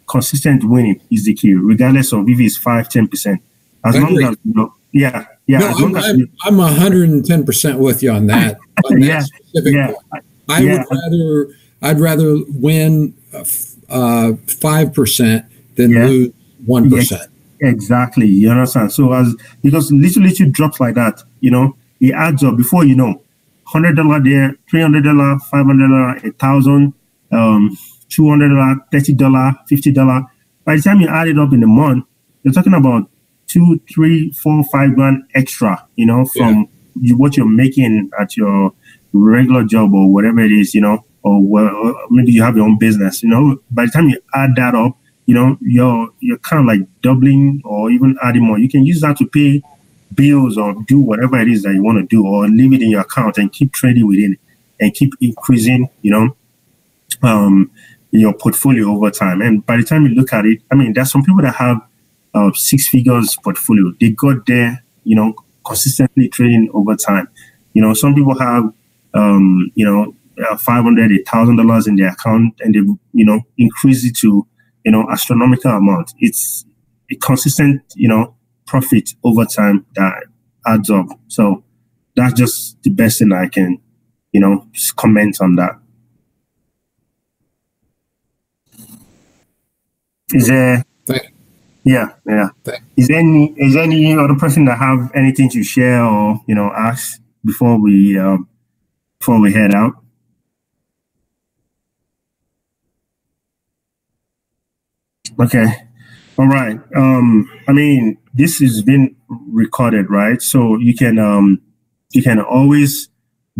consistent winning is the key, regardless of if it's 5, 10%. As long as you know, yeah. No, I'm 110% with you on that. Specific point. I'd rather win 5% than lose 1%. Yes, exactly. You understand? So because little drops like that, you know, it adds up. Before you know, $100 there, $300, $500, $1,000, $200, $30, $50. By the time you add it up in a month, you're talking about 2, 3, 4, 5 grand extra, you know, from what you're making at your regular job or whatever it is, you know, or maybe you have your own business, you know. By the time you add that up, you know, you're kind of like doubling or even adding more. You can use that to pay bills or do whatever it is that you want to do, or leave it in your account and keep trading within it and keep increasing, you know, your portfolio over time. And by the time you look at it, I mean, there's some people that have 6 figures portfolio. They got there, you know, consistently trading over time. You know, some people have, you know, $500, $1,000 in their account, and they, you know, increase it to, you know, astronomical amount. It's a consistent, you know, profit over time that adds up. So that's just the best thing I can, you know, comment on that. Is there? Yeah. Is there any other person that have anything to share or, you know, ask before we head out? Okay. All right. I mean, this has been recorded, right? So you can always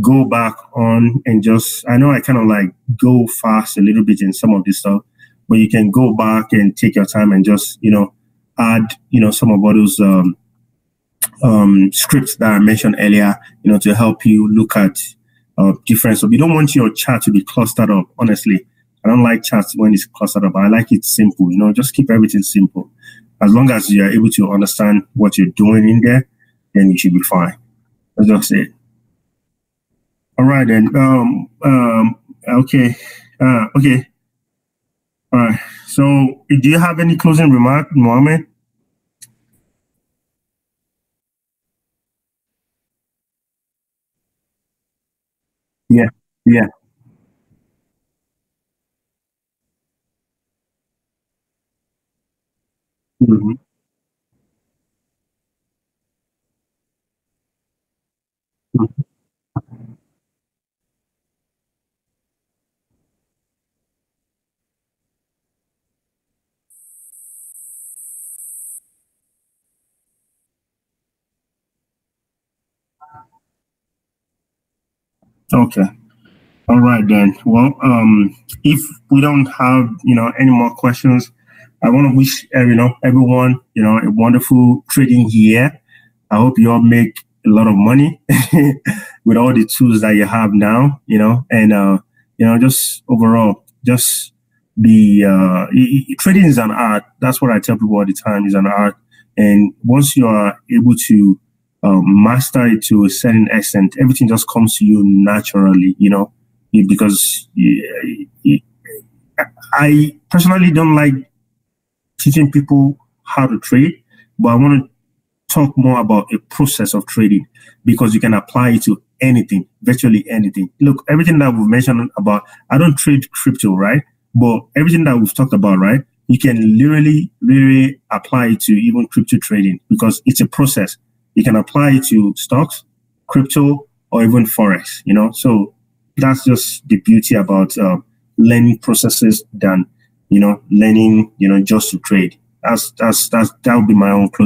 go back on and just, I know I kind of like go fast a little bit in some of this stuff, but you can go back and take your time and just, you know, add, you know, some of those scripts that I mentioned earlier, you know, to help you look at different. So you don't want your chart to be clustered up, honestly. I don't like charts when it's clustered up. I like it simple, you know, just keep everything simple. As long as you are able to understand what you're doing in there, then you should be fine. That's just it. All right, then. Okay. Okay. All right. So do you have any closing remark, Mohammed? Yeah. Mm-hmm. Okay. All right then. Well, if we don't have, you know, any more questions, I want to wish you know, everyone, you know, a wonderful trading year. I hope you all make a lot of money with all the tools that you have now, you know, and you know, just overall, just be trading is an art. That's what I tell people all the time, is an art. And once you are able to master it to a certain extent, everything just comes to you naturally, you know, because I personally don't like teaching people how to trade, but I want to talk more about a process of trading, because you can apply it to anything, virtually anything. Look, everything that we've mentioned about, I don't trade crypto, right? But everything that we've talked about, right? You can literally apply it to even crypto trading, because it's a process. You can apply it to stocks, crypto, or even Forex, you know? So that's just the beauty about learning processes than, you know, learning, you know, just to trade. That would be my own closing.